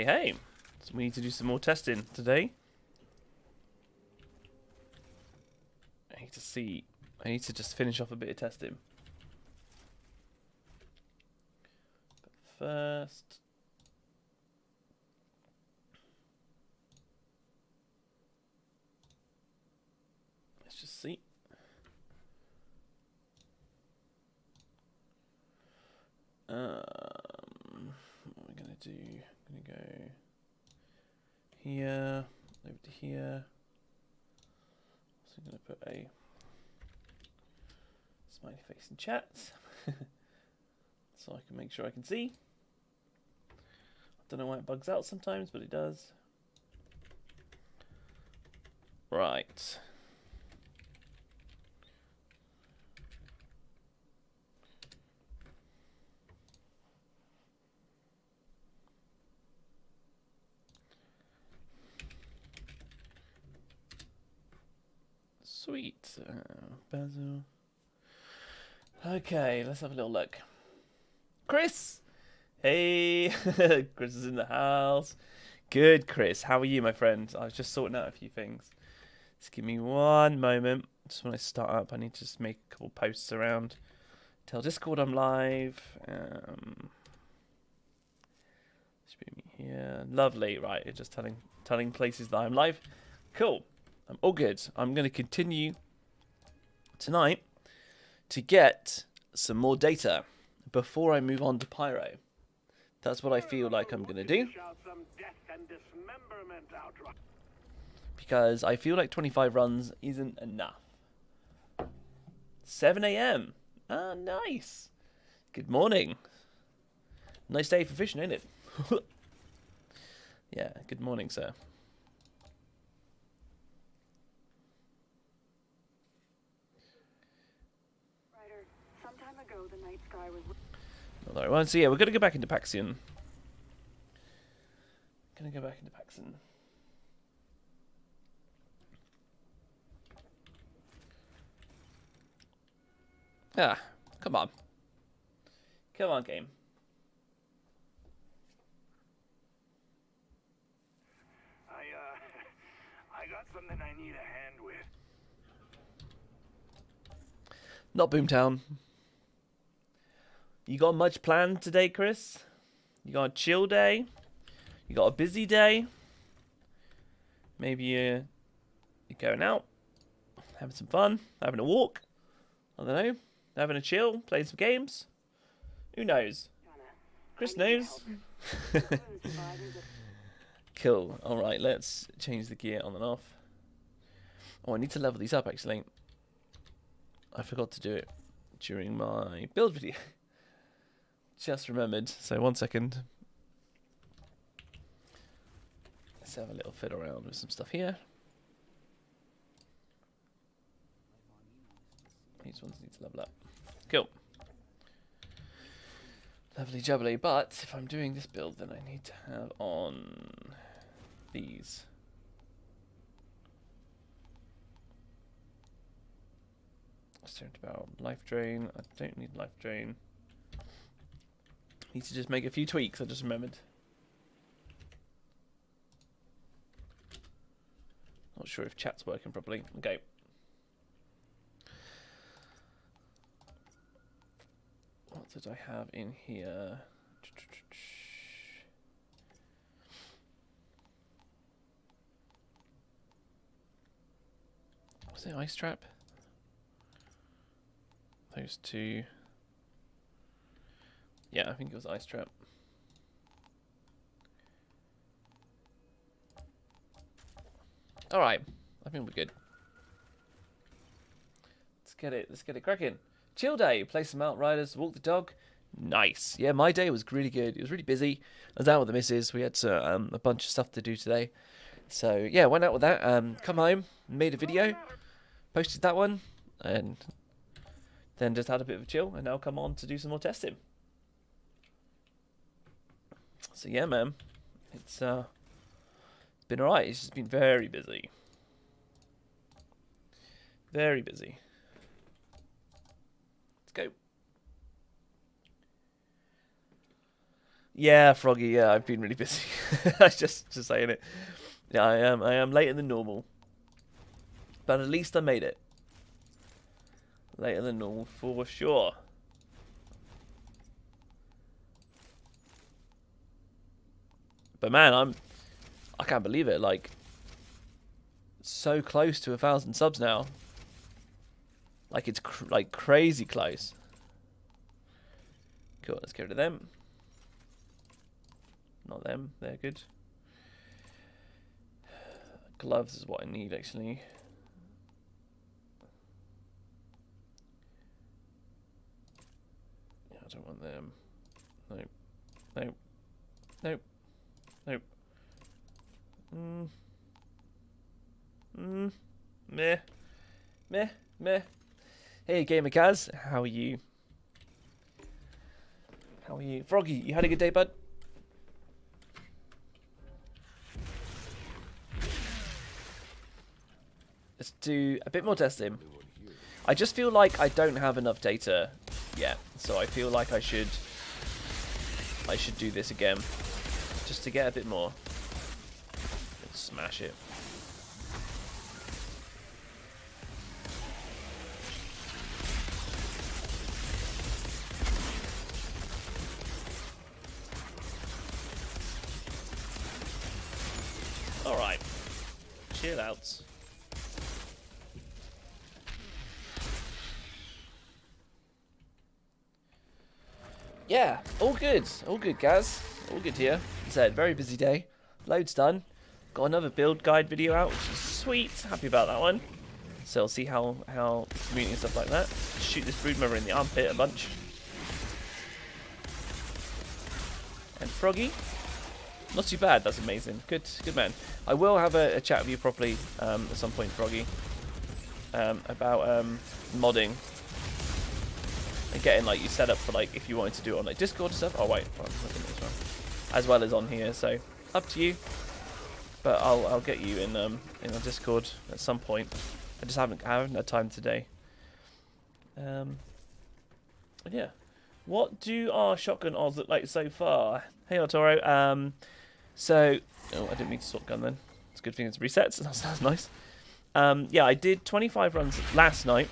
Hey. So we need to do some more testing today. I need to just finish off a bit of testing. But first... let's just see. What are we going to do? I'm going to go here, over to here. So I'm going to put a smiley face in chat so I can make sure I can see. I don't know why it bugs out sometimes, but it does. Right. Sweet. Basil. Okay, let's have a little look. Chris! Hey! Chris is in the house. Good, Chris. How are you, my friend? I was just sorting out a few things. Just give me one moment. Just when I start up, I need to just make a couple posts around. Tell Discord I'm live. Should be me here. Lovely. Right, it's just telling places that I'm live. Cool. I'm all good. I'm going to continue tonight to get some more data before I move on to Pyre. That's what I feel like I'm going to do. Because I feel like 25 runs isn't enough. 7 AM. Ah, nice. Good morning. Nice day for fishing, ain't it? Yeah, good morning, sir. Alright, well, so yeah, we're going to go back into Paxion. Ah, come on. Come on, game. I got something I need a hand with. Not Boomtown. You got much planned today, Chris? You got a chill day? You got a busy day? Maybe you're going out, having some fun, having a walk. I don't know, having a chill, playing some games. Who knows? Chris knows. Cool. All right, let's change the gear on and off. Oh, I need to level these up, actually. I forgot to do it during my build video. Just remembered. So 1 second. Let's have a little fiddle around with some stuff here. These ones need to level up. Cool. Lovely jubbly. But if I'm doing this build, then I need to have on these. Concerned about life drain. I don't need life drain. Need to just make a few tweaks. I just remembered. Not sure if chat's working properly. Okay. What did I have in here? Was it ice trap? Those two. Yeah, I think it was ice trap. All right, I think we're good. Let's get it cracking. Chill day. Play some Outriders. Walk the dog. Nice. Yeah, my day was really good. It was really busy. I was out with the missus. We had a bunch of stuff to do today. So yeah, went out with that. Come home, made a video, posted that one, and then just had a bit of a chill. And now come on to do some more testing. So yeah, man, it's been alright. It's just been very busy. Very busy. Let's go. Yeah, Froggy. Yeah, I've been really busy. I just saying it. Yeah, I am. I am later than normal, but at least I made it. Later than normal for sure. But man, I can't believe it. Like, so close to 1,000 subs now. Like it's like crazy close. Cool. Let's get rid of them. Not them. They're good. Gloves is what I need actually. Yeah, I don't want them. Nope. Nope. Nope. Nope. Meh. Meh. Meh. Hey, Gamer Kaz. How are you? How are you? Froggy, you had a good day, bud? Let's do a bit more testing. I just feel like I don't have enough data yet, so I feel like I should do this again, just to get a bit more. Let's smash it. All right, chill out. Yeah, all good, guys. All good here. As I said, very busy day. Loads done. Got another build guide video out, which is sweet. Happy about that one. So I'll see how community and stuff like that. Shoot this broodmother in the armpit a bunch. And Froggy, not too bad. That's amazing. Good man. I will have a chat with you properly at some point, Froggy, about modding. And getting like you set up for like if you wanted to do it on like Discord and stuff. Oh wait, as well as on here. So up to you. But I'll get you in our Discord at some point. I haven't had time today. Yeah. What do our shotgun odds look like so far? Hey Arturo. So I didn't mean to shotgun then. It's a good thing it's resets. That's nice. Yeah, I did 25 runs last night,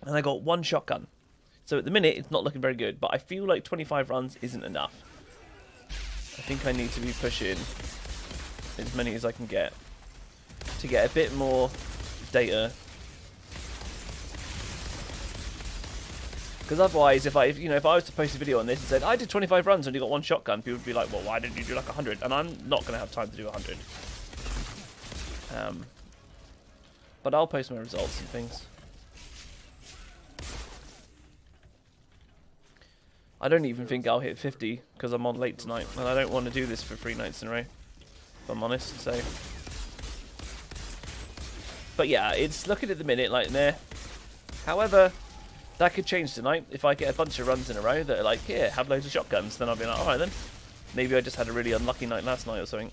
and I got 1 shotgun. So at the minute, it's not looking very good, but I feel like 25 runs isn't enough. I think I need to be pushing as many as I can get to get a bit more data. Because otherwise, if I was to post a video on this and said I did 25 runs and only got 1 shotgun, people would be like, well, why didn't you do like 100? And I'm not going to have time to do 100. But I'll post my results and things. I don't even think I'll hit 50 because I'm on late tonight, and I don't want to do this for 3 nights in a row, if I'm honest. So, but yeah, it's looking at the minute like meh. However, that could change tonight if I get a bunch of runs in a row that are like, here, have loads of shotguns. Then I'll be like, all right then. Maybe I just had a really unlucky night last night or something,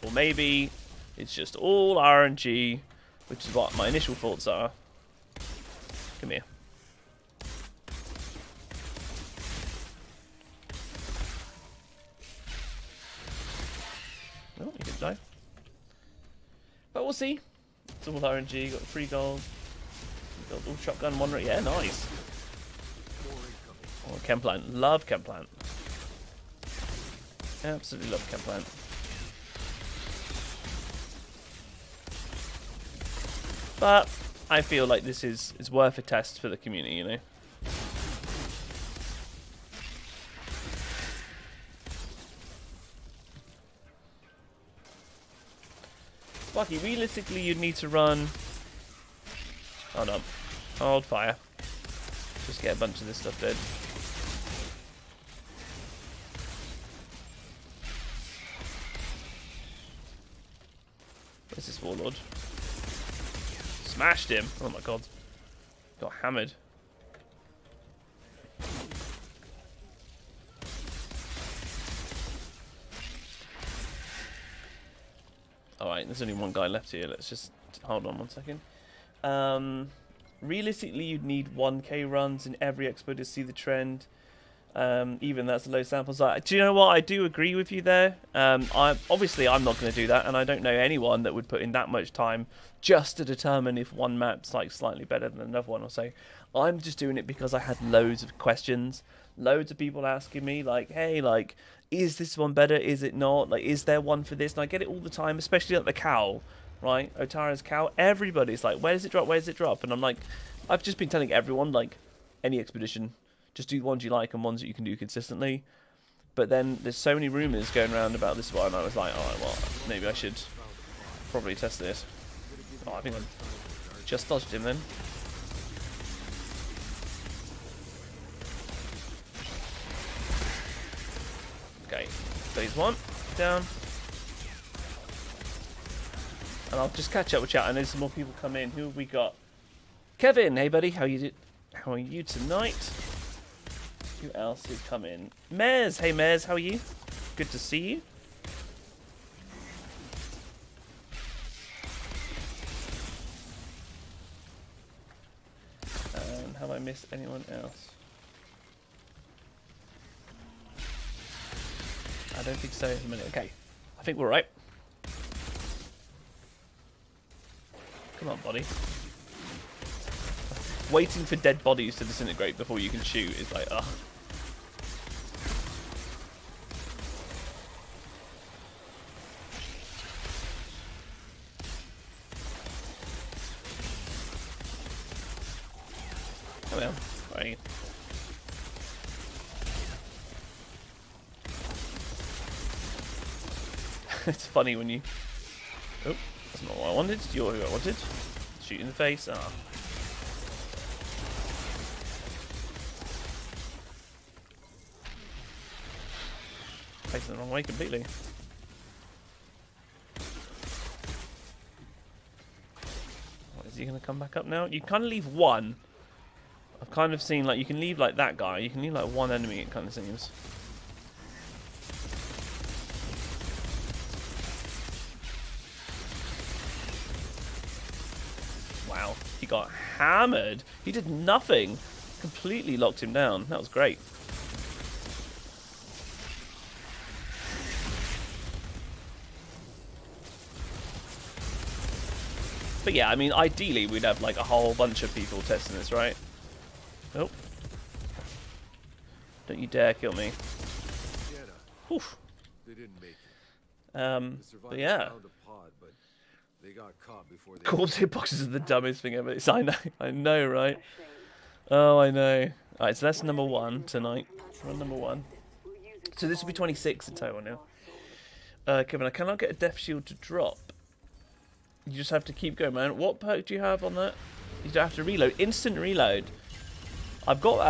or maybe it's just all RNG, which is what my initial thoughts are. Come here. Oh, he didn't die. But we'll see. It's all RNG, got 3 gold. Got all shotgun 1 rate. Yeah, nice. Oh, chem plant. Love chem plant. Absolutely love chem plant. But I feel like this is worth a test for the community, you know. Lucky, realistically, you'd need to run. Hold on. Hold fire. Just get a bunch of this stuff dead. Where's this warlord? Smashed him. Oh my god. Got hammered. Alright, there's only 1 guy left here. Let's just hold on 1 second. Realistically, you'd need 1k runs in every expo to see the trend. Even that's a low sample size. Do you know what? I do agree with you there. I'm not going to do that, and I don't know anyone that would put in that much time just to determine if one map's like slightly better than another one or so. I'm just doing it because I had loads of questions, loads of people asking me like, "Hey, like, is this one better? Is it not? Like, is there one for this?" And I get it all the time, especially like the cowl, right? Otara's cowl. Everybody's like, "Where does it drop? Where does it drop?" And I'm like, I've just been telling everyone like, any expedition, just do the ones you like and ones that you can do consistently. But then there's so many rumours going around about this one, I was like, alright, well, maybe I should probably test this. Oh, I think I just dodged him then. Okay, phase one, down. And I'll just catch up with chat. I know some more people come in. Who have we got? Kevin, hey buddy, how are you tonight? Who else has come in? Mez, hey Mez, how are you? Good to see you. Have I missed anyone else? I don't think so at the minute. Okay, I think we're right. Come on, buddy. Waiting for dead bodies to disintegrate before you can shoot is like, ugh. Oh well, right. It's funny when you... Oh, that's not what I wanted. You're who I wanted. Shoot in the face. Ah. Facing the wrong way completely. What, is he going to come back up now? You can kind of leave one. I've kind of seen, like, you can leave, like, that guy. You can leave, like, one enemy, it kind of seems. Wow, he got hammered. He did nothing. Completely locked him down. That was great. But yeah, I mean, ideally we'd have like a whole bunch of people testing this, right? Oh. Don't you dare kill me. Oof. They didn't make it. But yeah. Pod, but they got caught before they Corpse hitboxes are the dumbest thing ever. I know, right? Oh, I know. Alright, so that's number one tonight. Run number one. So this will be 26 in total now. Kevin, I cannot get a death shield to drop. You just have to keep going, man. What perk do you have on that? You don't have to reload. Instant reload. I've got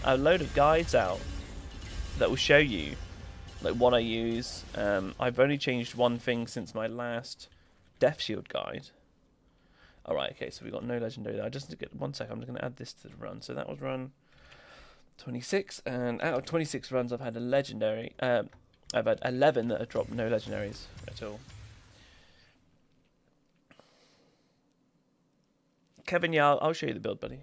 a load of guides out that will show you like what I use. I've only changed one thing since my last death shield guide. Alright, okay, so we got no legendary there. I just need to get 1 second. I'm just going to add this to the run. So that was run 26, and out of 26 runs, I've had a legendary. I've had 11 that have dropped no legendaries at all. Kevin, yeah, I'll show you the build, buddy.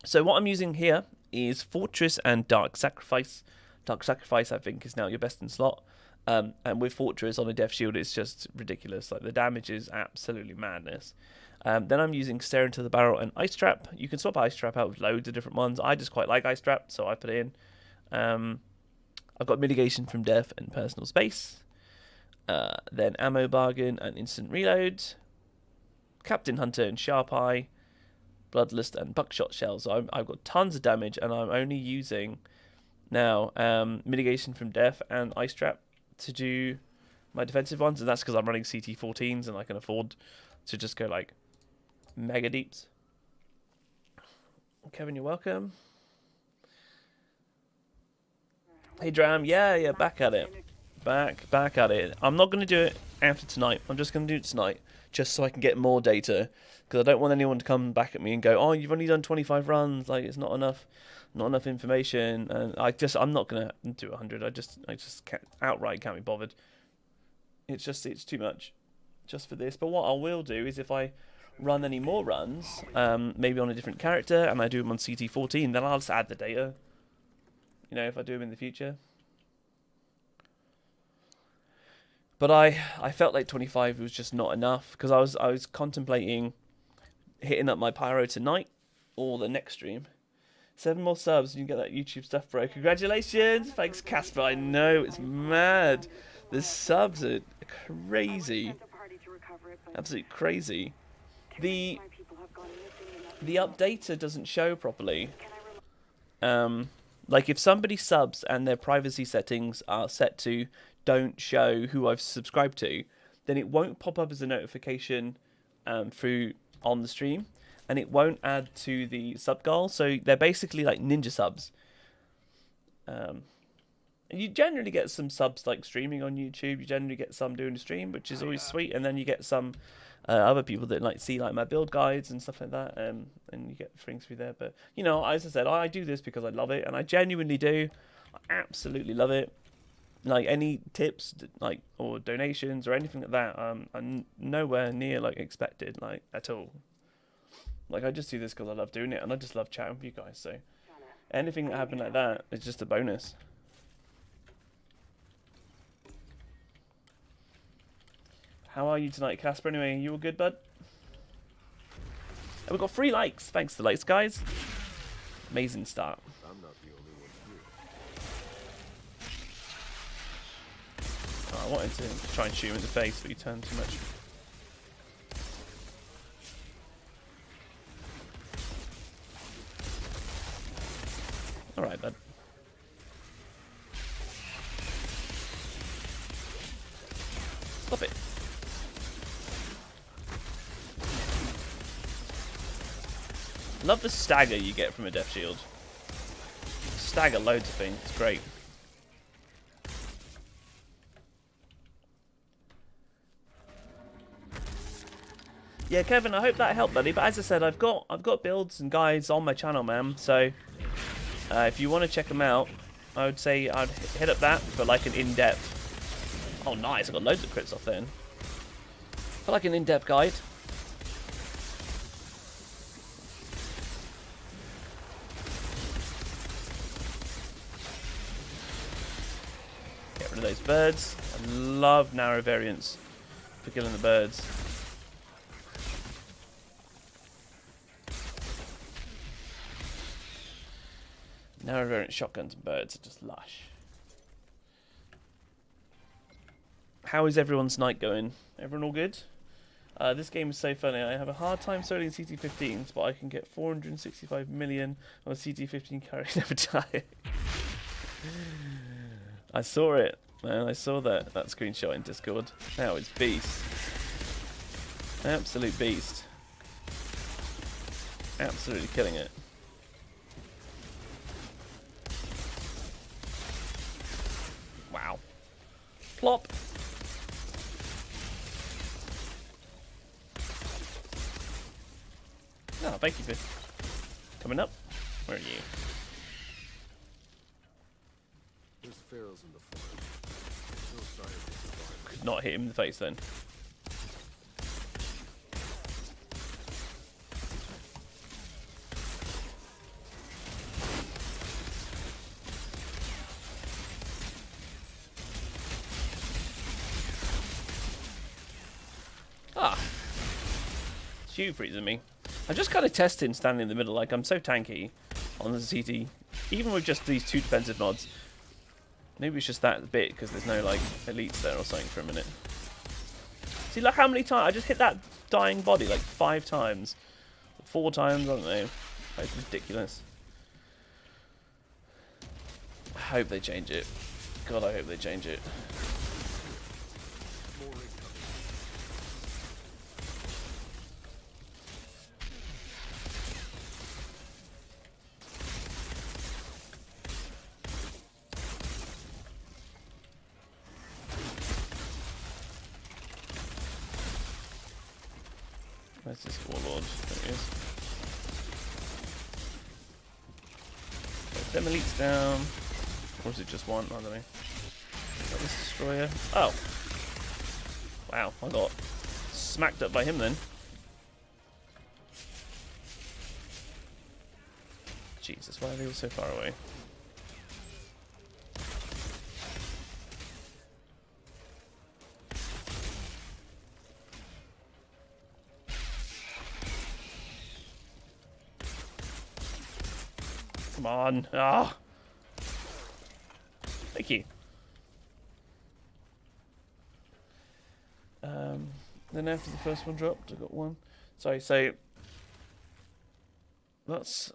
So what I'm using here is Fortress and Dark Sacrifice. Dark Sacrifice, I think, is now your best in slot. And with Fortress on a Death Shield, it's just ridiculous. Like, the damage is absolutely madness. Then I'm using Stare into the Barrel and Ice Trap. You can swap Ice Trap out with loads of different ones. I just quite like Ice Trap, so I put it in. I've got Mitigation from Death and Personal Space. Then Ammo Bargain and Instant Reload. Captain Hunter and Sharp Eye, Bloodlust and Buckshot Shells. So I've got tons of damage, and I'm only using now Mitigation from Death and Ice Trap to do my defensive ones, and that's because I'm running CT14s and I can afford to just go like mega deeps. Kevin, you're welcome. Hey Dram, yeah, back at it. Back at it. I'm not going to do it after tonight. I'm just going to do it tonight, just so I can get more data, because I don't want anyone to come back at me and go, oh, you've only done 25 runs, like it's not enough information. And I'm not going to do 100. I just can't be bothered. It's too much just for this. But what I will do is, if I run any more runs, maybe on a different character, and I do them on CT14, then I'll just add the data. You know, if I do them in the future. But I felt like 25 was just not enough, because I was contemplating hitting up my Pyro tonight or the next stream. 7 more subs and you get that YouTube stuff, bro. Congratulations! Thanks, Casper. I know, it's mad. The subs are crazy. Absolutely crazy. The updater doesn't show properly. Like if somebody subs and their privacy settings are set to don't show who I've subscribed to, then it won't pop up as a notification through on the stream, and it won't add to the sub goal. So they're basically like ninja subs. And you generally get some subs like streaming on YouTube. You generally get some doing a stream, which is always sweet, and then you get some other people that like see like my build guides and stuff like that, and you get things through there. But you know, as I said, I do this because I love it, and I genuinely do. I absolutely love it. Like any tips, like or donations or anything like that, I'm nowhere near like expected, like at all. Like I just do this because I love doing it, and I just love chatting with you guys. So anything that happened like that is just a bonus. How are you tonight, Casper? Anyway, you all good, bud? And we got 3 likes. Thanks for the likes, guys. Amazing start. I'm not the only one here. Oh, I wanted to try and shoot him in the face, but he turned too much. Alright, bud. Stop it. Love the stagger you get from a death shield. Stagger loads of things. It's great. Yeah, Kevin, I hope that helped, buddy. But as I said, I've got builds and guides on my channel, man. So if you want to check them out, I would say I'd hit up that for like an in-depth. Oh, nice! I got loads of crits off then. For like an in-depth guide. Get rid of those birds. I love narrow variants for killing the birds. Narrow variant shotguns and birds are just lush. How is everyone's night going? Everyone all good? This game is so funny. I have a hard time soloing CT15s, but I can get 465 million on a CT15 carry never die. I saw it, man. I saw that screenshot in Discord. Now it's beast. Absolute beast. Absolutely killing it. Wow. Plop. Oh, thank you for coming up. Where are you? There's pharaohs in the farm. No sign of the survivors. Could not hit him in the face then. Ah. It's you freezing me. I'm just kind of testing standing in the middle. Like, I'm so tanky on the CT. Even with just these 2 defensive nods. Maybe it's just that bit because there's no, like, elites there or something for a minute. See, look how many times I just hit that dying body, like, 5 times. 4 times, I don't know. It's ridiculous. I hope they change it. God, I hope they change it. Where's this warlord? There he is. Get them elites down. Or is it just one? I don't know. Got this destroyer. Oh! Wow, I got smacked up by him then. Jesus, why are they all so far away? Come on. Ah. Thank you. Then after the first one dropped, I got one. Sorry, so that's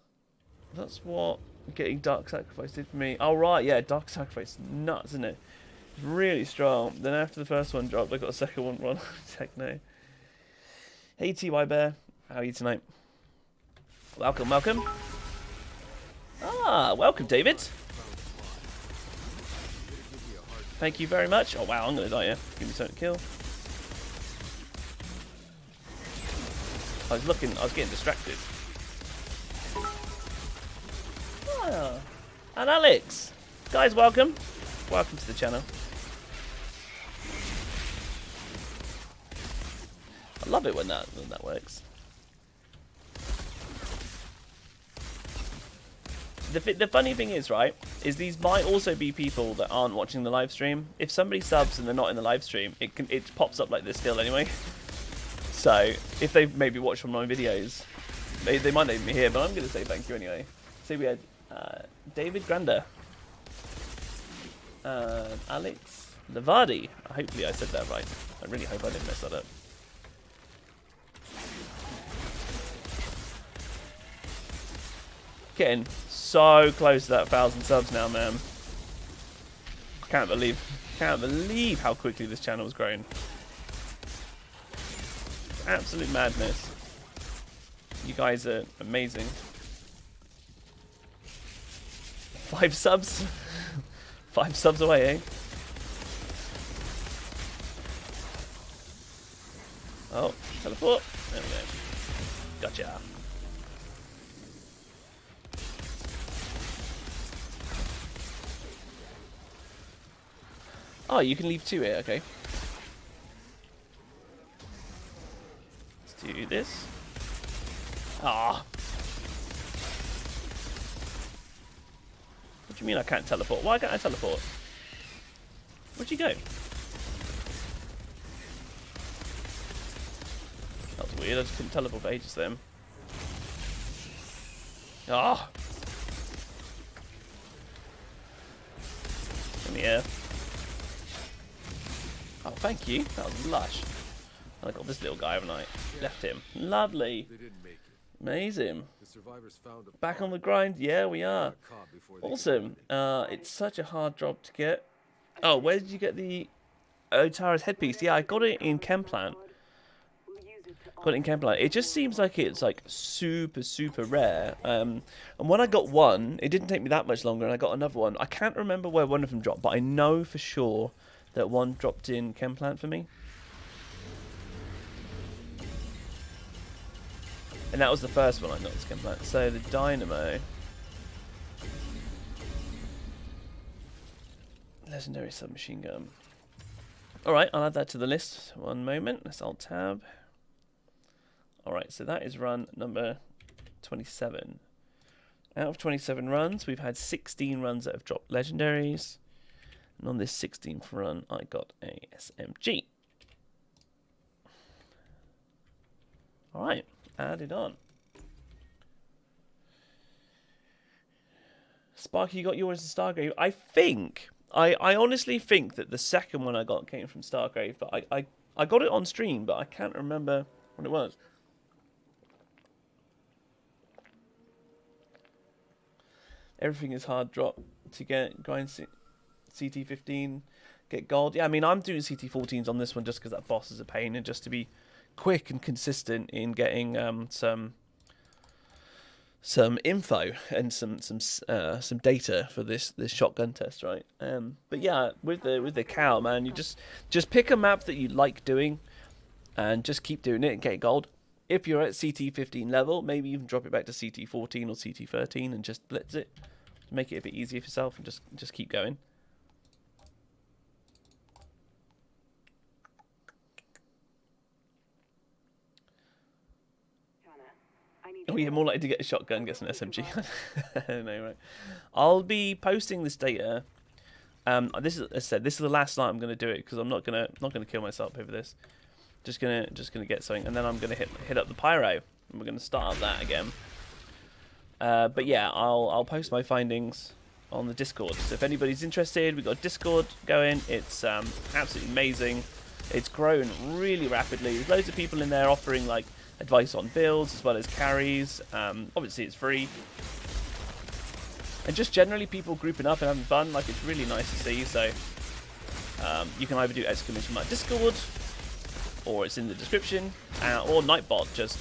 what getting Dark Sacrifice did for me. Oh right, yeah, Dark Sacrifice, nuts, isn't it? It's really strong. Then after the first one dropped, I got a second one run. Techno. Hey TY Bear, how are you tonight? Welcome, welcome. Ah, welcome, David. Thank you very much. Oh wow, I'm gonna die here. Give me something to kill. I was getting distracted. Ah, and Alex. Guys, welcome. Welcome to the channel. I love it when that works. The funny thing is, right, is these might also be people that aren't watching the live stream. If somebody subs and they're not in the live stream, it pops up like this still anyway. So if they've maybe watched from my videos, they might not even be here, but I'm going to say thank you anyway. So we had David Grander, Alex Levardi. Hopefully I said that right. I really hope I didn't mess that up. Getting so close to that 1,000 subs now, man. Can't believe how quickly this channel has grown. Absolute madness. You guys are amazing. 5 subs? 5 subs away, eh? Oh, teleport. There we go. Gotcha. Oh, you can leave 2 here, okay. Let's do this. Ah. What do you mean I can't teleport? Why can't I teleport? Where'd you go? That was weird, I just couldn't teleport for ages then. Ah. Come here. Oh, thank you. That was lush. I got this little guy, haven't I? Left him. Lovely. They didn't make it. Amazing. The survivors found a Back on the grind. Yeah, we are. caught before they Awesome. It's such a hard job to get. Oh, where did you get the Otara's headpiece? Yeah, I got it in Chemplant. Got it in Chemplant. It just seems like it's like super, super rare. And when I got one, it didn't take me that much longer, and I got another one. I can't remember where one of them dropped, but I know for sure that one dropped in Chemplant for me. And that was the first one I got, this Chemplant. So the Dynamo. Legendary submachine gun. Alright, I'll add that to the list. One moment. Let's alt tab. Alright, so that is run number 27. Out of 27 runs, we've had 16 runs that have dropped legendaries. And on this 16th run, I got a SMG. Alright, added on. Sparky, you got yours in Stargrave. I think, I honestly think that the second one I got came from Stargrave, but I got it on stream, but I can't remember what it was. Everything is hard drop to get. Grind CT15, get gold. Yeah, I mean, I'm doing CT14s on this one just because that boss is a pain, and just to be quick and consistent in getting some info and some data for this shotgun test, right? But yeah, with the cow, man, you just pick a map that you like doing, and just keep doing it and get gold. If you're at CT15 level, maybe even drop it back to CT14 or CT13 and just blitz it. Make it a bit easier for yourself and just keep going. Oh Probably more likely to get a shotgun, get an SMG. No, right. I'll be posting this data. This is, as I said, this is the last night I'm going to do it because I'm not gonna kill myself over this. Just gonna get something, and then I'm gonna hit up the Pyro, and we're gonna start up that again. But yeah, I'll post my findings on the Discord. So if anybody's interested, we've got Discord going. It's absolutely amazing. It's grown really rapidly. There's loads of people in there offering like advice on builds as well as carries. Obviously it's free. And just generally people grouping up and having fun. Like, it's really nice to see. So you can either do exclamation mark Discord, or it's in the description, or Nightbot just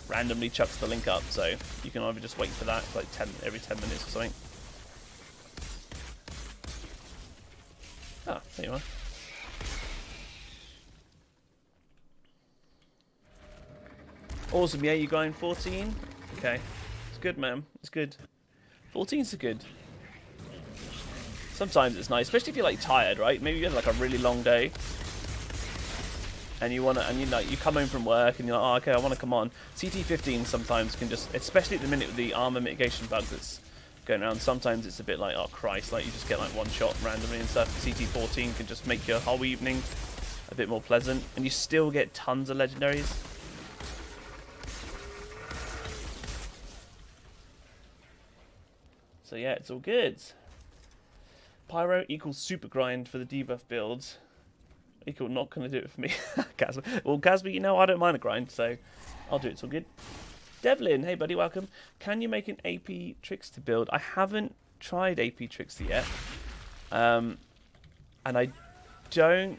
randomly chucks the link up. So you can either just wait for that, like every 10 minutes or something. Ah, there you are. Awesome, yeah, you going 14? Okay. It's good, man. It's good. 14's a good. Sometimes it's nice, especially if you're like tired, right? Maybe you had like a really long day. And you wanna, and you know, you come home from work and you're like, oh, okay, I wanna come on. CT15 sometimes can just, especially at the minute with the armor mitigation bug that's going around, sometimes it's a bit like, oh Christ, like you just get like one shot randomly and stuff. CT14 can just make your whole evening a bit more pleasant, and you still get tons of legendaries. So yeah, it's all good. Pyro equals super grind for the debuff builds. Equal not gonna do it for me. Casper. Well, Casper, you know I don't mind a grind, so I'll do it. It's all good. Devlin, hey buddy, welcome. Can you make an AP trickster build? I haven't tried AP trickster yet, and I don't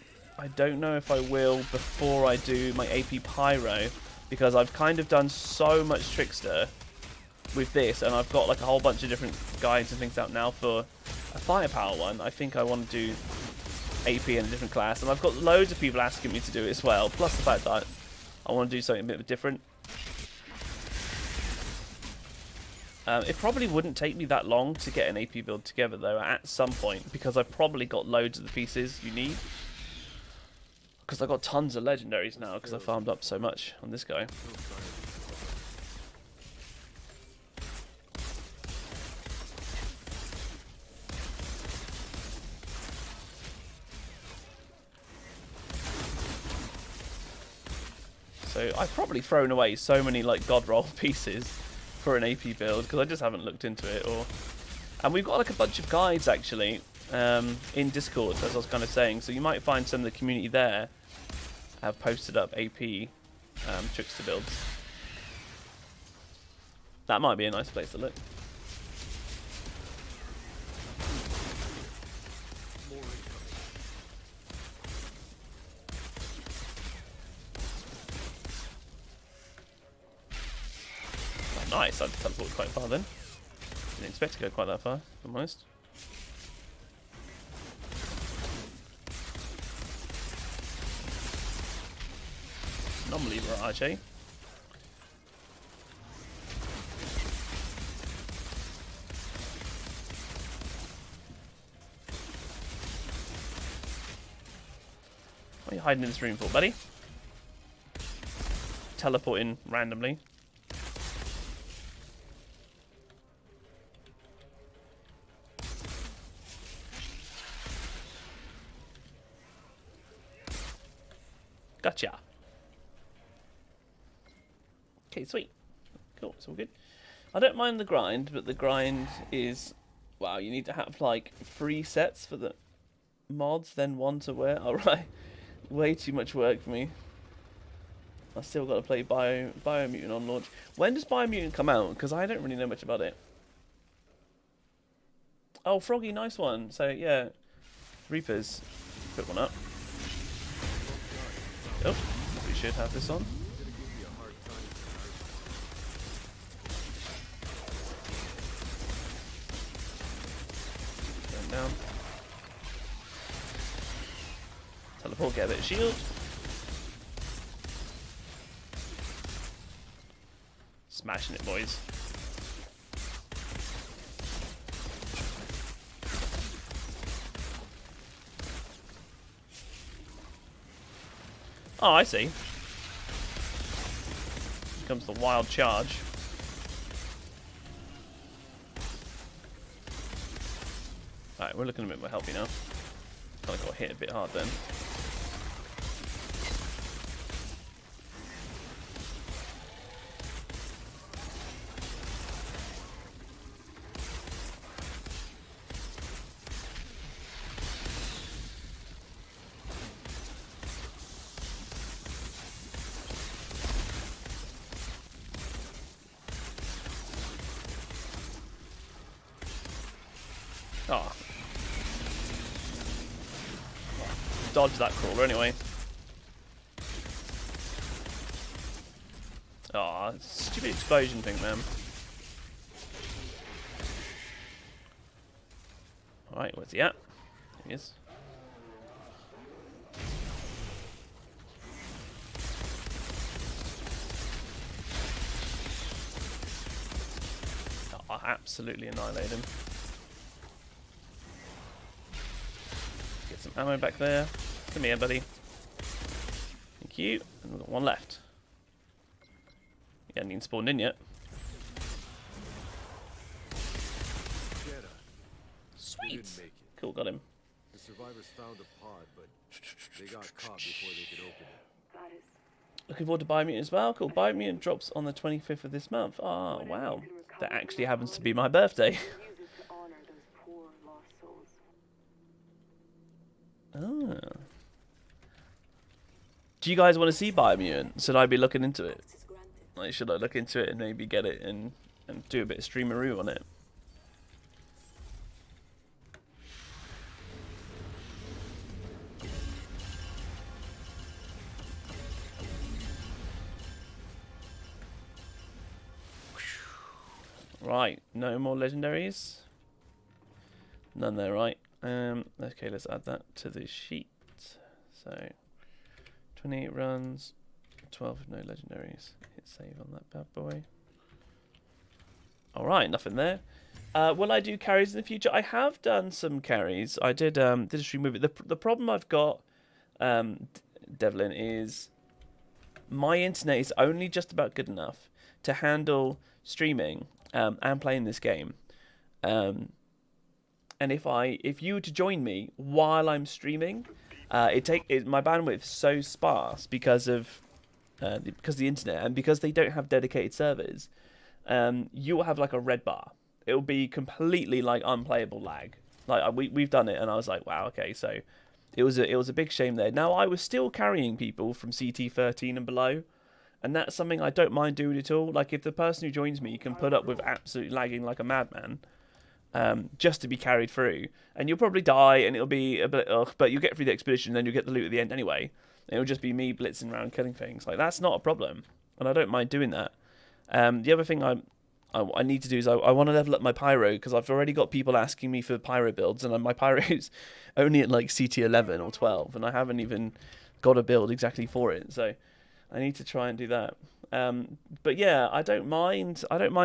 know if I will before I do my AP Pyro, because I've kind of done so much trickster with this, and I've got like a whole bunch of different guides and things out now for a firepower one. I think I want to do AP in a different class, and I've got loads of people asking me to do it as well, plus the fact that I want to do something a bit different. It probably wouldn't take me that long to get an AP build together though at some point, because I've probably got loads of the pieces you need, because I've got tons of legendaries now because I farmed up so much on this guy. So I've probably thrown away so many like god roll pieces for an AP build because I just haven't looked into it. And we've got like a bunch of guides actually in Discord, as I was kind of saying. So you might find some of the community there have posted up AP trickster builds. That might be a nice place to look. Nice, I've teleported quite far then. Didn't expect to go quite that far, if I'm honest. Non-believer RJ. What are you hiding in this room for, buddy? Teleporting randomly. Gotcha. Okay, sweet. Cool, it's all good. I don't mind the grind, but the grind is... Wow, you need to have like 3 sets for the mods, then 1 to wear. Alright. Way too much work for me. I still got to play Biomutant on launch. When does Biomutant come out? Because I don't really know much about it. Oh, Froggy, nice one. So, yeah. Reapers. Put one up. Oh, we should have this on. Going down. Teleport, get a bit of shield. Smashing it, boys. Oh, I see. Here comes the wild charge. Alright, we're looking a bit more healthy now. Kind of got hit a bit hard then. Oh. Dodge that crawler anyway. Oh, stupid explosion thing, man. Alright, where's he at? There he is. Oh, I absolutely annihilate him. Get some ammo back there. Come here, buddy. Thank you. And we've got one left. You haven't even spawned in yet. Sweet. Cool, got him. The survivors found a pod, but they got caught before they could open it. Looking forward to Biomutant as well. Cool. Biomutant drops on the 25th of this month. Oh, wow. That actually happens to be my birthday. Oh. Do you guys want to see Biomutant? Should I be looking into it? Like, should I look into it and maybe get it and do a bit of streameroo on it? Right, no more legendaries. None there, right? Okay, let's add that to the sheet. So, 28 runs, 12 no legendaries. Hit save on that bad boy. Alright, nothing there. Will I do carries in the future? I have done some carries. I did a stream with it. The problem I've got, Devlin, is my internet is only just about good enough to handle streaming and playing this game. And if you were to join me while I'm streaming, my bandwidth's so sparse because of the internet and because they don't have dedicated servers. You will have like a red bar. It will be completely like unplayable lag. Like we've done it, and I was like, wow, okay. So it was a big shame there. Now I was still carrying people from CT 13 and below, and that's something I don't mind doing at all. Like if the person who joins me can put up with absolute lagging like a madman, just to be carried through, and you'll probably die, and it'll be a bit ugh, but you'll get through the expedition, and then you'll get the loot at the end anyway. And it'll just be me blitzing around killing things. Like that's not a problem, and I don't mind doing that. The other thing I need to do is I want to level up my Pyro, because I've already got people asking me for Pyro builds, and my Pyro is only at like CT 11 or 12, and I haven't even got a build exactly for it. So I need to try and do that. But yeah, I don't mind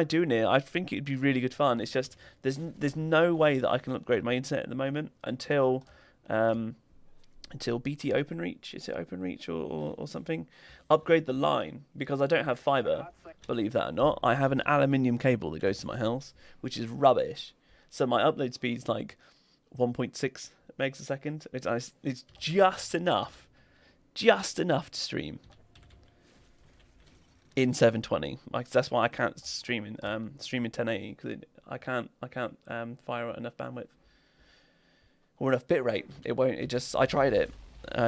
doing it. I think it'd be really good fun. It's just there's no way that I can upgrade my internet at the moment until BT OpenReach. Is it OpenReach or something? Upgrade the line, because I don't have fiber. Believe that or not, I have an aluminium cable that goes to my house, which is rubbish. So my upload speed's like 1.6 megs a second. It's just enough to stream in 720. Like that's why I can't stream in 1080, because I can't fire out enough bandwidth or enough bitrate. It won't. I tried it.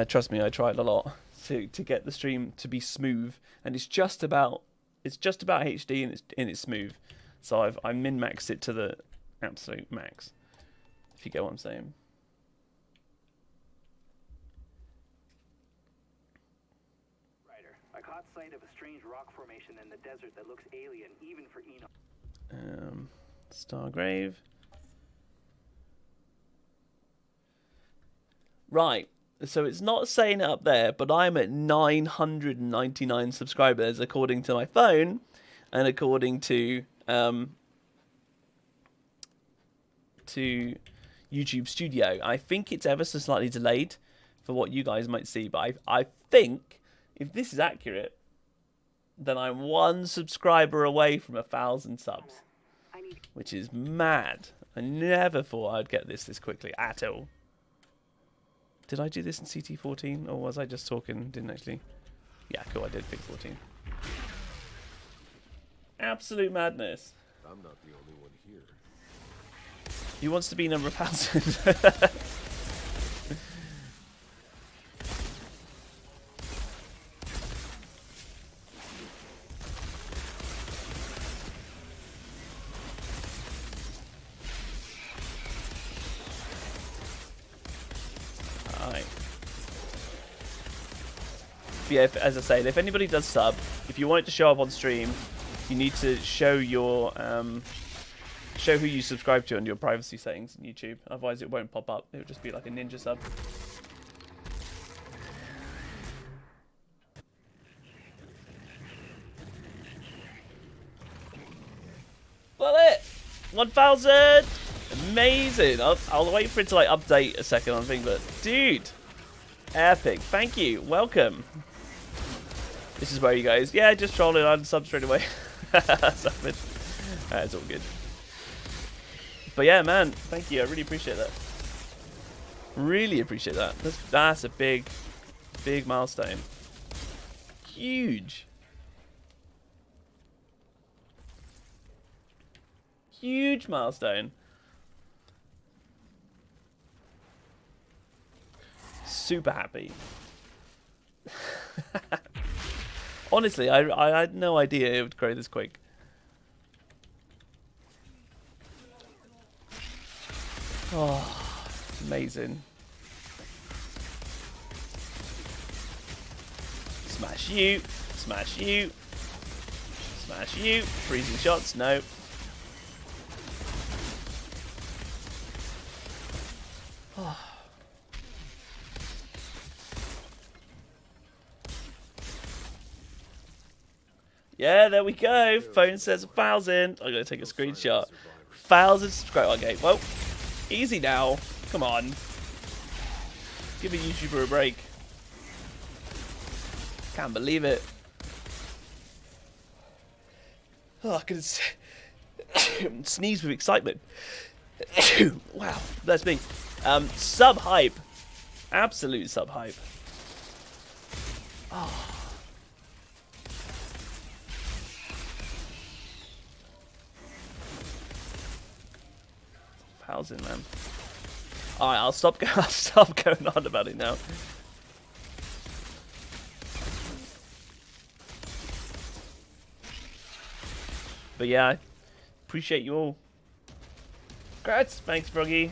Trust me, I tried a lot to get the stream to be smooth, and it's just about HD and it's smooth. So I min-maxed it to the absolute max, if you get what I'm saying. I caught sight of a strange rock formation in the desert that looks alien, even for Eno. Stargrave. Right. So it's not saying it up there, but I'm at 999 subscribers according to my phone, and according to YouTube Studio. I think it's ever so slightly delayed for what you guys might see, but I think if this is accurate, then I'm one subscriber away from 1,000 subs, which is mad. I never thought I'd get this quickly at all. Did I do this in CT14 or was I just talking? Didn't actually. Yeah, cool. I did pick 14. Absolute madness. I'm not the only one here. He wants to be number 1,000. Yeah, as I say, if anybody does sub, if you want it to show up on stream, you need to show your show who you subscribe to on your privacy settings in YouTube. Otherwise, it won't pop up. It'll just be like a ninja sub. Bullet 1,000. Amazing. I'll wait for it to like update a second on thing, but dude, epic. Thank you. Welcome. This is where you guys, yeah, just trolling on sub straight away. It's all good. But yeah, man, thank you. I really appreciate that. Really appreciate that. That's a big milestone. Huge. Huge milestone. Super happy. Honestly, I had no idea it would grow this quick. Oh, amazing. Smash you. Smash you. Smash you. Freezing shots. No. Oh. Yeah, there we go. Phone says 1,000. I'm gonna take a screenshot. 1,000 subscribers. Okay, well, easy now. Come on. Give a YouTuber a break. Can't believe it. Oh, I can sneeze with excitement. Wow, that's me. Sub hype. Absolute sub hype. Oh. 1,000, man. Alright, I'll stop going on about it now. But yeah, I appreciate you all. Congrats, thanks, Froggy.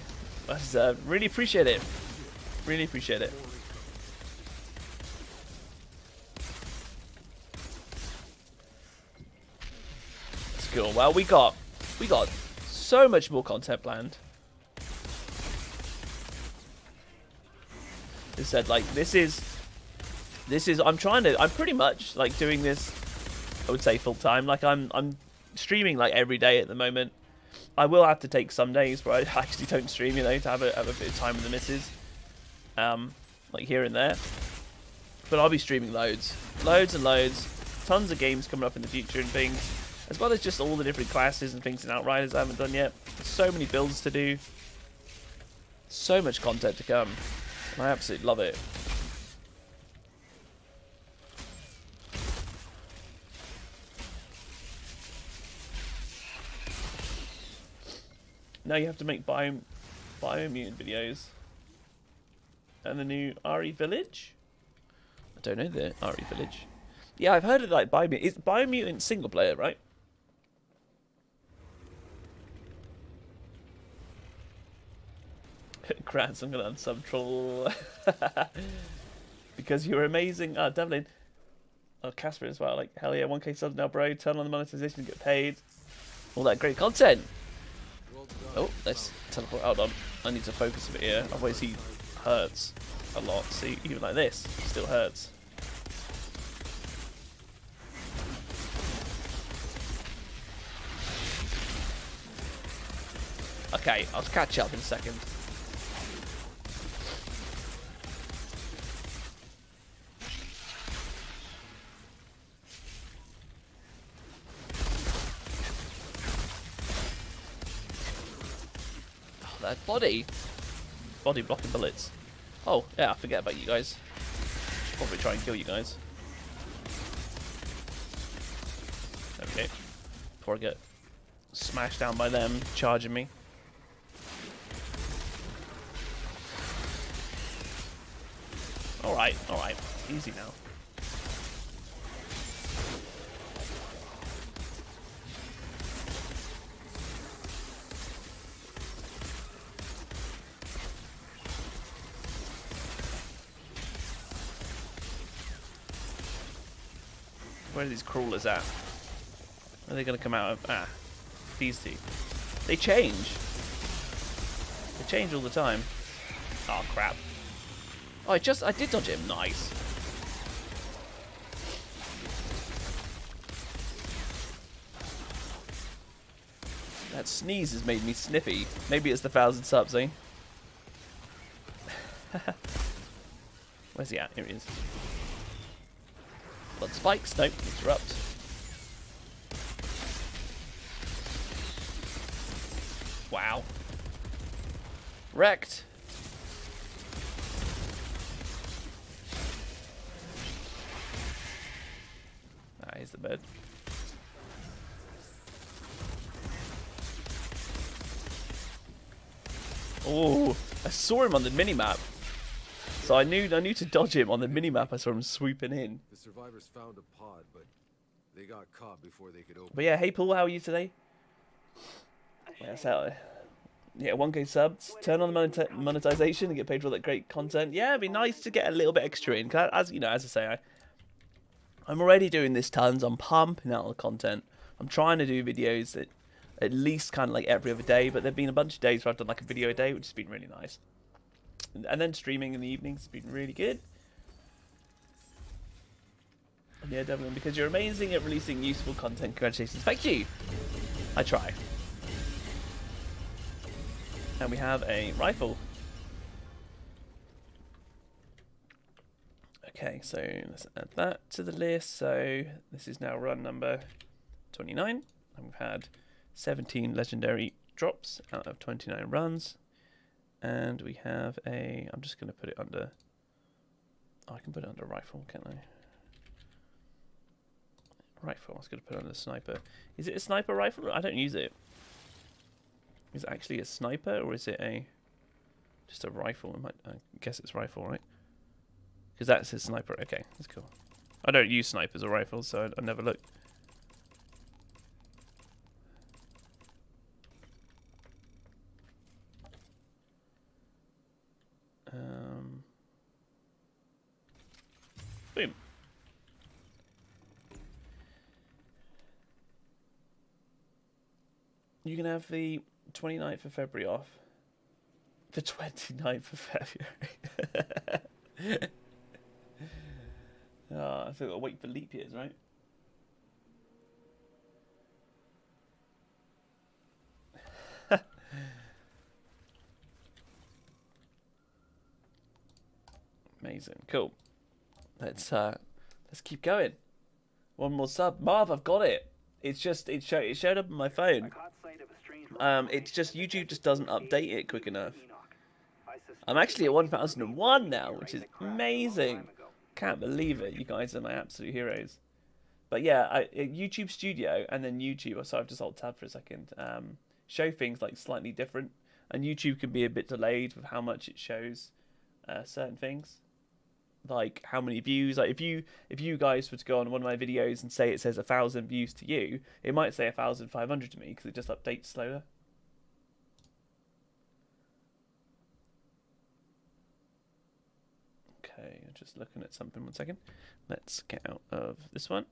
Really appreciate it. Really appreciate it. That's cool. Well, we got so much more content planned. As said, like this is I'm pretty much like doing this, I would say, full time. Like I'm streaming like every day at the moment. I will have to take some days where I actually don't stream, you know, to have a bit of time with the missus, like here and there. But I'll be streaming loads and loads, tons of games coming up in the future and things, as well as just all the different classes and things in Outriders I haven't done yet. So many builds to do, so much content to come. I absolutely love it. Now you have to make biomutant videos. And the new RE Village? I don't know the RE Village. Yeah, I've heard of like biomutant. It's biomutant single player, right? Grants, I'm gonna unsub troll. Because you're amazing. Oh, Devlin. Oh, Casper as well. Like, hell yeah, 1k subs now, bro. Turn on the monetization and get paid. All that great content. Oh, let's teleport. Hold on. I need to focus a bit here. Otherwise he hurts a lot. See, even like this, it still hurts. Okay, I'll catch up in a second. that body. Body blocking bullets. Oh, yeah, I forget about you guys. Should probably try and kill you guys. There we go. Before I get smashed down by them charging me. Alright, alright. Easy now. Where are these crawlers at? Where are they going to come out of? Ah, these two. They change. They change all the time. Oh, crap. Oh, I did dodge him. Nice. That sneeze has made me sniffy. Maybe it's the 1,000 subs, eh? Where's he at? Here he is. Blood spikes. Nope. Interrupt. Wow. Wrecked. Ah, here's the bed. Oh, I saw him on the minimap. So I knew to dodge him on the minimap. I saw him swooping in. The survivors found a pod, but they got caught before they could open. But yeah, hey Paul, how are you today? Yeah, so, yeah, 1K subs. Turn on the monetization and get paid for all that great content. Yeah, it'd be nice to get a little bit extra in. 'Cause as you know, as I say, I'm already doing this tons. I'm pumping out the content. I'm trying to do videos at least kind of like every other day. But there've been a bunch of days where I've done like a video a day, which has been really nice. And then streaming in the evenings has been really good. And yeah, Devlin, because you're amazing at releasing useful content. Congratulations. Thank you. I try. And we have a rifle. Okay, so let's add that to the list. So this is now run number 29. And we've had 17 legendary drops out of 29 runs. And we have a... I'm just going to put it under... Oh, I can put it under rifle, can't I? Rifle. I was going to put it under sniper. Is it a sniper rifle? I don't use it. Is it actually a sniper or is it just a rifle? I guess it's rifle, right? Because that says sniper. Okay, that's cool. I don't use snipers or rifles, so I never look. Boom. You can have the 29th of February off. The 29th of February. Oh, so I've got to wait for leap years, right? Amazing. Cool. Let's keep going. One more sub. Marv, I've got it. It's just it showed up on my phone. It's just YouTube just doesn't update it quick enough. I'm actually at 1001 now, which is amazing. Can't believe it. You guys are my absolute heroes. But yeah, YouTube Studio and then YouTube. So I've just alt tab for a second. Show things like slightly different, and YouTube can be a bit delayed with how much it shows certain things. Like how many views. Like if you guys were to go on one of my videos and say it says 1,000 views to you, it might say 1,500 to me because it just updates slower. Okay, I'm just looking at something. 1 second. Let's get out of this one.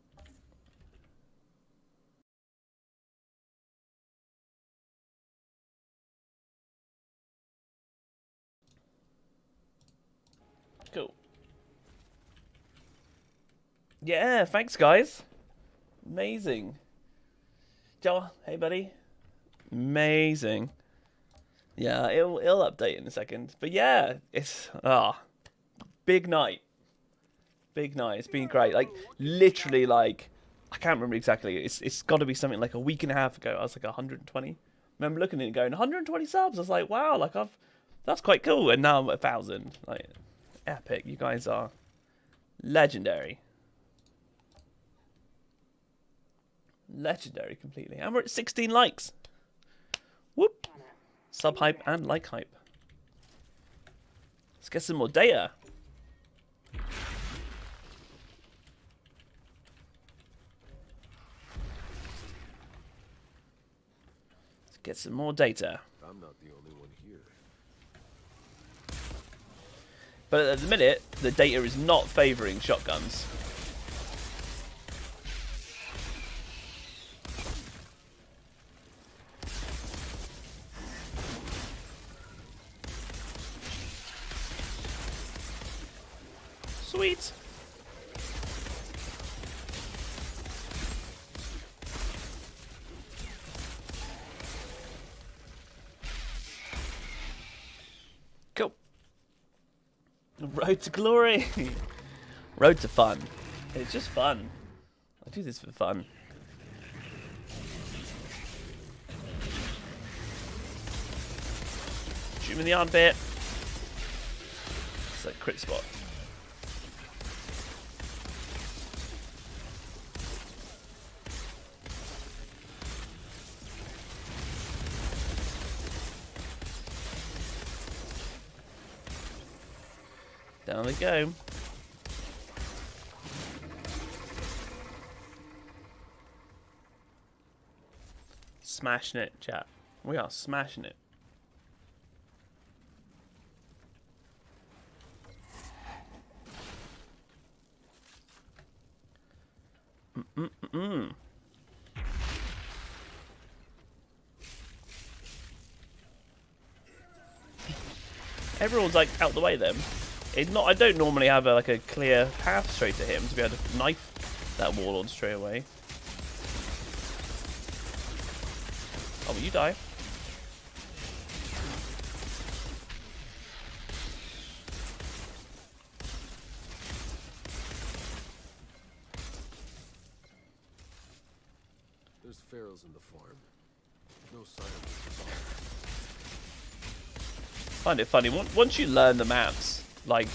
Cool. Yeah, thanks guys. Amazing. Joe, hey buddy. Amazing. Yeah, it'll update in a second. But yeah, it's big night. Big night. It's been great. Like literally like I can't remember exactly. It's got to be something like a week and a half ago. I was like 120, remember looking at it and going 120 subs. I was like, wow, like that's quite cool. And now I'm at 1,000. Like, epic. You guys are legendary. Legendary completely. And we're at 16 likes. Whoop. Sub hype and like hype. Let's get some more data. Let's get some more data. I'm not the only one here. But at the minute, the data is not favouring shotguns. Sweet. Cool. Road to glory. Road to fun. It's just fun. I do this for fun. Shoot him in the armpit. It's like crit spot. Down we go. Smashing it, chat. We are smashing it. Everyone's like out the way then. It's not. I don't normally have like a clear path straight to him to be able to knife that warlord straight away. Oh, will you die? There's pharaohs in the farm. No sign of them. Find it funny. Once you learn the maps, like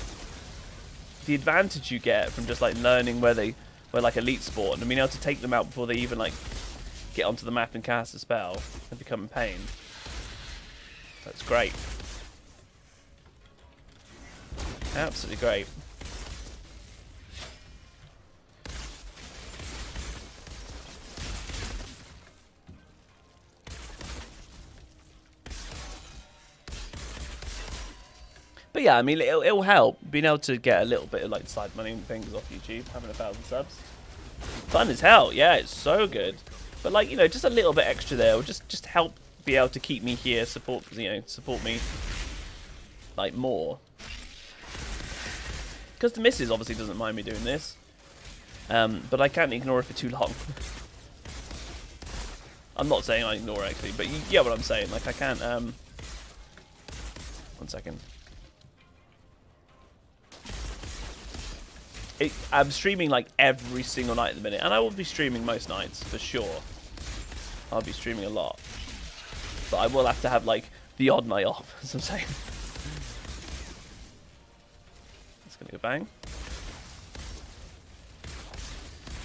the advantage you get from just like learning where like elite spawn and being able to take them out before they even like get onto the map and cast a spell and become a pain. That's great. Absolutely great. But yeah, I mean, it'll help being able to get a little bit of like side money and things off YouTube, having 1,000 subs. Fun as hell, yeah, it's so good. But like, you know, just a little bit extra there will just help be able to keep me here, support me like more. Because the missus obviously doesn't mind me doing this, but I can't ignore it for too long. I'm not saying I ignore it actually, but you get what I'm saying. Like I can't. 1 second. I'm streaming like every single night at the minute, and I will be streaming most nights for sure. I'll be streaming a lot, but I will have to have like the odd night off, as I'm saying. It's gonna go bang.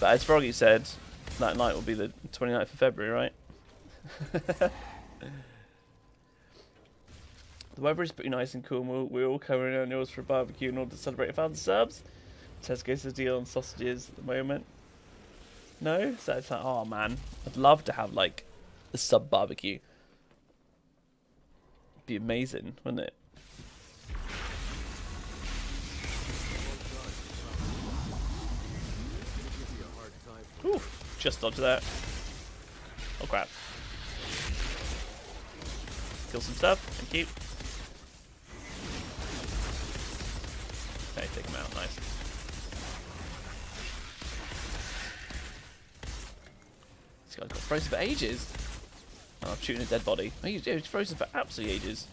But as Froggy said, that night will be the 29th of February, right? The weather is pretty nice and cool. We're all covering our meals for a barbecue in order to celebrate 1,000 subs. Tesco's a deal on sausages at the moment. No? So it's like, oh man, I'd love to have like a sub barbecue. It'd be amazing, wouldn't it? Ooh, just dodged that. Oh crap. Kill some stuff. Thank you. Okay, take him out. Nice. This guy's got frozen for ages. Oh, I'm shooting a dead body. Oh, he's frozen for absolutely ages.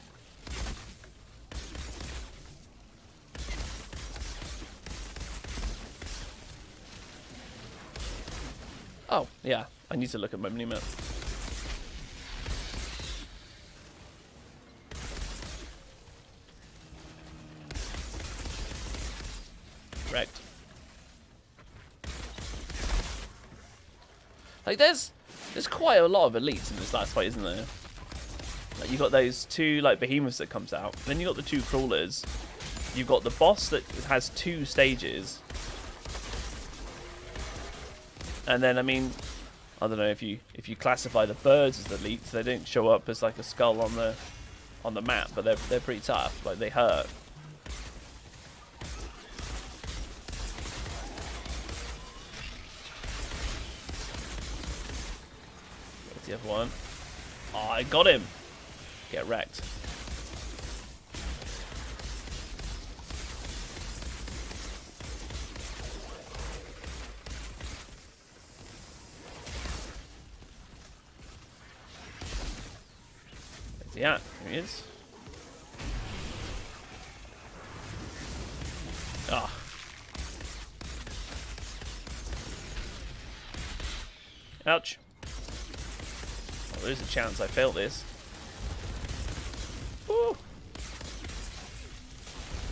Oh, yeah. I need to look at my minimap. wrecked. Like there's quite a lot of elites in this last fight, isn't there? Like you got those two like behemoths that comes out, then you got the two crawlers. You've got the boss that has 2 stages. And then I mean, I don't know if you classify the birds as elites, they don't show up as like a skull on the map, but they're pretty tough. Like they hurt. Where's the other one? Oh, I got him. Get wrecked. Yeah, here he is. Ah. Ouch. Well, there's a chance I fail this. Woo.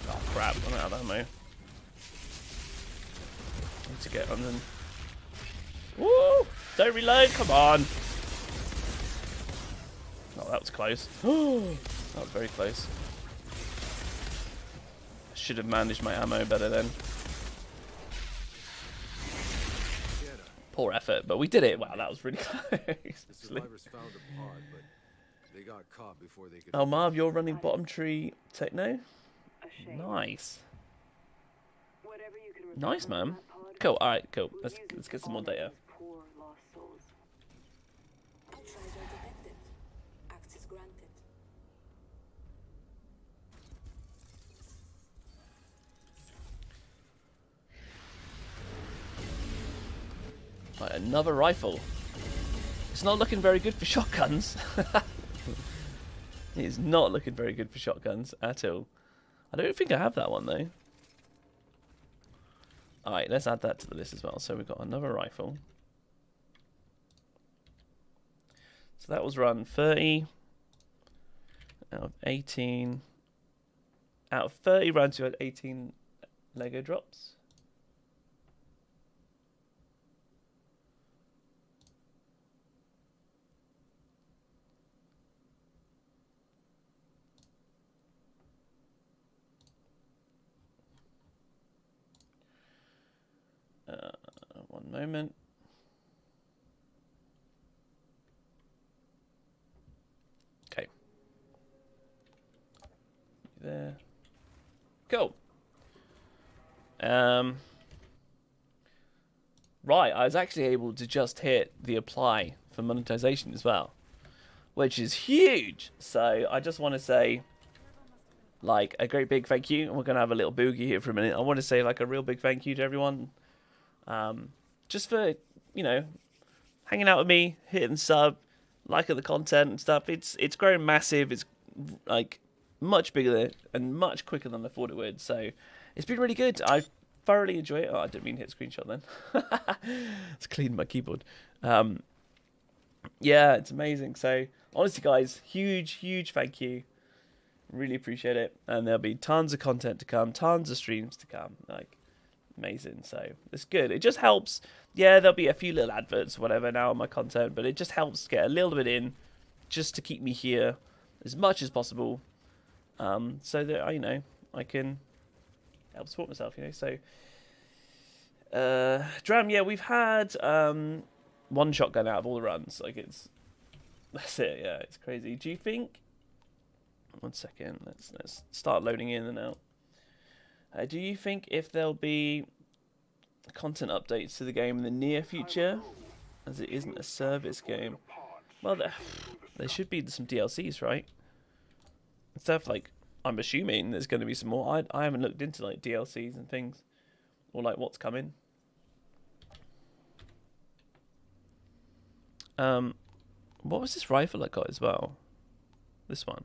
Oh crap, I'm out of ammo. Need to get on them. Woo! Don't reload, come on! Oh, that was close. That was very close. I should have managed my ammo better then. Poor effort, but we did it. Wow, that was really close. The survivors found a pod, but they got caught before they could. Oh, Marv, you're running bottom tree techno? Nice. Nice, man. Cool, alright, cool. Let's get some more data. Right, another rifle. It's not looking very good for shotguns. It is not looking very good for shotguns at all. I don't think I have that one though. Alright, let's add that to the list as well. So we've got another rifle. So that was run 30 out of 18. Out of 30 runs, you had 18 Lego drops. One moment. Okay. There. Cool. Right, I was actually able to just hit the apply for monetization as well, which is huge. So I just want to say, like, a great big thank you. And we're going to have a little boogie here for a minute. I want to say, like, a real big thank you to everyone. Just for, you know, hanging out with me, hitting the sub, liking the content and stuff. It's grown massive. It's, like, much bigger and much quicker than I thought it would. So it's been really good. I've thoroughly enjoyed it. Oh, I didn't mean to hit screenshot then. It's cleaned my keyboard. Yeah, it's amazing. So honestly, guys, huge thank you. Really appreciate it. And there'll be tons of content to come, tons of streams to come. Like, amazing. So it's good. It just helps. Yeah, there'll be a few little adverts or whatever now on my content, but it just helps get a little bit in just to keep me here as much as possible. So that, you know, I can help support myself, you know. So Dram, yeah, we've had one shotgun out of all the runs. Like, that's it. Yeah, it's crazy. Do you think, one second, let's start loading in and out. Do you think if there'll be content updates to the game in the near future, as it isn't a service game? Well, there should be some DLCs, right? Stuff like, I'm assuming there's going to be some more. I haven't looked into like DLCs and things, or like what's coming. What was this rifle I got as well? This one,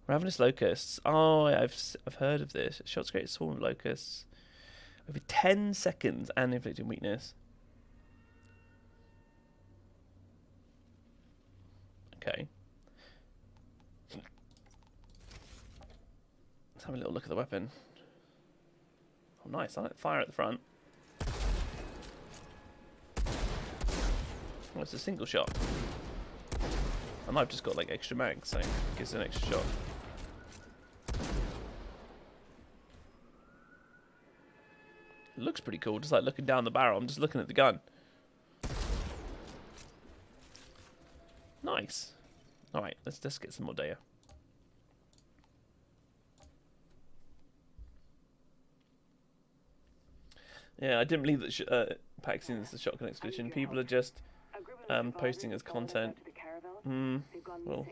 Ravenous Locusts. Oh, I've heard of this. Shots create a swarm of locusts over 10 seconds and inflicting weakness. Okay. Let's have a little look at the weapon. I'm nice. I like fire at the front. Oh, it's a single shot. I might have just got like extra mag, so it gives an extra shot. It looks pretty cool, just like looking down the barrel. I'm just looking at the gun. Nice. Alright, let's get some more data. Yeah, I didn't believe that Paxing is the shotgun expedition. People are just posting as content. Well,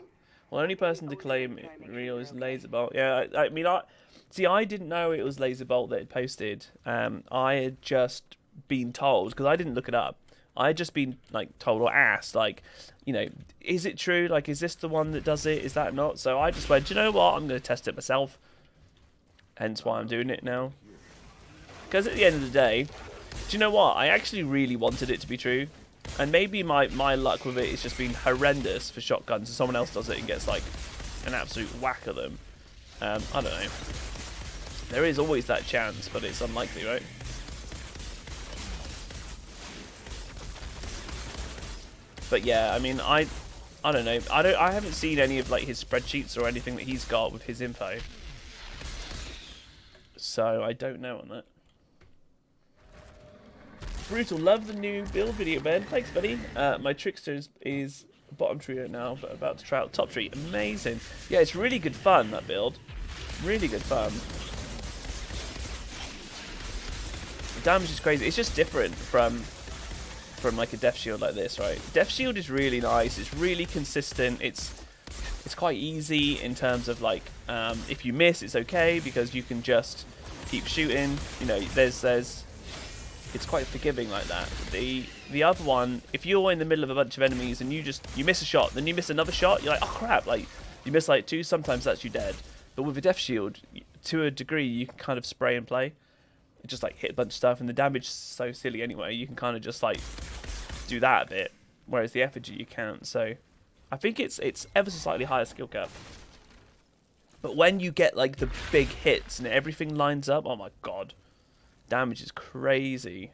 only person to claim it real is Laserbolt. Yeah, I mean, I didn't know it was Laserbolt that had posted. I had just been told, because I didn't look it up. I had just been like told or asked, like, you know, is it true? Like, is this the one that does it? Is that not? So I just went, you know what? I'm going to test it myself. Hence why I'm doing it now. Because at the end of the day, do you know what? I actually really wanted it to be true. And maybe my luck with it has just been horrendous for shotguns. So someone else does it and gets like an absolute whack of them. I don't know. There is always that chance, but it's unlikely, right? But yeah, I mean, I don't know. I haven't seen any of like his spreadsheets or anything that he's got with his info. So I don't know on that. Brutal, love the new build video, Ben. Thanks, buddy. My trickster is bottom trio now, but about to try out top tree. Amazing. Yeah, it's really good fun, that build. Really good fun. The damage is crazy. It's just different from like a death shield like this, right? Death shield is really nice. It's really consistent. It's quite easy in terms of like if you miss, it's okay because you can just keep shooting. You know, it's quite forgiving like that. The other one, if you're in the middle of a bunch of enemies and you miss a shot, then you miss another shot, you're like, oh crap, like you miss like two, sometimes that's you dead. But with a death shield, to a degree, you can kind of spray and play. Just like hit a bunch of stuff, and the damage is so silly anyway. You can kind of just like do that a bit, whereas the effigy you can't. So I think it's ever so slightly higher skill cap. But when you get like the big hits and everything lines up, oh my god, damage is crazy.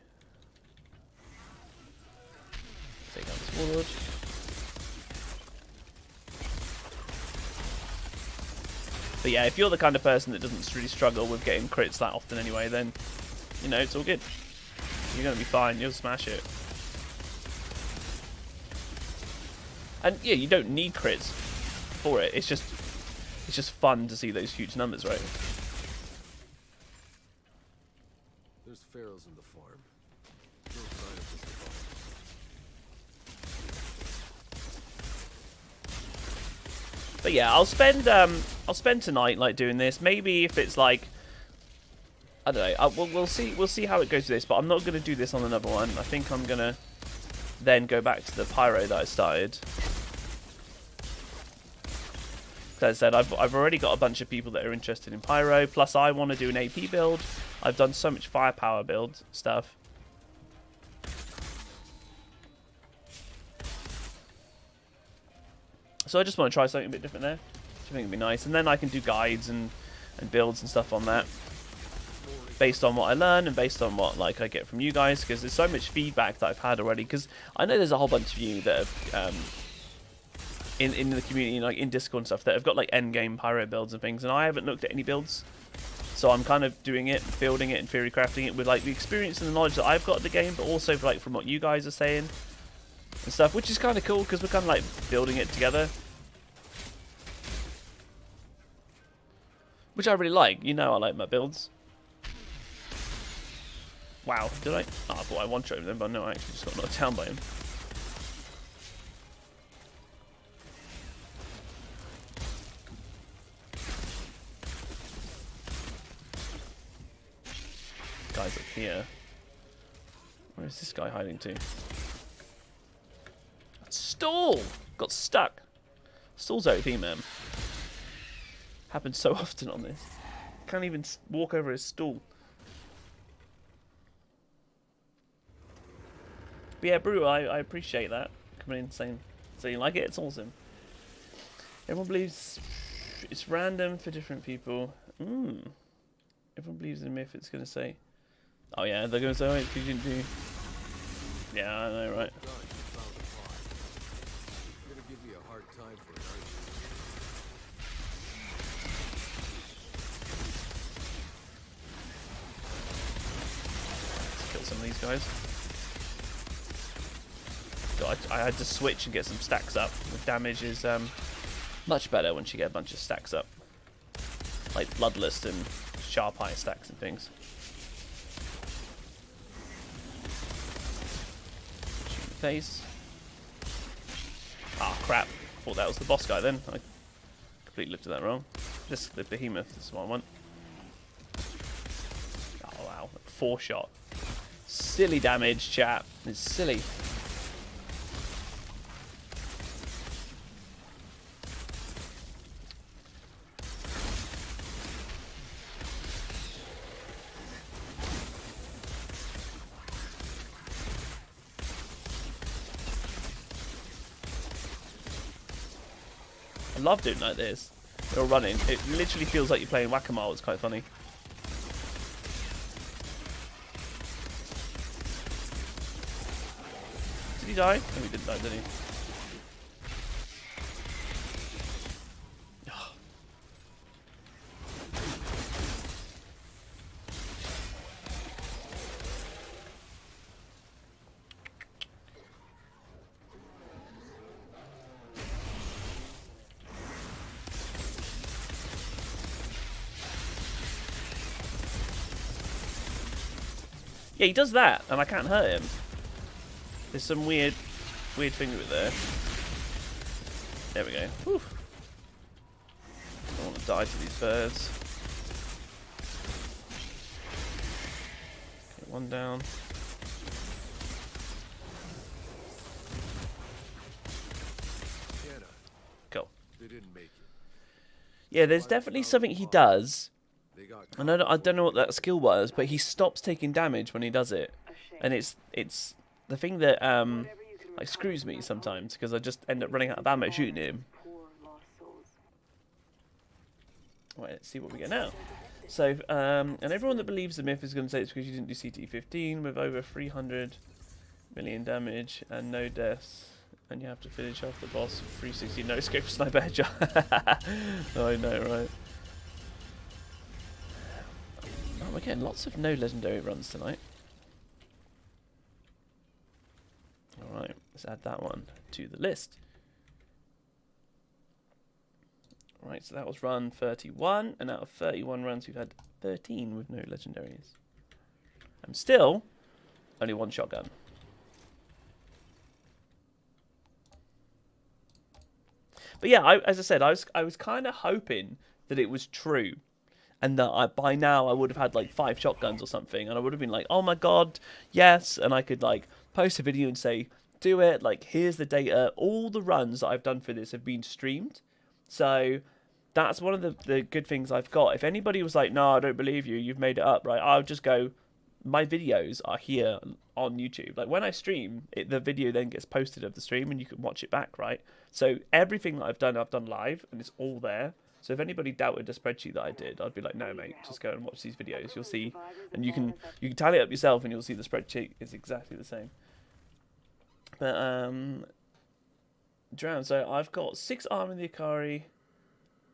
Take out this warlord. But yeah, if you're the kind of person that doesn't really struggle with getting crits that often anyway, then, you know, it's all good. You're going to be fine. You'll smash it. And yeah, you don't need crits for it. It's just fun to see those huge numbers, right? There's pharaohs in the farm. No sign of this farm. But yeah, I'll spend tonight like doing this. Maybe if it's like, I don't know. We'll see how it goes with this. But I'm not gonna do this on another one. I think I'm gonna then go back to the Pyre that I started. As I said, I've already got a bunch of people that are interested in Pyro. Plus, I want to do an AP build. I've done so much firepower build stuff. So I just want to try something a bit different there. I think it'd be nice. And then I can do guides and builds and stuff on that. Based on what I learn and based on what like I get from you guys. Because there's so much feedback that I've had already. Because I know there's a whole bunch of you that have... in the community, like in Discord and stuff, that have got like endgame Pyro builds and things, and I haven't looked at any builds, so I'm kind of doing it, building it, and theory crafting it with like the experience and the knowledge that I've got of the game, but also like from what you guys are saying and stuff, which is kind of cool because we're kind of like building it together, which I really like. You know, I like my builds. Wow, did I? Oh, I thought I one-shot him then, but no, I actually just got knocked down by him. Guys up here. Where is this guy hiding to? Stall! Got stuck. Stall's OP, man. Happens so often on this. Can't even walk over his stall. But yeah, Brew, I appreciate that. Coming in saying you like it, it's awesome. Everyone believes it's random for different people. Everyone believes in a myth, it's going to say. Oh yeah, they're going to say, wait, you didn't do... Yeah, I know, right? Done. You found the Pyre. You're gonna give me a hard time for it, aren't you? Let's kill some of these guys. God, I had to switch and get some stacks up. The damage is much better once you get a bunch of stacks up. Like Bloodlust and Sharp Eye stacks and things. Shoot in the face. Ah, crap. Thought that was the boss guy then. I completely looked at that wrong. Just the behemoth, this is what I want. Oh wow, 4 shot. Silly damage, chat. It's silly. I love doing like this. You're running. It literally feels like you're playing whack-a-mole. It's quite funny. Did he die? No, he didn't die, did he? Yeah, he does that, and I can't hurt him. There's some weird thing with it there. There we go. Whew. I don't want to die to these birds. Okay, one down. Cool. They didn't make it. Yeah, there's definitely something he does. They got I don't know what that skill was, but he stops taking damage when he does it, and it's the thing that like screws me sometimes because I just end up running out of ammo shooting him. Right, let's see what we get now. So, and everyone that believes the myth is going to say it's because you didn't do CT15 with over 300 million damage and no deaths, and you have to finish off the boss with 360 no scope sniper headshot. I know, right? Oh, we're getting lots of no legendary runs tonight. Alright, let's add that one to the list. Right, so that was run 31, and out of 31 runs we've had 13 with no legendaries. I'm still only 1 shotgun. But yeah, as I said, I was kind of hoping that it was true. And that by now I would have had like 5 shotguns or something, and I would have been like, oh my god, yes, and I could like post a video and say, do it, like here's the data, all the runs that I've done for this have been streamed, so that's one of the good things I've got. If anybody was like, no, I don't believe you, you've made it up, right, I'll just go, my videos are here on YouTube. Like when I stream, the video then gets posted of the stream and you can watch it back, right? So everything that I've done live, and it's all there. So if anybody doubted the spreadsheet that I did, I'd be like, no, mate, just go and watch these videos. You'll see, and you can tally it up yourself, and you'll see the spreadsheet is exactly the same. But drown. So I've got 6 armor in the Akari.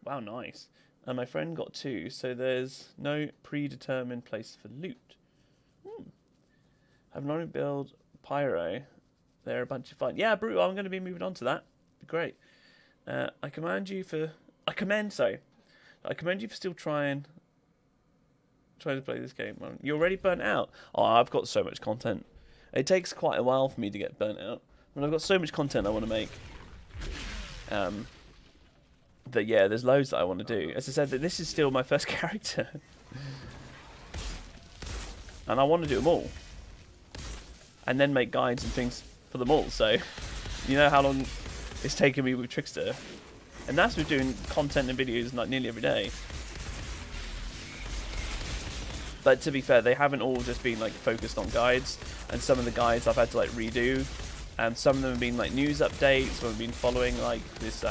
Wow, nice. And my friend got 2. So there's no predetermined place for loot. I've not build Pyre. They're a bunch of fun. Yeah, brutal. I'm going to be moving on to that. Great. I commend you for still trying to play this game. You're already burnt out. Oh, I've got so much content. It takes quite a while for me to get burnt out. I've got so much content I want to make. That yeah, there's loads that I want to do. As I said, that this is still my first character, and I want to do them all, and then make guides and things for them all. So, you know how long it's taken me with Trickster. And that's with doing content and videos like nearly every day. But to be fair, they haven't all just been like focused on guides. And some of the guides I've had to like redo. And some of them have been like news updates. Some have been following like this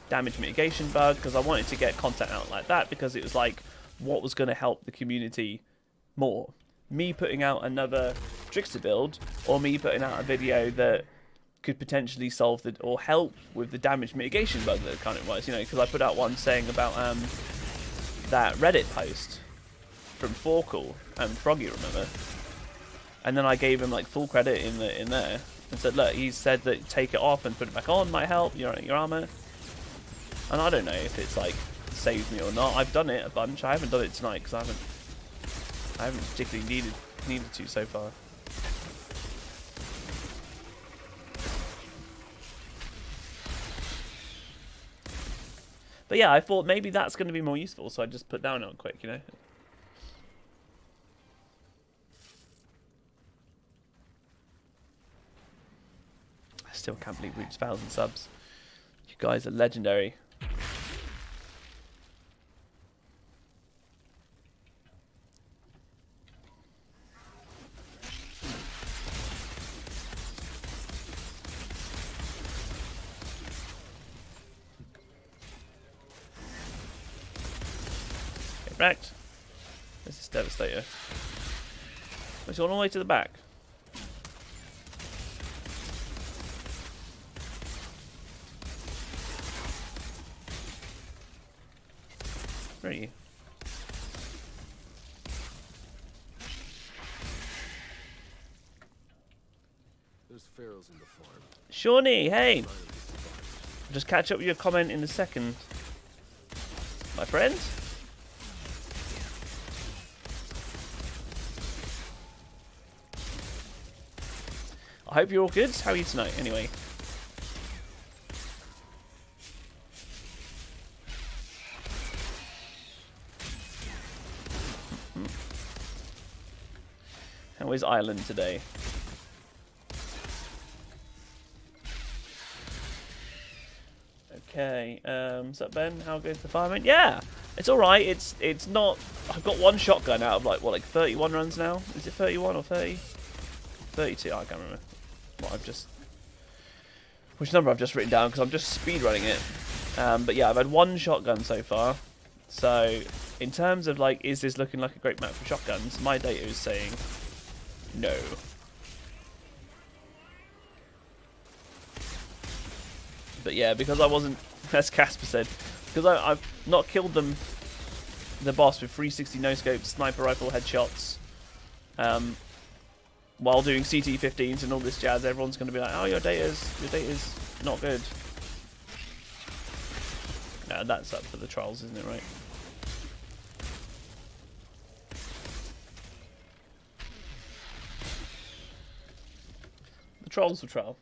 damage mitigation bug. Because I wanted to get content out like that. Because it was like what was going to help the community more. me putting out another trickster build or me putting out a video that could potentially solve the or help with the damage mitigation bug that it kind of was, you know, because I put out one saying about that Reddit post from Forkle and Froggy, remember? And then I gave him like full credit in there and said, look, he said that take it off and put it back on might help your armor. And I don't know if it's like saved me or not. I've done it a bunch. I haven't done it tonight because I haven't particularly needed to so far. But yeah, I thought maybe that's going to be more useful, so I just put down on quick, you know. I still can't believe we reached 1,000 subs. You guys are legendary. Wrecked. This is Devastator. It's all the way to the back. Where are you? There's pharaohs in the farm. Shawnee, hey! I'll just catch up with your comment in a second. My friend? I hope you're all good. How are you tonight, anyway? How is Ireland today? Okay, what's up, Ben? How goes the fireman? Yeah, it's all right. It's not. I've got one shotgun out of like 31 runs now. Is it 31 or 30? 32. I can't remember. Which number I've just written down because I'm just speed running it. But yeah, I've had one shotgun so far. So in terms of like, is this looking like a great map for shotguns? My data is saying no. But yeah, because I wasn't, as Casper said, because I've not killed the boss with 360 no scopes, sniper rifle headshots. While doing CT15s and all this jazz, everyone's going to be like, oh, your data's not good. Nah, that's up for the trials, isn't it, right? The trolls will trial.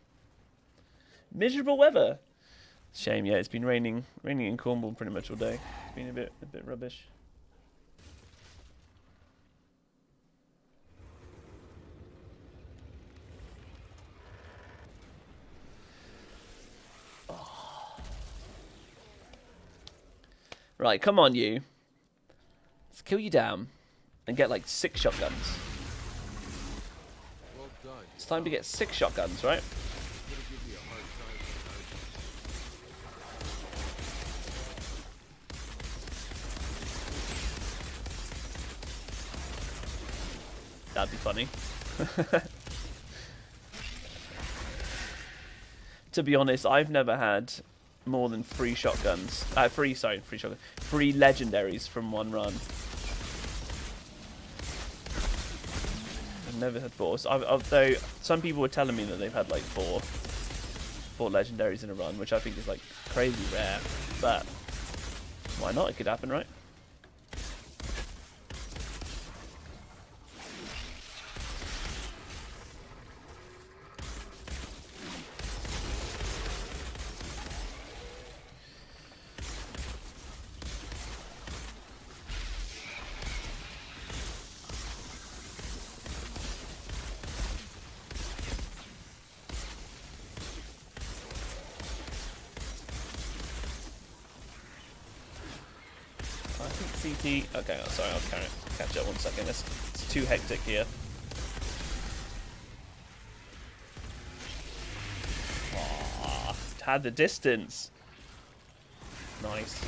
Miserable weather. Shame, yeah, it's been raining in Cornwall pretty much all day. It's been a bit rubbish. Right, come on, you. Let's kill you down and get like 6 shotguns. Well done. It's time to get 6 shotguns, right? I'm gonna give you a hard That'd be funny. To be honest, I've never had more than 3 shotguns. 3 shotguns. 3 legendaries from one run. I've never had 4. So although some people were telling me that they've had like 4 legendaries in a run, which I think is like crazy rare. But why not? It could happen, right? CT. Okay, oh, sorry, I'll catch up 1 second. It's too hectic here. Oh, had the distance. Nice.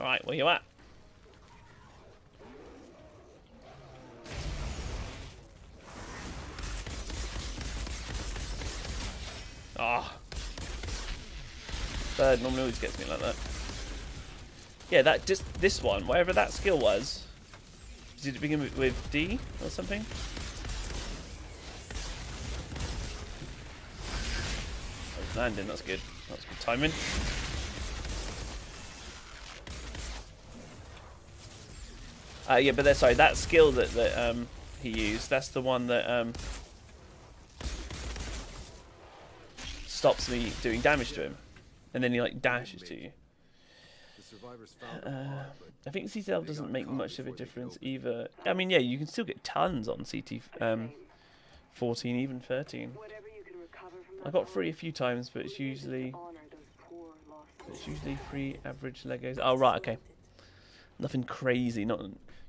Alright, where you at? Ah. Bird normally always gets me like that. Yeah, that just this one, whatever that skill was. Did it begin with D or something? Oh, landing, that's good. That's good timing. Yeah, but sorry, that skill that he used, that's the one that stops me doing damage to him, and then he like dashes to you. The survivors found them hard, but I think CTL doesn't make much of a difference either. I mean, yeah, you can still get tons on CT 14, even 13. I got free a few times, but it's usually free average Legos. Oh right, okay. Nothing crazy. Not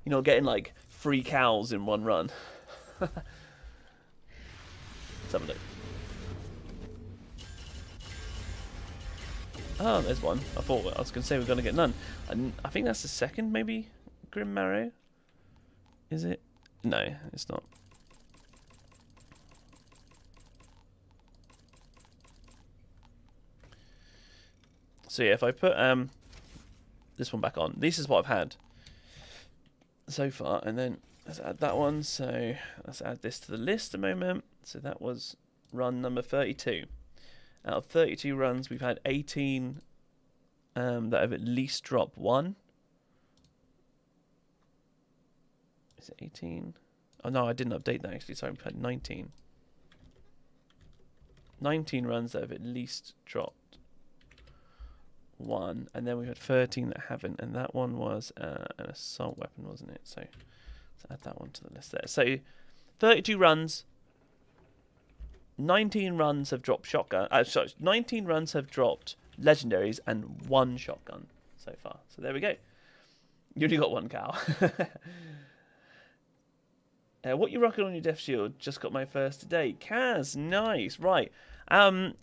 you're not getting like 3 cows in one run. Let's have a look. Oh, there's one. I thought I was going to say we're going to get none. I think that's the second, maybe? Grim Marrow? Is it? No, it's not. So yeah, if I put this one back on, this is what I've had so far, and then let's add that one. So let's add this to the list a moment. So that was run number 32. Out of 32 runs, we've had 18 that have at least dropped 1. Is it 18? Oh no, I didn't update that actually. Sorry, we've had 19. 19 runs that have at least dropped 1, and then we had 13 that haven't, and that one was an assault weapon, wasn't it? So let's add that one to the list there. So 32 runs. 19 runs have dropped shotgun. Sorry, 19 runs have dropped legendaries and 1 shotgun so far. So there we go. You only got 1 cow. What you rocking on your death shield? Just got my first today. Kaz, nice. Right.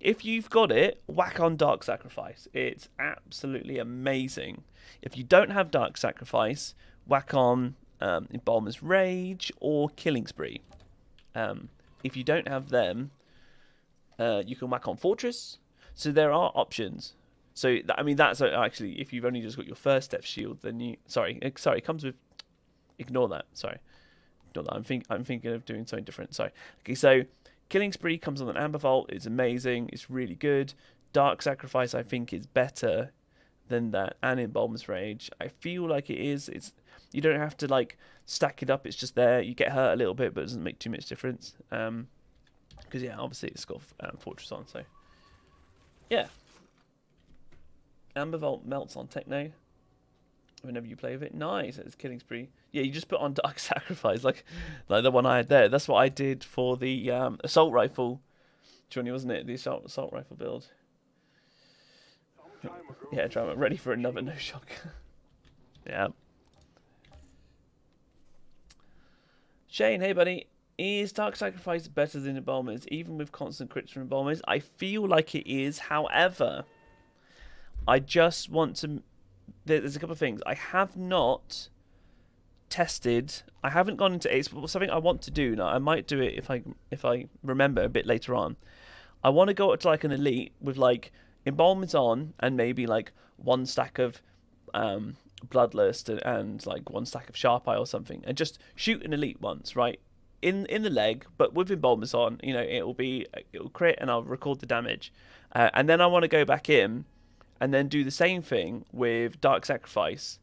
If you've got it, whack on Dark Sacrifice. It's absolutely amazing. If you don't have Dark Sacrifice, whack on Embalmer's Rage or Killing Spree. If you don't have them, you can whack on Fortress. So there are options. So I mean, that's actually if you've only just got your first death shield, then you it comes with. Ignore that. Sorry, ignore that. I'm thinking of doing something different. Sorry. Okay, so Killing Spree comes on an Amber Vault. It's amazing. It's really good. Dark Sacrifice I think is better than that, and Embalmer's Rage. I feel like it is. You don't have to like stack it up. It's just there. You get hurt a little bit, but it doesn't make too much difference. Because yeah, obviously it's got Fortress on, so yeah. Amber Vault melts on Techno whenever you play with it. Nice, it's Killing Spree. Yeah, you just put on Dark Sacrifice, like the one I had there. That's what I did for the assault rifle, Johnny, wasn't it? The assault rifle build. Yeah, drama. Ready for another no shock. Yeah. Shane, hey buddy. Is Dark Sacrifice better than Embalmers, even with constant crits from Embalmers? I feel like it is. However, I just want to... There's a couple of things. I have not tested... I haven't gone into... It's something I want to do. Now, I might do it if I remember a bit later on. I want to go up to like an elite with like Embalmers on and maybe like 1 stack of Bloodlust and like 1 stack of Sharp Eye or something, and just shoot an elite once, right? In the leg, but with Embalmers on, you know, it'll crit and I'll record the damage. And then I want to go back in and then do the same thing with Dark Sacrifice.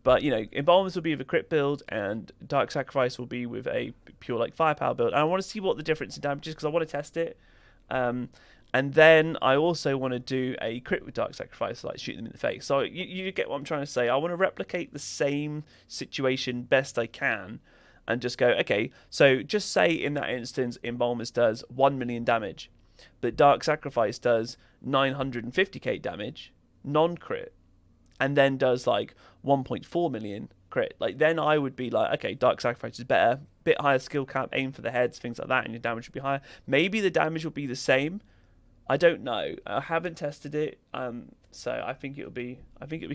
But, you know, Embalmers will be with a crit build and Dark Sacrifice will be with a pure, like, firepower build. And I want to see what the difference in damage is because I want to test it. And then I also want to do a crit with Dark Sacrifice, like shoot them in the face. So you get what I'm trying to say. I want to replicate the same situation best I can. And just go, okay, so just say in that instance, Embalmers does 1 million damage, but Dark Sacrifice does 950k damage, non-crit, and then does like 1.4 million crit. Like, then I would be like, okay, Dark Sacrifice is better, bit higher skill cap, aim for the heads, things like that, and your damage would be higher. Maybe the damage will be the same, I don't know. I haven't tested it, so I think it'll be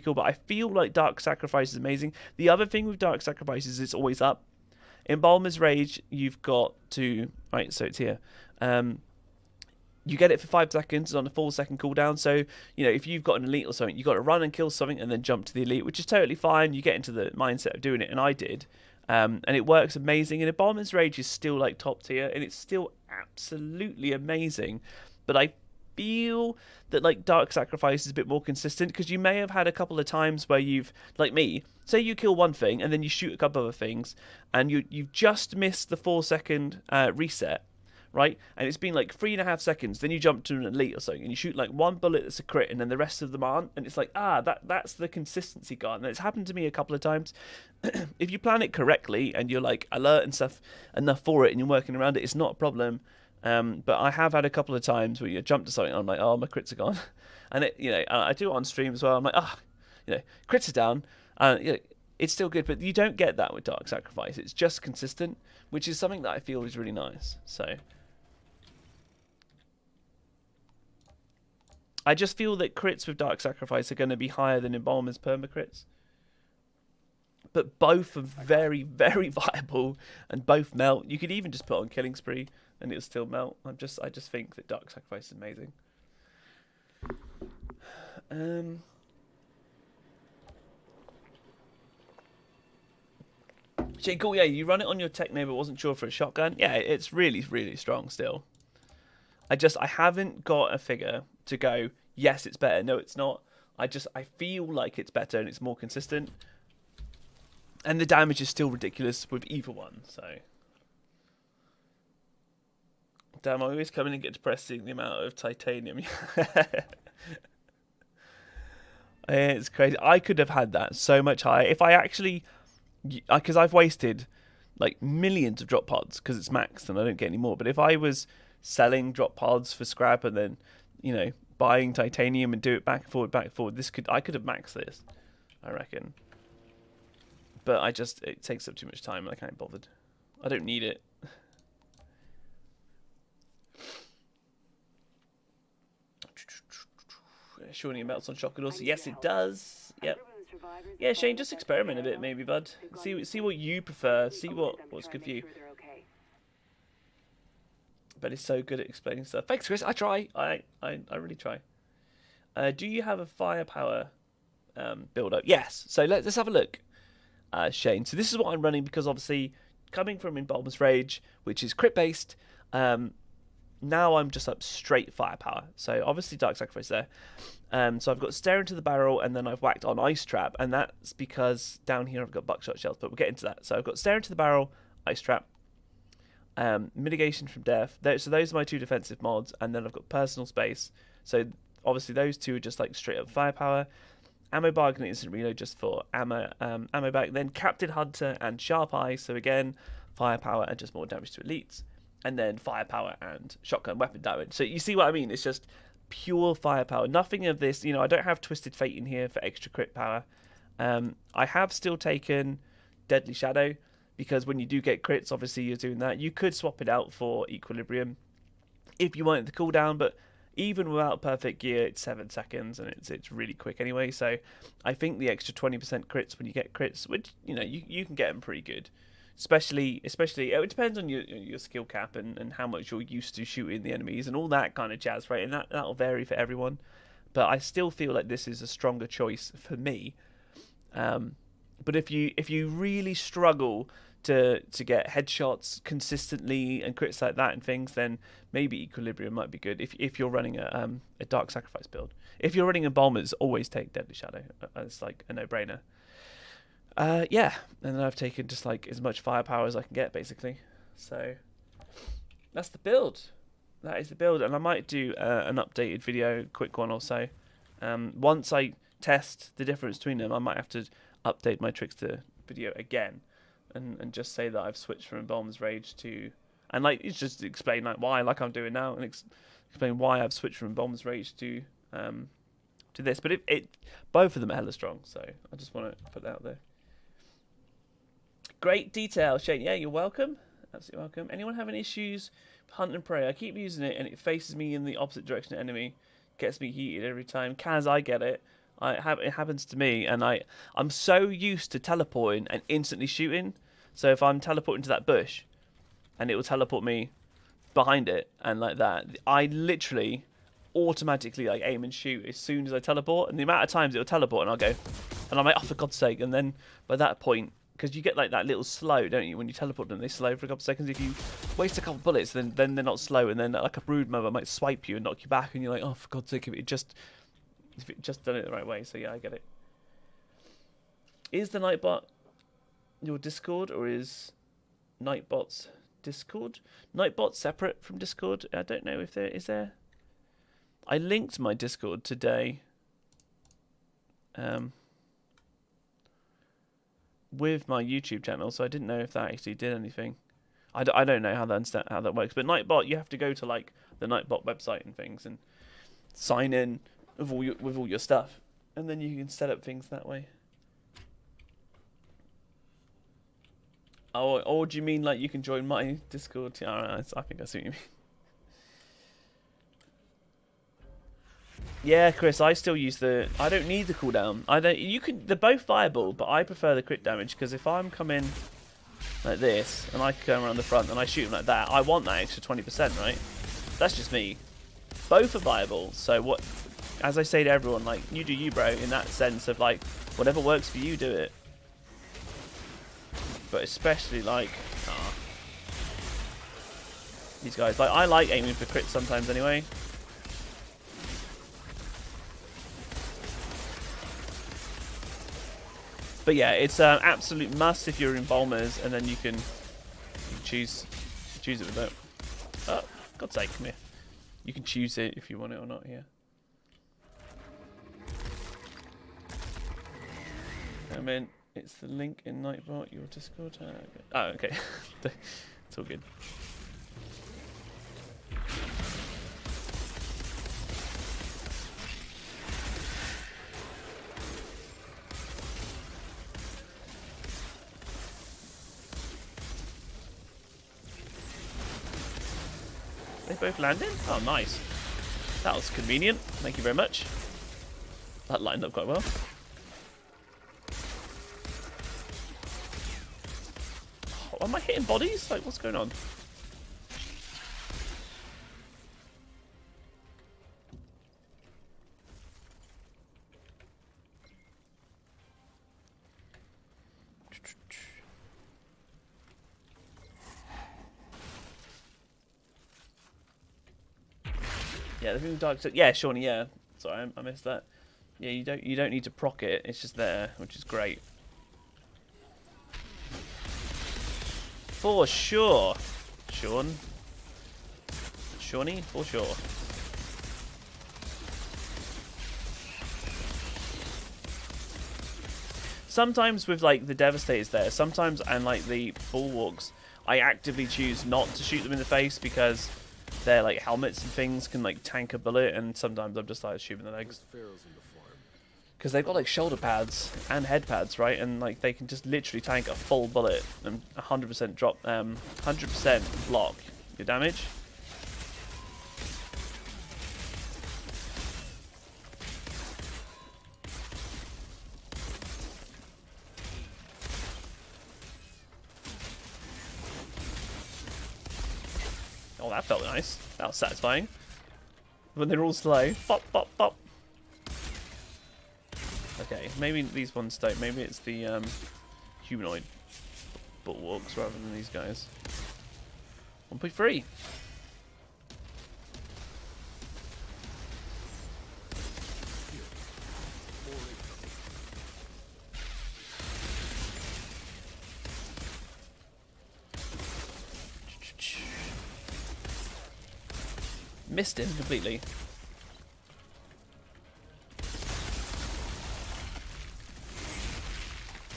cool. But I feel like Dark Sacrifice is amazing. The other thing with Dark Sacrifice is it's always up. In Balmer's Rage, you've got to right. So it's here. You get it for 5 seconds on a 4-second cooldown. So if you've got an elite or something, you've got to run and kill something and then jump to the elite, which is totally fine. You get into the mindset of doing it, and I did. And it works amazing. And Balmer's Rage is still like top tier, and it's still absolutely amazing. But I feel that like Dark Sacrifice is a bit more consistent, because you may have had a couple of times where you've, like me, say you kill one thing and then you shoot a couple other things, and you've just missed the 4-second reset, right? And it's been like 3.5 seconds. Then you jump to an elite or something, and you shoot like one bullet that's a crit, and then the rest of them aren't. And it's like, that's the consistency gone. And it's happened to me a couple of times. If you plan it correctly and you're like alert and stuff enough for it, and you're working around it, it's not a problem. But I have had a couple of times where you jump to something and I'm like, oh, my crits are gone. And I do it on stream as well. I'm like, crits are down. It's still good, but you don't get that with Dark Sacrifice. It's just consistent, which is something that I feel is really nice. So I just feel that crits with Dark Sacrifice are going to be higher than Embalmer's permacrits. But both are very, very viable, and both melt. You could even just put on Killing Spree and it'll still melt. I just think that Dark Sacrifice is amazing. Shane, cool. Yeah, you run it on your Techno, but wasn't sure for a shotgun. Yeah, it's really, really strong still. I haven't got a figure to go, yes, it's better. No, it's not. I feel like it's better and it's more consistent. And the damage is still ridiculous with either one, so. Damn, I always come in and get depressed seeing the amount of titanium. It's crazy. I could have had that so much higher. If I actually, because I've wasted like millions of drop pods because it's maxed and I don't get any more. But if I was selling drop pods for scrap and then, buying titanium and do it back and forward, I could have maxed this, I reckon. But it takes up too much time and I can't be bothered. I don't need it. Surely it melts on shotgun also. Yes, it does. Yep. Yeah, Shane, just experiment a bit, maybe, bud. See what you prefer. See what's good for you. But it's so good at explaining stuff. Thanks, Chris. I try. I really try. Do you have a firepower build up? Yes. So let's have a look, Shane. So this is what I'm running because obviously coming from Embalmer's Rage, which is crit based. Now I'm just up straight firepower. So obviously Dark Sacrifice there. So I've got Stare into the Barrel, and then I've whacked on Ice Trap, and that's because down here I've got Buckshot Shells, but we'll get into that. So I've got Stare into the Barrel, Ice Trap, Mitigation from Death. So those are my 2 defensive mods, and then I've got Personal Space. So obviously those 2 are just like straight up firepower. Ammo Bargain and Instant Reload just for ammo back. Then Captain Hunter and Sharp Eye. So again, firepower and just more damage to elites. And then firepower and shotgun weapon damage. So you see what I mean? It's just pure firepower. Nothing of this. I don't have Twisted Fate in here for extra crit power. I have still taken Deadly Shadow because when you do get crits, obviously you're doing that. You could swap it out for Equilibrium if you wanted the cooldown, but even without perfect gear, it's 7 seconds and it's really quick anyway. So I think the extra 20% crits when you get crits, which you can get them pretty good. Especially, it depends on your skill cap and how much you're used to shooting the enemies and all that kind of jazz, right? And that'll vary for everyone. But I still feel like this is a stronger choice for me. But if you really struggle to get headshots consistently and crits like that and things, then maybe Equilibrium might be good if you're running a Dark Sacrifice build. If you're running Embalmers, always take Deadly Shadow. It's like a no-brainer. Yeah, and then I've taken just like as much firepower as I can get, basically. So that's the build. That is the build, and I might do an updated video, quick one or so. Once I test the difference between them, I might have to update my Trickster video again, and just say that I've switched from Embalmer's Rage to, and like it's just explain like why, like I'm doing now, and explain why I've switched from Embalmer's Rage to this. But both of them are hella strong, so I just want to put that out there. Great detail, Shane. Yeah, you're welcome. Absolutely welcome. Anyone having issues Hunt and pray. I keep using it and it faces me in the opposite direction of enemy. Gets me heated every time. Kaz, I get it. It happens to me, and I'm so used to teleporting and instantly shooting. So if I'm teleporting to that bush, and it will teleport me behind it, and like that, I literally automatically like aim and shoot as soon as I teleport. And the amount of times it will teleport, and I'll go, and I'm like, oh for God's sake! And then by that point, because you get like that little slow, don't you? When you teleport them, they slow for a couple of seconds. If you waste a couple of bullets, then they're not slow, and then like a brood mother might swipe you and knock you back, and you're like, oh for God's sake! If it just done it the right way. So yeah, I get it. Is the Nightbot your Discord, or is Nightbot's Discord? Nightbot separate from Discord? I don't know if there is there. I linked my Discord today. With my YouTube channel, so I didn't know if that actually did anything. I don't know how that works. But Nightbot, you have to go to like the Nightbot website and things and sign in with all your stuff, and then you can set up things that way. Oh, or do you mean like you can join my Discord? I think I see what you mean. Yeah, Chris, I still use the. I don't need the cooldown. I don't. You can. They're both viable, but I prefer the crit damage because if I'm coming like this and I come around the front and I shoot them like that, I want that extra 20%, right? That's just me. Both are viable. So what? As I say to everyone, like you do you, bro. In that sense of like whatever works for you, do it. But especially like these guys. Like I like aiming for crits sometimes anyway. But yeah, it's an absolute must if you're in Volmers, and then you can choose it with that. Oh, God's sake, come here. You can choose it if you want it or not here. I mean, it's the link in Nightbot, your Discord. Oh, okay. It's all good. They both landed? Oh, nice. That was convenient. Thank you very much. That lined up quite well. Oh, am I hitting bodies? Like, what's going on? Yeah, the thing with dark. Yeah, Shawnee. Yeah, sorry, I missed that. Yeah, you don't need to proc it. It's just there, which is great. For sure, Shawnee, for sure. Sometimes with like the Devastators there, sometimes and like the Bulwarks, I actively choose not to shoot them in the face because their like helmets and things can like tank a bullet, and sometimes I'm just like shooting the legs because they've got like shoulder pads and head pads, right? And like they can just literally tank a full bullet and 100% drop, 100% block your damage. Oh, that felt nice. That was satisfying. When they're all slow. Pop, pop, pop. Okay, maybe these ones don't. Maybe it's the humanoid bulwarks rather than these guys. 1.3. Missed him completely.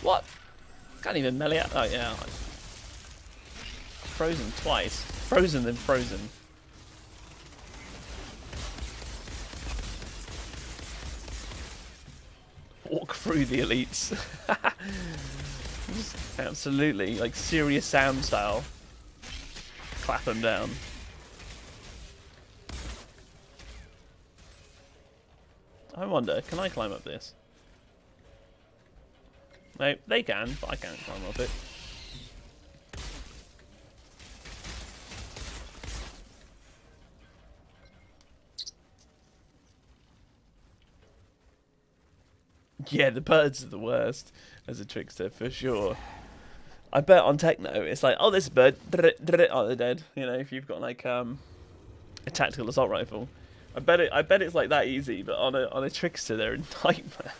What? Can't even melee out. Oh yeah. Frozen twice. Frozen then frozen. Walk through the elites. Just absolutely like Serious Sam style. Clap them down. I wonder, can I climb up this? No, they can, but I can't climb up it. Yeah, the birds are the worst as a trickster, for sure. I bet on Techno, it's like, oh, this bird, oh, they're dead. You know, if you've got like a tactical assault rifle, I bet it's like that easy. But on a trickster, they're a nightmare.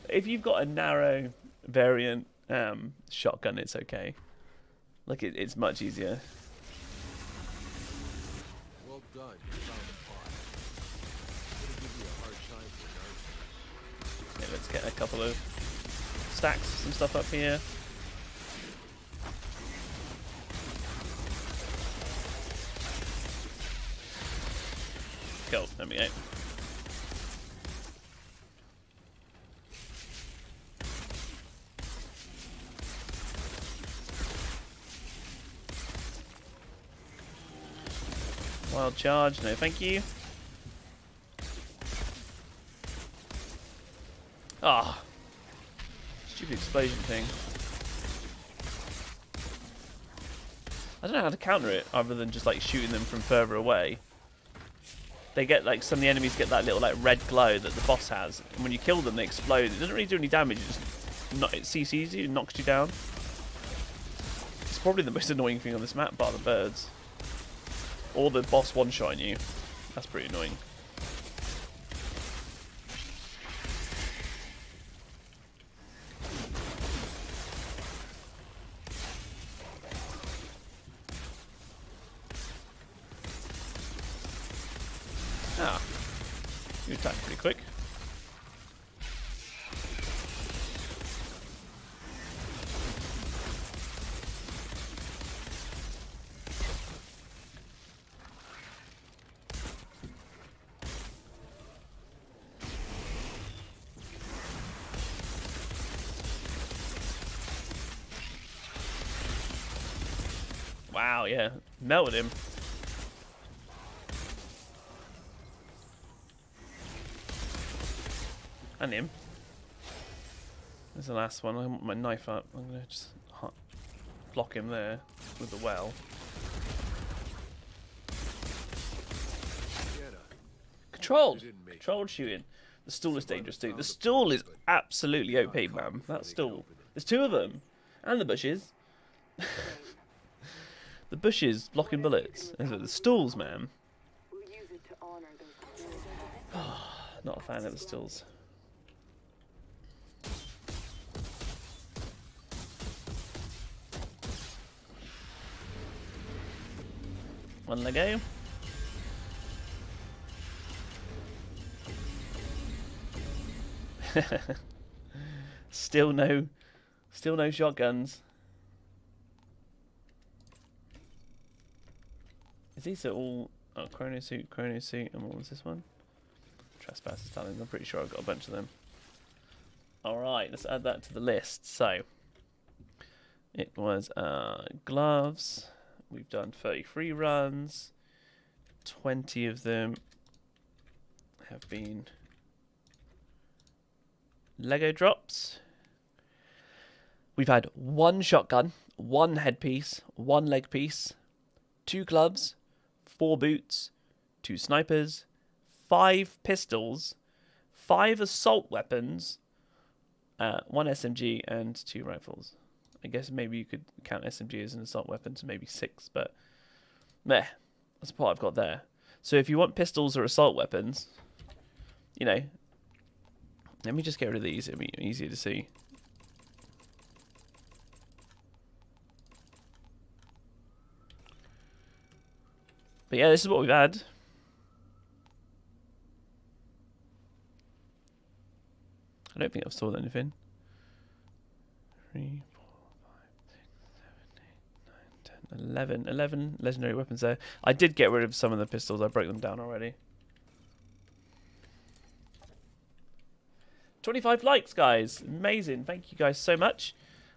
If you've got a narrow variant shotgun, it's okay. Like it's much easier. Well done. You found a pot. It'll give you a hard time for Okay, let's get a couple of stacks, some stuff up here. Cool, there we go. Wild charge, no thank you. Ah, stupid explosion thing. I don't know how to counter it other than just like shooting them from further away. They get like, some of the enemies get that little like red glow that the boss has, and when you kill them they explode. It doesn't really do any damage, it just it CCs you, knocks you down. It's probably the most annoying thing on this map, bar the birds. Or the boss one-shotting you. That's pretty annoying. Ah. You attack pretty quick. Wow, yeah. Melted him. And him. There's the last one. I want my knife up. I'm going to just block him there with the well. Controlled! Controlled shooting. The stool is dangerous too. The stool is absolutely OP, man. That stool. There's two of them. And the bushes. The bushes blocking bullets. The stools, man. Not a fan of the stools. One Lego. Still no shotguns. These are all chrono suit, and what was this one? Trespass talons. I'm pretty sure I've got a bunch of them. Alright, let's add that to the list. So it was gloves. We've done 33 runs. 20 of them have been Lego drops. We've had one shotgun, one headpiece, one leg piece, 2 gloves, 4 boots, 2 snipers, 5 pistols, 5 assault weapons, 1 SMG, and 2 rifles. I guess maybe you could count SMG as an assault weapon, so maybe 6, but meh, that's what I've got there. So if you want pistols or assault weapons, you know, let me just get rid of these, it'll be easier to see. But yeah, this is what we've had. I don't think I've sold anything. 3, 4, 5, 6, 7, 8, 9, 10, 11 legendary weapons there. I did get rid of some of the pistols. I broke them down already. 25 likes, guys. Amazing. Thank you guys so much.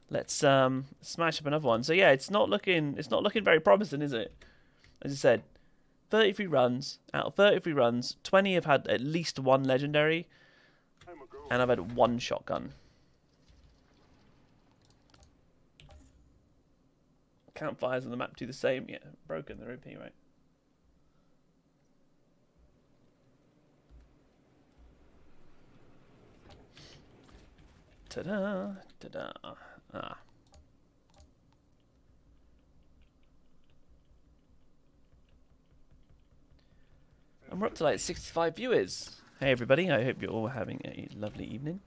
Let's smash up another one. So yeah, it's not looking very promising, is it? As I said, 33 runs. Out of 33 runs, 20 have had at least one legendary, and I've had one shotgun. Campfires on the map do the same. Yeah, broken. They're OP, right? Ta-da, ta-da. Ah. And we're up to like 65 viewers. Hey everybody, I hope you're all having a lovely evening.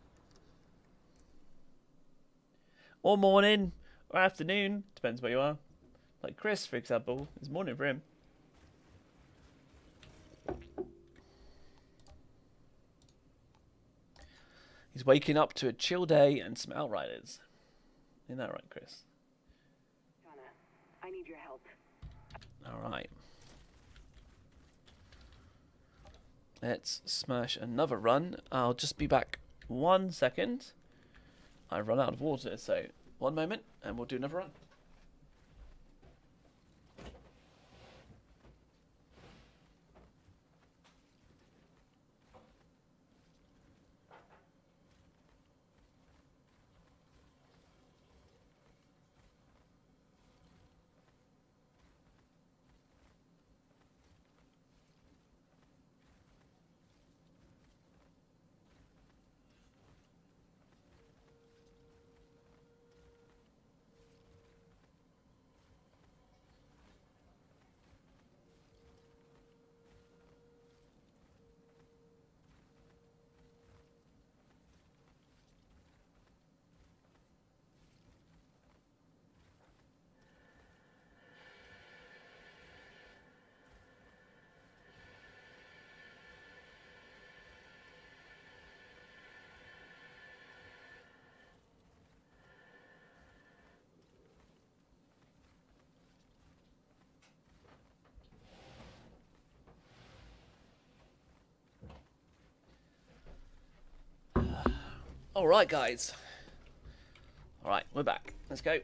Or morning, or afternoon, depends where you are. Like Chris, for example, it's morning for him. He's waking up to a chill day and some Outriders. Isn't that right, Chris? Donna, I need your help. Alright. Let's smash another run. I'll just be back 1 second. I've run out of water, so 1 moment and we'll do another run. Alright guys. Alright, we're back. Let's go.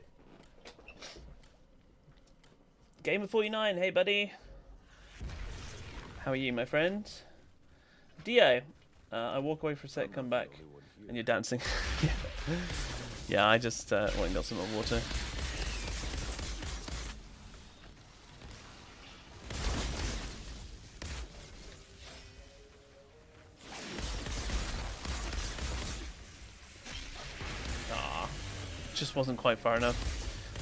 Game of 49, hey buddy. How are you, my friend? Dio. I walk away for a sec, come back, and you're dancing. Yeah, I just went and got some more water. Just wasn't quite far enough.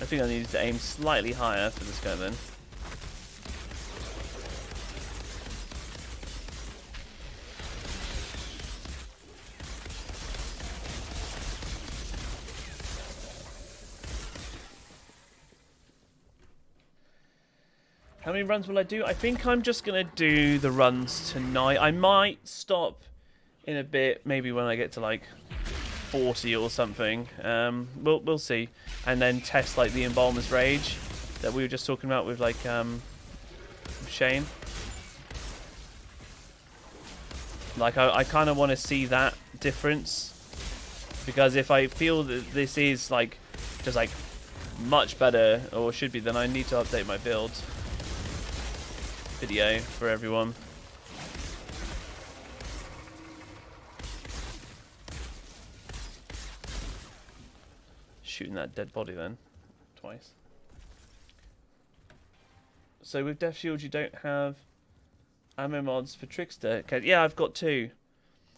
I think I needed to aim slightly higher for this guy then. How many runs will I do? I think I'm just going to do the runs tonight. I might stop in a bit, maybe when I get to like 40 or something. We'll see, and then test like the Embalmer's Rage that we were just talking about with like Shane. Like I kind of want to see that difference, because if I feel that this is like just like much better, or should be, then I need to update my build video for everyone. Shooting that dead body then twice. So with Death Shield you don't have ammo mods for Trickster. Okay, yeah, I've got 2.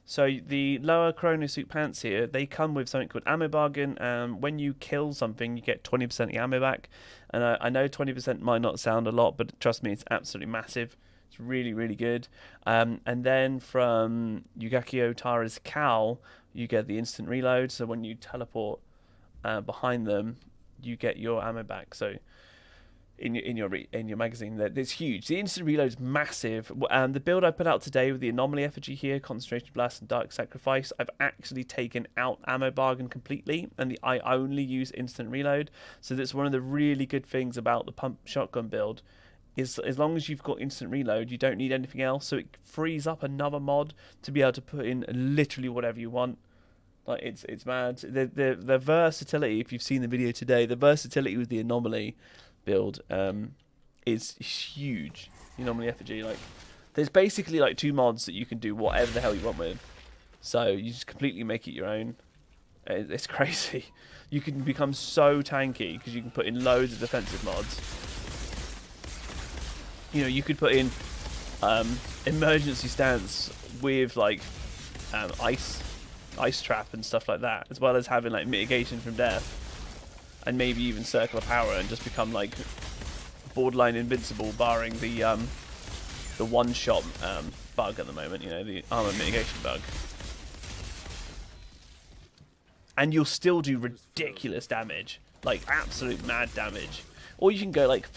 So the lower Chronosuit pants here, they come with something called ammo bargain. When you kill something, you get 20% of the ammo back. And I know 20% might not sound a lot, but trust me, it's absolutely massive. It's really, really good. And then from Yugaki Otara's cowl, you get the instant reload. So when you teleport behind them, you get your ammo back. So in your magazine, it's huge. The instant reload is massive. The build I put out today with the anomaly effigy here, concentration blast and dark sacrifice, I've actually taken out ammo bargain completely, and I only use instant reload. So that's one of the really good things about the pump shotgun build. Is as long as you've got instant reload, you don't need anything else. So it frees up another mod to be able to put in literally whatever you want. Like it's mad. The versatility, if you've seen the video today, the versatility with the anomaly build is huge. your normal effigy. Like, there's basically like 2 mods that you can do whatever the hell you want with. So you just completely make it your own. It's crazy. You can become so tanky because you can put in loads of defensive mods. You know, you could put in emergency stance with like ice trap and stuff like that, as well as having like mitigation from death, and maybe even circle of power, and just become like borderline invincible, barring the one-shot bug at the moment. You know, the armor mitigation bug. And you'll still do ridiculous damage, like absolute mad damage. Or you can go like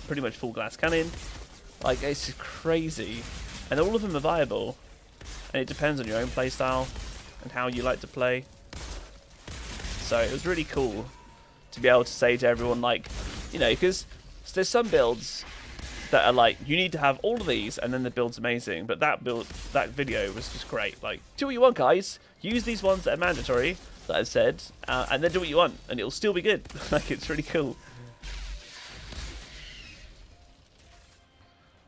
pretty much full glass cannon. Like, it's crazy. And all of them are viable. And it depends on your own playstyle and how you like to play. So it was really cool to be able to say to everyone, like, you know, because there's some builds that are like, you need to have all of these and then the build's amazing. But that video was just great. Like, do what you want, guys. Use these ones that are mandatory, that I've said, and then do what you want, and it'll still be good. Like, it's really cool.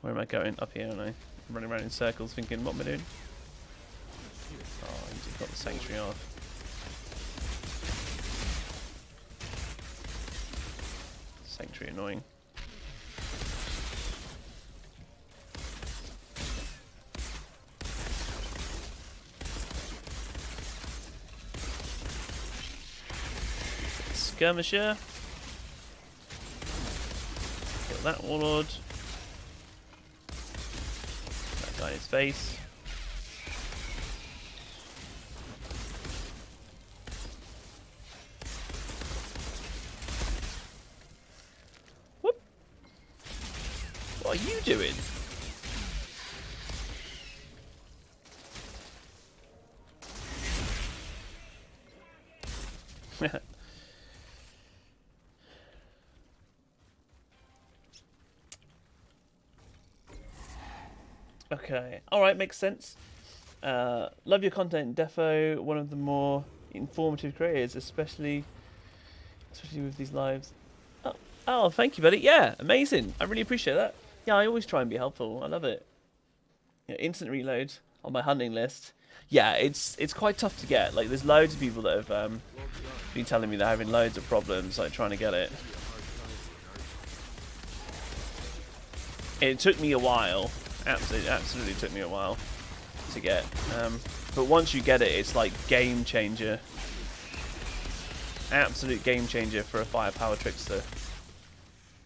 Where am I going? Up here, aren't I? I'm running around in circles thinking, what am I doing? Oh, I just got the sanctuary off. Sanctuary annoying. Skirmisher. Kill that warlord. That guy in his face. Whoop. What are you doing? Okay, alright, makes sense. Love your content, Defo, one of the more informative creators, especially with these lives. Oh, thank you, buddy. Yeah, amazing. I really appreciate that. Yeah, I always try and be helpful. I love it. Yeah, instant reload on my hunting list. Yeah, it's quite tough to get. Like, there's loads of people that have been telling me they're having loads of problems, like, trying to get it. It took me a while. Absolutely took me a while to get. But once you get it, it's like game changer. Absolute game changer for a firepower trickster.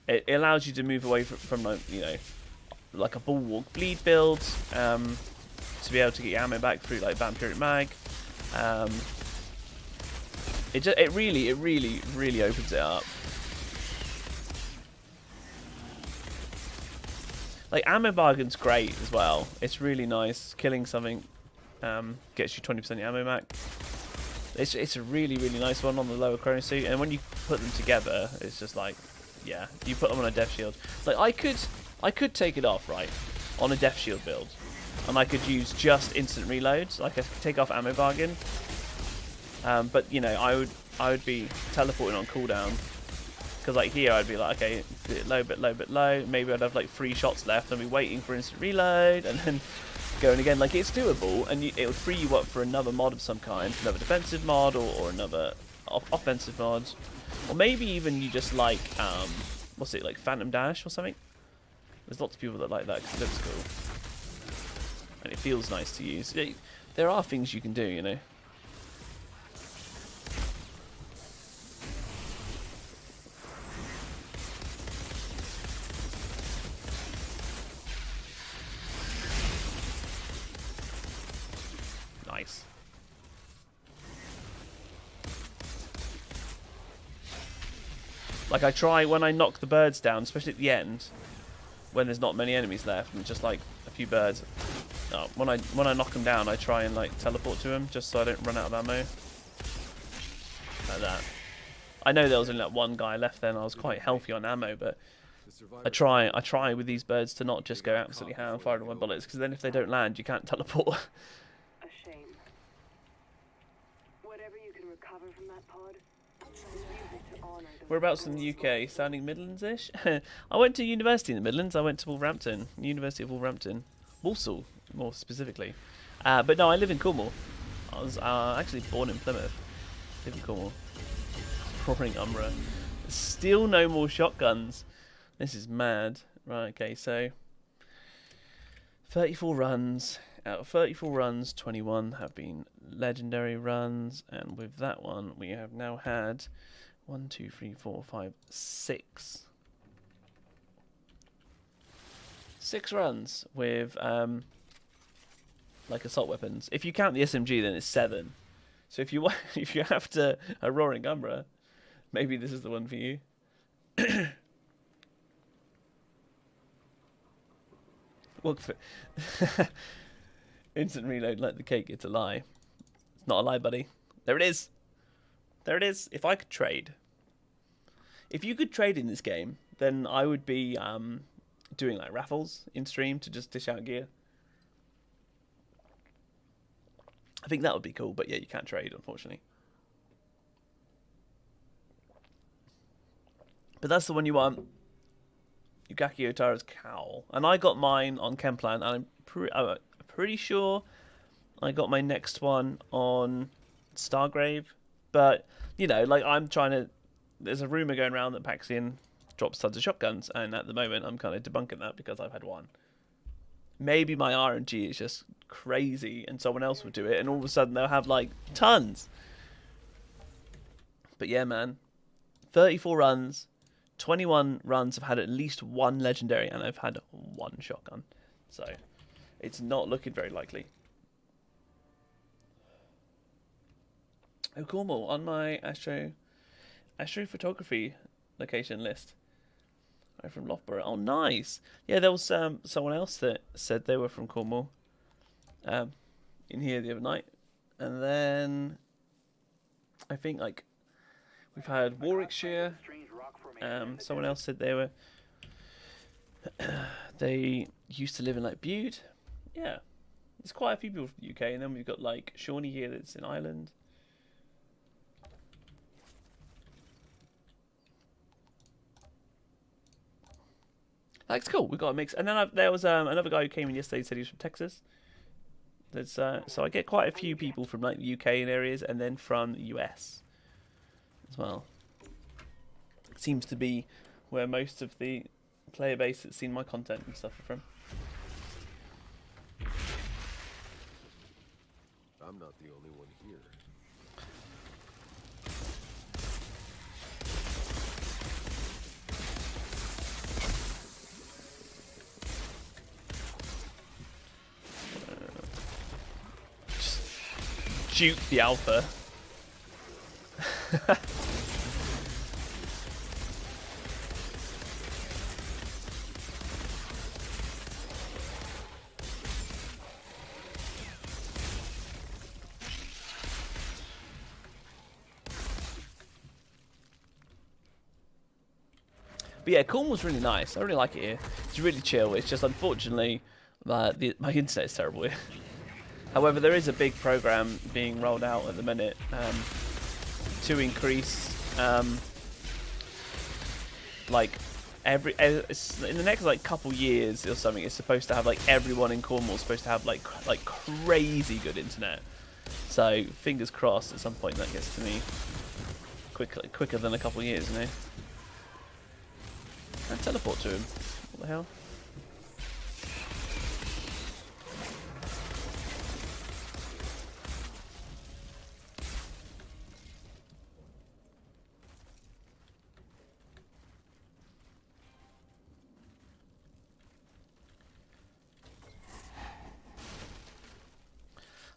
It allows you to move away from like, you know, like a bulwark bleed build, to be able to get your ammo back through like vampiric mag. It really opens it up. Like, ammo bargain's great as well. It's really nice. Killing something gets you 20% ammo back. It's a really nice one on the lower chrono suit, and when you put them together, it's just like, yeah, you put them on a death shield. Like, I could take it off, right, on a death shield build, and I could use just instant reloads. Like, I could take off ammo bargain, but you know, I would be teleporting on cooldown. Because like here, I'd be like, okay, bit low. Maybe I'd have like 3 shots left. I'd be waiting for instant reload and then going again. Like, it's doable, and it would free you up for another mod of some kind, another defensive mod or another offensive mod, or maybe even you just like what's it, like Phantom Dash or something. There's lots of people that like that because it looks cool and it feels nice to use. There are things you can do, you know. Nice. Like, I try when I knock the birds down, especially at the end, when there's not many enemies left and just like a few birds. When I knock them down, I try and like teleport to them just so I don't run out of ammo. Like that. I know there was only like one guy left then. I was quite healthy on ammo, but I try with these birds to not just go absolutely ham and fire all my bullets, because then if they don't land, you can't teleport. A shame. Whatever you can recover from that pod, use it to Whereabouts in the UK? Sounding Midlands-ish? I went to university in the Midlands. I went to Wolverhampton. University of Wolverhampton. Walsall, more specifically. But no, I live in Cornwall. I was actually born in Plymouth. Live in Cornwall. Roaring Umbra. Still no more shotguns. This is mad. Right, okay, so 34 runs. Out of 34 runs, 21 have been legendary runs, and with that one, we have now had 1, 2, 3, 4, 5, 6. 6 runs with like assault weapons. If you count the SMG, then it's 7. So if you if you're after a Roaring Umbra, maybe this is the one for you. Well, instant reload, let the cake, it's a lie. It's not a lie, buddy. There it is. There it is. If I could trade. If you could trade in this game, then I would be doing like raffles in stream to just dish out gear. I think that would be cool, but yeah, you can't trade, unfortunately. But that's the one you want. Yugaki Otara's cowl. And I got mine on Kemplan, and I'm pretty sure I got my next one on Stargrave. But, you know, like I'm trying to... There's a rumour going around that Paxian drops tons of shotguns, and at the moment I'm kind of debunking that because I've had one. Maybe my RNG is just crazy and someone else would do it, and all of a sudden they'll have, like, tons. But yeah, man. 34 runs. 21 runs have had at least one legendary, and I've had one shotgun. So, it's not looking very likely. Oh, Cornwall, on my astrophotography location list. I'm from Loughborough. Oh, nice. Yeah, there was someone else that said they were from Cornwall in here the other night. And then I think, like, we've had Warwickshire. Someone else said they were... they used to live in, like, Bude. Yeah. There's quite a few people from the UK. And then we've got, like, Shawnee here that's in Ireland. That's cool. We've got a mix. And then there was another guy who came in yesterday and said he was from Texas. There's so I get quite a few people from, like, the UK and areas, and then from the US as well. It seems to be where most of the player base that's seen my content and stuff are from. I'm not the only one here. Duke the alpha. But yeah, Cornwall's really nice. I really like it here. It's really chill. It's just, unfortunately, my internet is terrible here. However, there is a big program being rolled out at the minute to increase, like, in the next, like, couple years or something. It's supposed to have, like, everyone in Cornwall is supposed to have like crazy good internet. So fingers crossed at some point that gets to me quicker than a couple years, you know. Can I teleport to him? What the hell?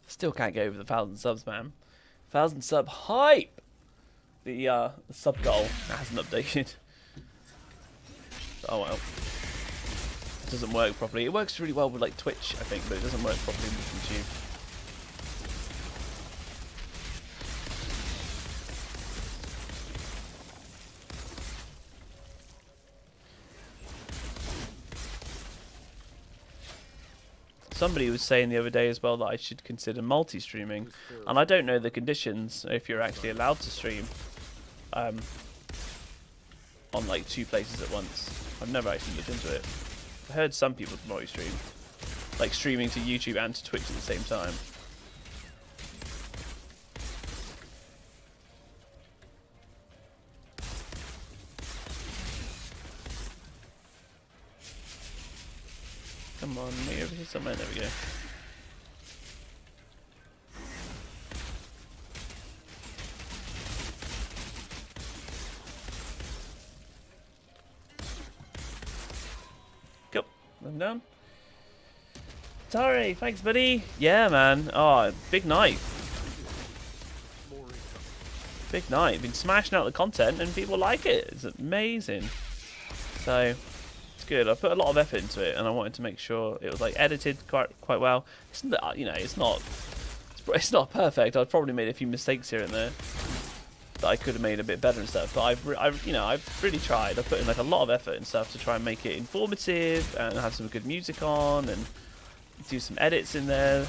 Still can't get over the 1,000 subs, man. 1,000 sub hype! The sub goal hasn't updated. Oh well. It doesn't work properly. It works really well with, like, Twitch, I think, but it doesn't work properly with YouTube. Somebody was saying the other day as well that I should consider multi-streaming, and I don't know the conditions if you're actually allowed to stream on like 2 places at once. I've never actually looked into it. I heard some people multi-stream, like streaming to YouTube and to Twitch at the same time. Come on, me over here somewhere. There we go. Go. I'm down. Tari, thanks, buddy. Yeah, man. Oh, big night. Big night. Been smashing out the content and people like it. It's amazing. So it's good. I put a lot of effort into it, and I wanted to make sure it was like edited quite well. It's not, you know, it's not perfect. I've probably made a few mistakes here and there that I could have made a bit better and stuff. But I've really tried. I've put in like a lot of effort and stuff to try and make it informative and have some good music on and do some edits in there.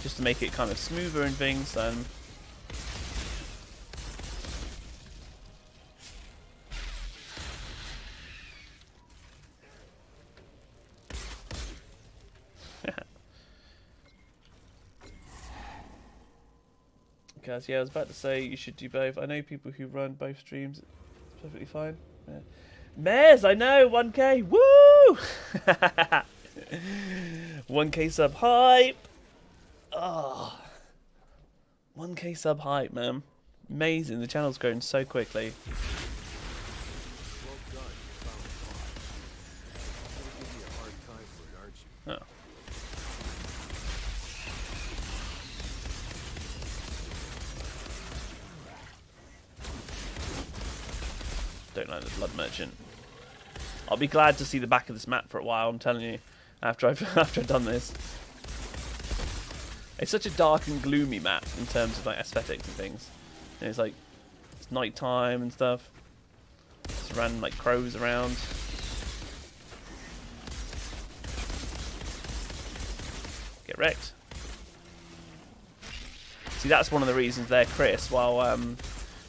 Just to make it kind of smoother and things. Guys, yeah, I was about to say you should do both. I know people who run both streams. It's perfectly fine. Yeah. Mares, I know, 1k. Woo! 1k sub hype. Oh, 1k sub hype, man. Amazing. The channel's grown so quickly. Well done. You found the pod. Gonna give you a hard time for it, aren't you? Oh. Don't like the blood merchant. I'll be glad to see the back of this map for a while. I'm telling you, after I've done this. It's such a dark and gloomy map in terms of like aesthetics and things. And it's like it's night time and stuff. Just random like crows around. Get wrecked. See, that's one of the reasons there, Chris. While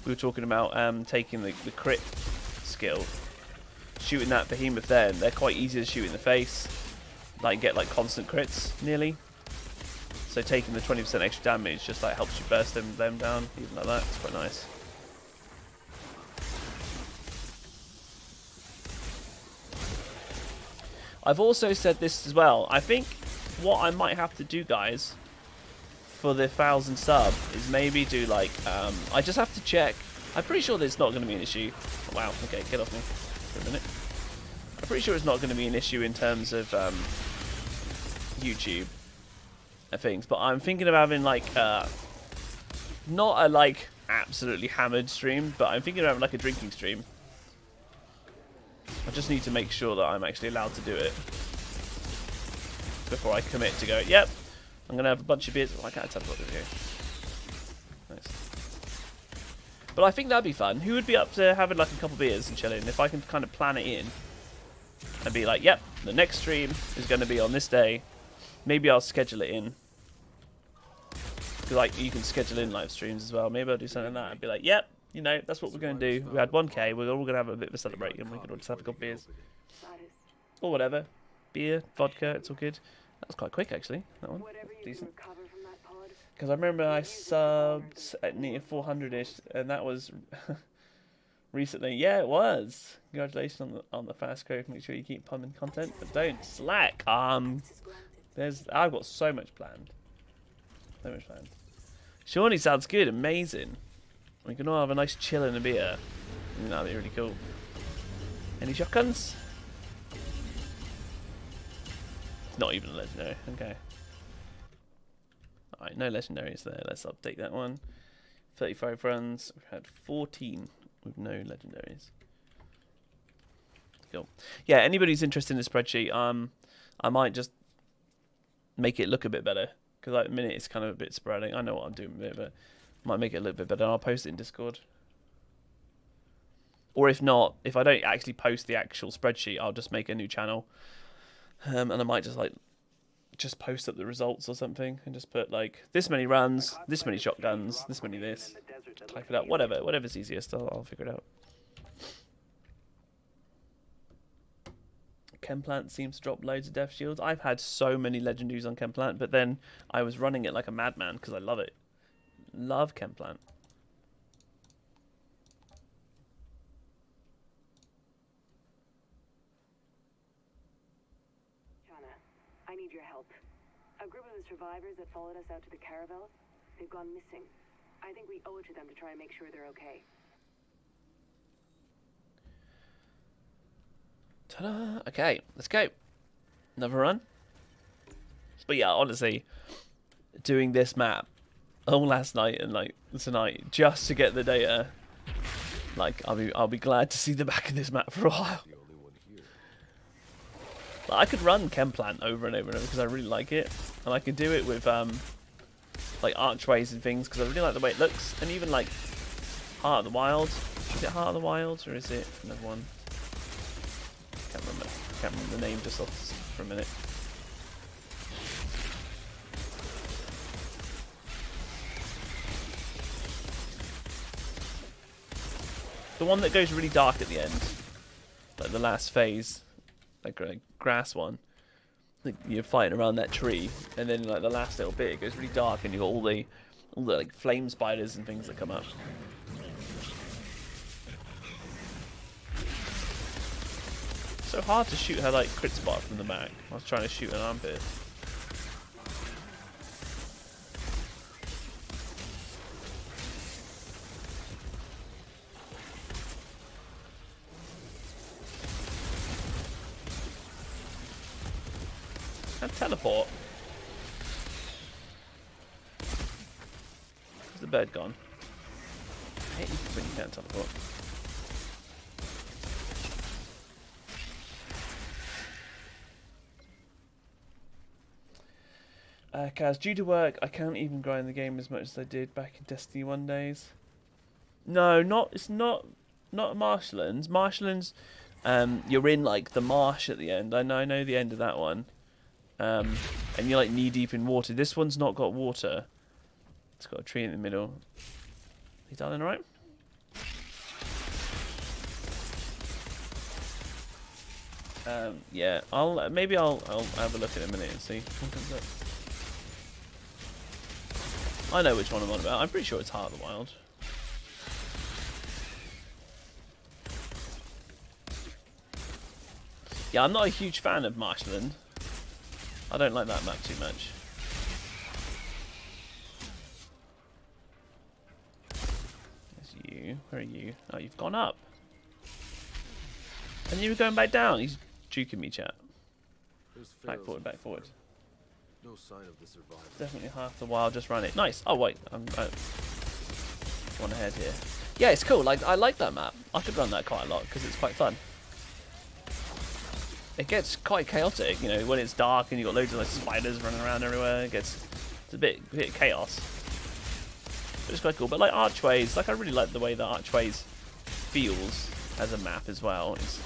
we were talking about taking the crit skill, shooting that behemoth there, and they're quite easy to shoot in the face. Like get like constant crits nearly. So taking the 20% extra damage just like helps you burst them down, even like that. It's quite nice. I've also said this as well. I think what I might have to do, guys, for the 1,000 sub is maybe do like I just have to check. I'm pretty sure there's not going to be an issue. Oh, wow. Okay, get off me for a minute. I'm pretty sure it's not going to be an issue in terms of YouTube things, but I'm thinking of having like not a like absolutely hammered stream, but I'm thinking of having like a drinking stream. I just need to make sure that I'm actually allowed to do it before I commit to go, yep, I'm gonna have a bunch of beers. Oh, I can't tell what to do. Nice. But I think that'd be fun. Who would be up to having like a couple beers and chilling? If I can kind of plan it in and be like, yep, the next stream is going to be on this day. Maybe I'll schedule it in. Because like you can schedule in live streams as well. Maybe I'll do something like that and be like, yep, you know, that's what we're going to do. We had 1k. We're all going to have a bit of a celebration. We can all just have a couple beers. Or whatever. Beer, vodka, it's all good. That was quite quick actually, that one. Decent. Because I remember I subbed at near 400-ish, and that was recently. Yeah, it was. Congratulations on the fast growth. Make sure you keep pumping content, but don't slack. I've got so much planned. So much planned. Shawnee sounds good. Amazing. We can all have a nice chill and a beer. I think that'd be really cool. Any shotguns? It's not even a legendary. Okay. Alright, no legendaries there. Let's update that one. 35 runs. We've had 14 with no legendaries. Cool. Yeah, anybody who's interested in the spreadsheet, I might just make it look a bit better. Because at the minute it's kind of a bit sporadic. I know what I'm doing with it, but I might make it a little bit better. I'll post it in Discord. Or if not, if I don't actually post the actual spreadsheet, I'll just make a new channel. And I might just like just post up the results or something and just put like this many runs, this many shotguns, this many this. Type it out, whatever's easiest. I'll figure it out. Chemplant seems to drop loads of death shields. I've had so many legendaries on Chemplant, but then I was running it like a madman because I love it. Love Chemplant. Chana, I need your help. A group of the survivors that followed us out to the caravel, they've gone missing. I think we owe it to them to try and make sure they're okay. Ta-da! Okay, let's go. Another run. But yeah, honestly, doing this map all last night and like tonight just to get the data, like I'll be glad to see the back of this map for a while. The only one here. Like, I could run Chemplant over and over and over because I really like it, and I could do it with like archways and things because I really like the way it looks, and even like Heart of the Wild. Is it Heart of the Wilds or is it another one? Can't remember the name just off for a minute. The one that goes really dark at the end, like the last phase, like a grass one. Like you're fighting around that tree, and then like the last little bit, it goes really dark, and you got all the like flame spiders and things that come up. So hard to shoot her like crit spot from the back. I was trying to shoot an armpit. And teleport. Where's the bird gone? I hate you when you can't teleport. Kaz, due to work, I can't even grind the game as much as I did back in Destiny 1 days. No, it's not Marshlands. Marshlands, you're in like the marsh at the end. I know the end of that one. And you're like knee deep in water. This one's not got water. It's got a tree in the middle. You darling, alright? Yeah, I'll have a look in a minute and see what comes up. I know which one I'm on about. I'm pretty sure it's Heart of the Wild. Yeah, I'm not a huge fan of Marshland. I don't like that map too much. There's you. Where are you? Oh, you've gone up. And you were going back down. He's juking me, chat. Back forward, back forward. No sign of the survivor. Definitely Half the Wild, just run it. Nice. Oh wait, I'm one ahead here. Yeah, it's cool. Like I like that map. I could run that quite a lot because it's quite fun. It gets quite chaotic, you know, when it's dark and you've got loads of like spiders running around everywhere. It's a bit chaos. But it's quite cool. But like archways, like I really like the way that archways feels as a map as well. It's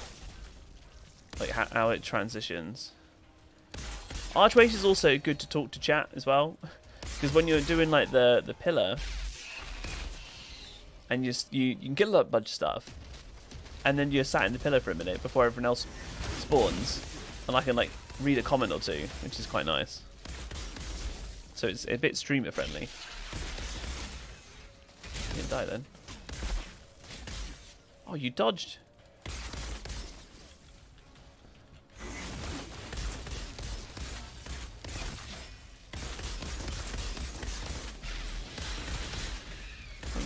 like how it transitions. Archways is also good to talk to chat as well, because when you're doing like the pillar, and you can kill a bunch of stuff, and then you're sat in the pillar for a minute before everyone else spawns, and I can like read a comment or two, which is quite nice. So it's a bit streamer friendly. You didn't die then. Oh, you dodged.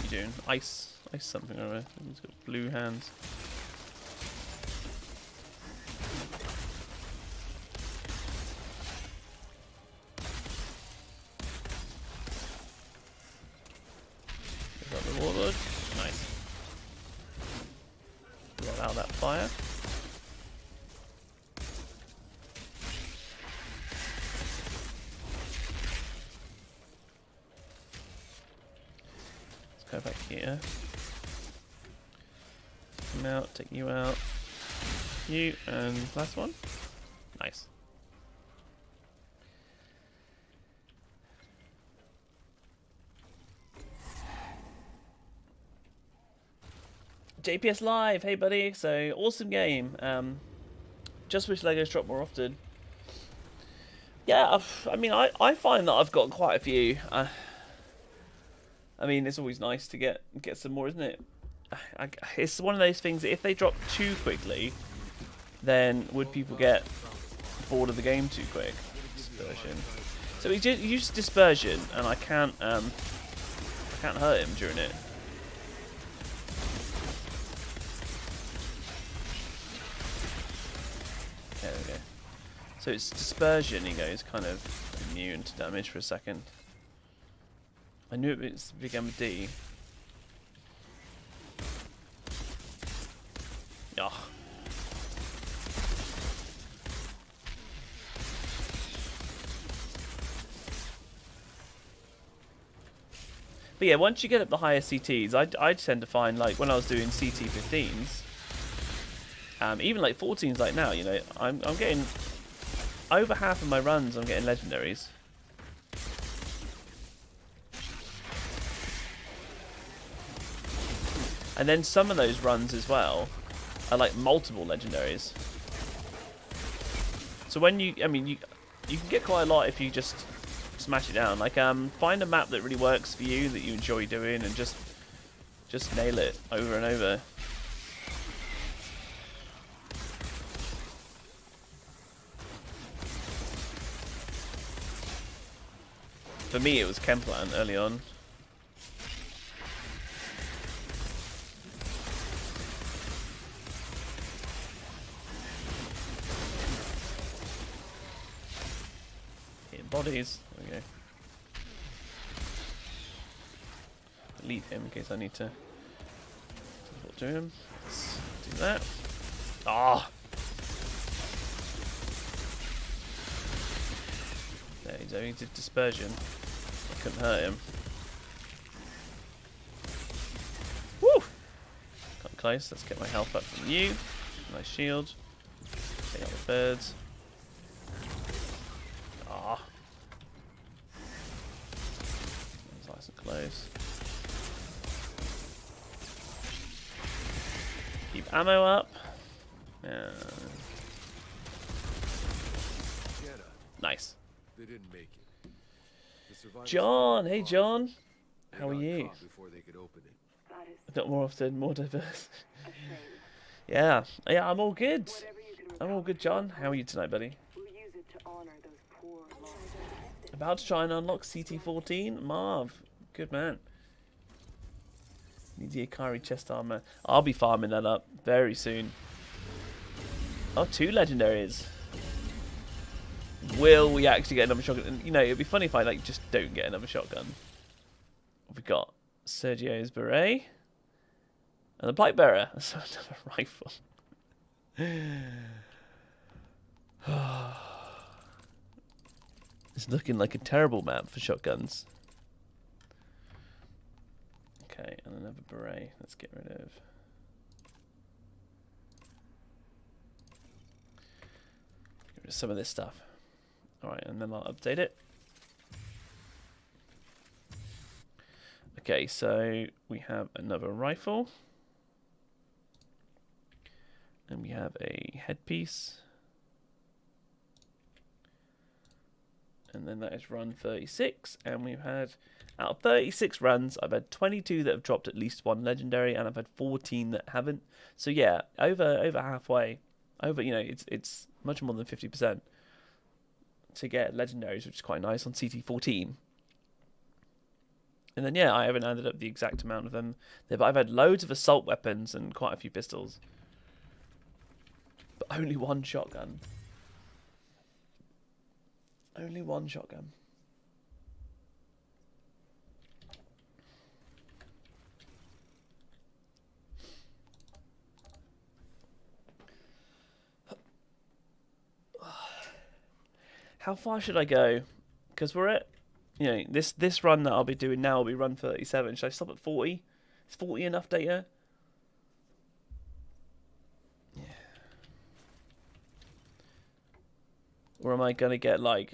Doing ice something over. He's got blue hands. Got the warlord. Nice. Blow out that fire. Go back here. Come out, take you out. You and last one. Nice. JPS Live, hey buddy. So awesome game. Just wish Legos drop more often. Yeah, I mean, I find that I've got quite a few. I mean, it's always nice to get some more, isn't it? It's one of those things that if they drop too quickly, then would people get bored of the game too quick? Dispersion. So he used dispersion, and I can't hurt him during it. There we go. So it's dispersion. He goes kind of immune to damage for a second. I knew it began with D. Ugh. But yeah, once you get up the higher CTs, I tend to find, like, when I was doing CT 15s, even like 14s like now, you know, I'm getting, over half of my runs I'm getting legendaries. And then some of those runs as well are like multiple legendaries. So when you, I mean, you can get quite a lot if you just smash it down. Like, find a map that really works for you, that you enjoy doing, and just nail it over and over. For me, it was Kempland early on. Bodies. There we go. Delete him in case I need to teleport to him. Let's do that. Ah! There, he's only did dispersion. I couldn't hurt him. Woo! Got close. Let's get my health up from you. Nice shield. Take out the birds. Ah! Nice and close. Keep ammo up. Nice. They didn't make it. The survivors John, hey John. How are got you? caught before they could open it. That is Not more often, more diverse. a shame. Yeah, I'm all good. Whatever you can I'm all good, John. How are you tonight, buddy? we'll use it to honor those poor lost. About to try and unlock CT14? Marv, good man. Need the Akari chest armor. I'll be farming that up very soon. Oh, 2 legendaries. Will we actually get another shotgun? And, you know, it'd be funny if I like just don't get another shotgun. What we got? Sergio's beret and the pipe bearer. So another rifle. It's looking like a terrible map for shotguns. Okay, and another beret. Let's get rid of. Get rid of some of this stuff. Alright, and then I'll update it. Okay, so we have another rifle. And we have a headpiece. And then that is run 36. And we've had, out of 36 runs, I've had 22 that have dropped at least 1 legendary, and I've had 14 that haven't. So yeah, over halfway. Over, you know, it's much more than 50% to get legendaries, which is quite nice on CT14. And then yeah, I haven't added up the exact amount of them there, but I've had loads of assault weapons and quite a few pistols. But only 1 shotgun. Only 1 shotgun. How far should I go? Because we're at, you know, this run that I'll be doing now will be run 37. Should I stop at 40? Is 40 enough data? Yeah. Or am I going to get, like,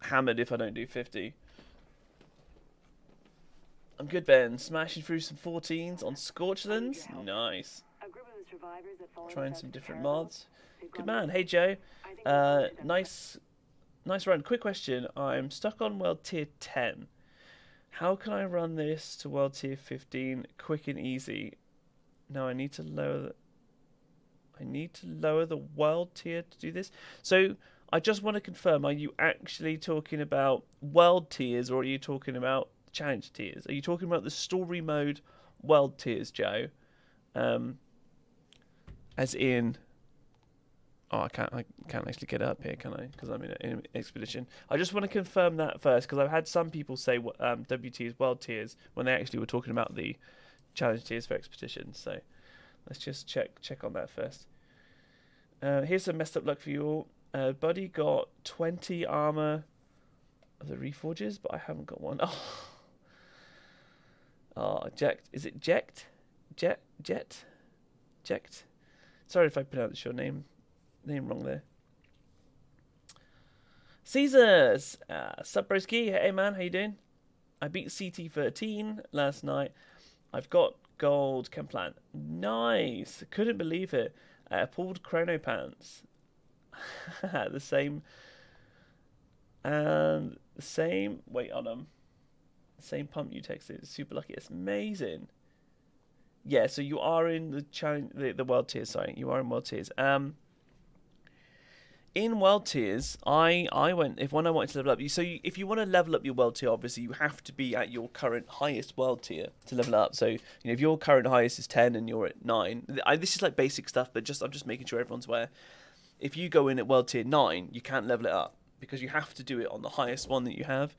hammered if I don't do 50? I'm good, Ben. Smashing through some 14s on Scorchlands. Nice. A group of the survivors that followed Trying us out some to the different caravel, mods. they've Good gone man. missing. Hey, Joe. I think we owe it to them. Nice run. Quick question. I'm stuck on world tier 10. How can I run this to world tier 15 quick and easy? No, I need to lower the world tier to do this. So I just want to confirm, are you actually talking about world tiers or are you talking about challenge tiers? Are you talking about the story mode world tiers, Joe? As in, oh, I can't actually get it up here, can I? Because I'm in an expedition. I just want to confirm that first, because I've had some people say WT is world tiers when they actually were talking about the challenge tiers for expeditions. So let's just check on that first. Here's some messed up luck for you all. Buddy got 20 armor of the Reforges, but I haven't got one. Oh, Ject. Is it Ject? Ject? Sorry if I pronounced your name wrong there. Caesars! Subbroski, hey man, how you doing? I beat CT13 last night. I've got gold Kemplant. Nice! Couldn't believe it. Pulled Chrono Pants. The same. And the same. Wait on them. The same pump you texted. Super lucky. It's amazing. Yeah, so you are in the challenge, the world tiers. Sorry, you are in world tiers. In world tiers, I went when I wanted to level up. If you want to level up your world tier, obviously you have to be at your current highest world tier to level up. So if your current highest is 10 and you're at 9, this is like basic stuff, but I'm just making sure everyone's aware. If you go in at world tier 9, you can't level it up because you have to do it on the highest one that you have.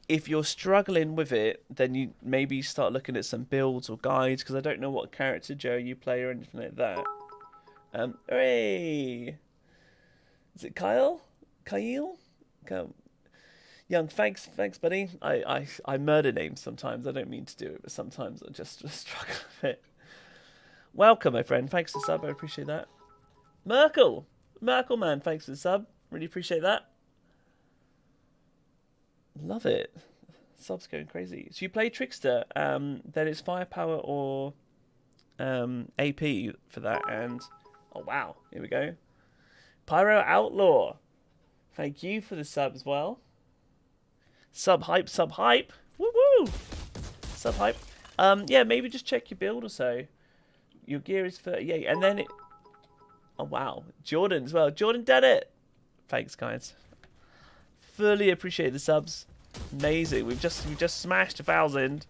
If you're struggling with it, then you maybe start looking at some builds or guides, because I don't know what character, Joe, you play or anything like that. Hooray! Is it Kyle? Young, thanks, buddy. I murder names sometimes. I don't mean to do it, but sometimes I just struggle with it. Welcome, my friend. Thanks for the sub. I appreciate that. Merkel man, thanks for the sub. Really appreciate that. Love it. Sub's going crazy. So you play trickster, then it's firepower or AP for that, and oh wow, here we go. Pyro Outlaw, thank you for the sub as well. Sub hype. Woo woo. Sub hype. Yeah, maybe just check your build or so. Your gear is 38, and then it. Oh wow, Jordan as well. Jordan did it. Thanks, guys. Fully appreciate the subs. Amazing. We've just smashed 1,000.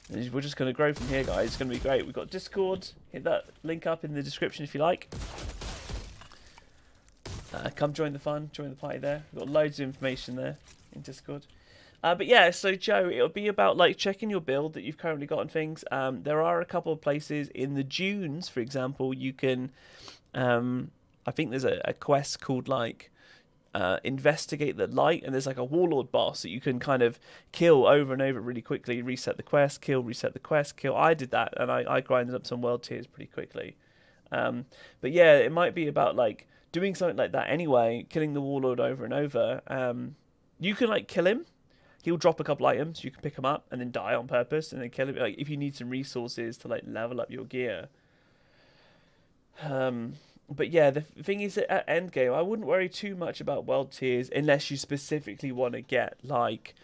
We're just going to grow from here, guys. It's going to be great. We've got Discord. Hit that link up in the description if you like. Come join the fun. Join the party there. We've got loads of information there in Discord. But yeah, so Joe, it'll be about like checking your build that you've currently got and things. There are a couple of places in the dunes, for example, you can. I think there's a quest called like investigate the light, and there's like a warlord boss that you can kind of kill over and over really quickly. Reset the quest, kill. Reset the quest, kill. I did that, and I grinded up some world tiers pretty quickly. But yeah, it might be about like doing something like that anyway, killing the warlord over and over. You can like kill him. He'll drop a couple items. You can pick him up and then die on purpose, and then kill him. Like if you need some resources to like level up your gear. But yeah, the thing is that at endgame, I wouldn't worry too much about world tiers unless you specifically want to get like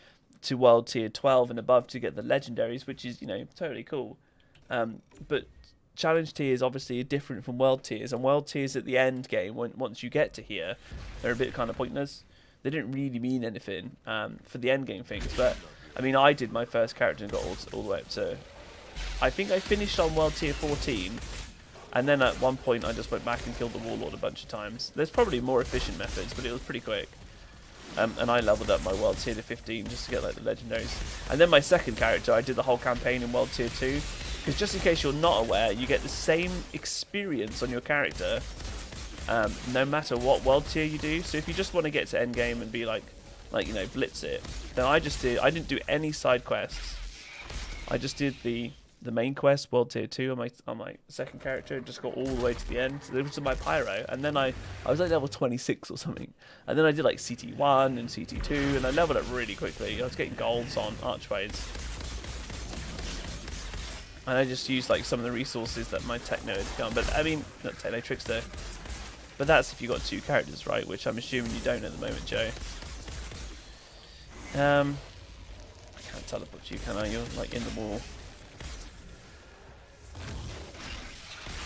to world tier 12 and above to get the legendaries, which is, you know, totally cool. But challenge tiers obviously are different from world tiers, and world tiers at the end game, once you get to here, they're a bit kind of pointless. They didn't really mean anything for the end game things. But I mean, I did my first character and got all the way up to, I think I finished on world tier 14. And then at one point, I just went back and killed the warlord a bunch of times. There's probably more efficient methods, but it was pretty quick. And I leveled up my world tier to 15 just to get like the legendaries. And then my second character, I did the whole campaign in world tier 2. Because just in case you're not aware, you get the same experience on your character, no matter what world tier you do. So if you just want to get to endgame and be like you know, blitz it, then I didn't do any side quests. I just did the the main quest, World Tier 2, on my second character, and just got all the way to the end. So it was my Pyro, and then I was like level 26 or something, and then I did like CT1 and CT2, and I leveled up really quickly. I was getting golds on Archways, and I just used like some of the resources that my Techno had done. But I mean, not Techno, Trickster. But that's if you got 2 characters, right? Which I'm assuming you don't at the moment, Joe. I can't teleport you, can I? You're like in the wall.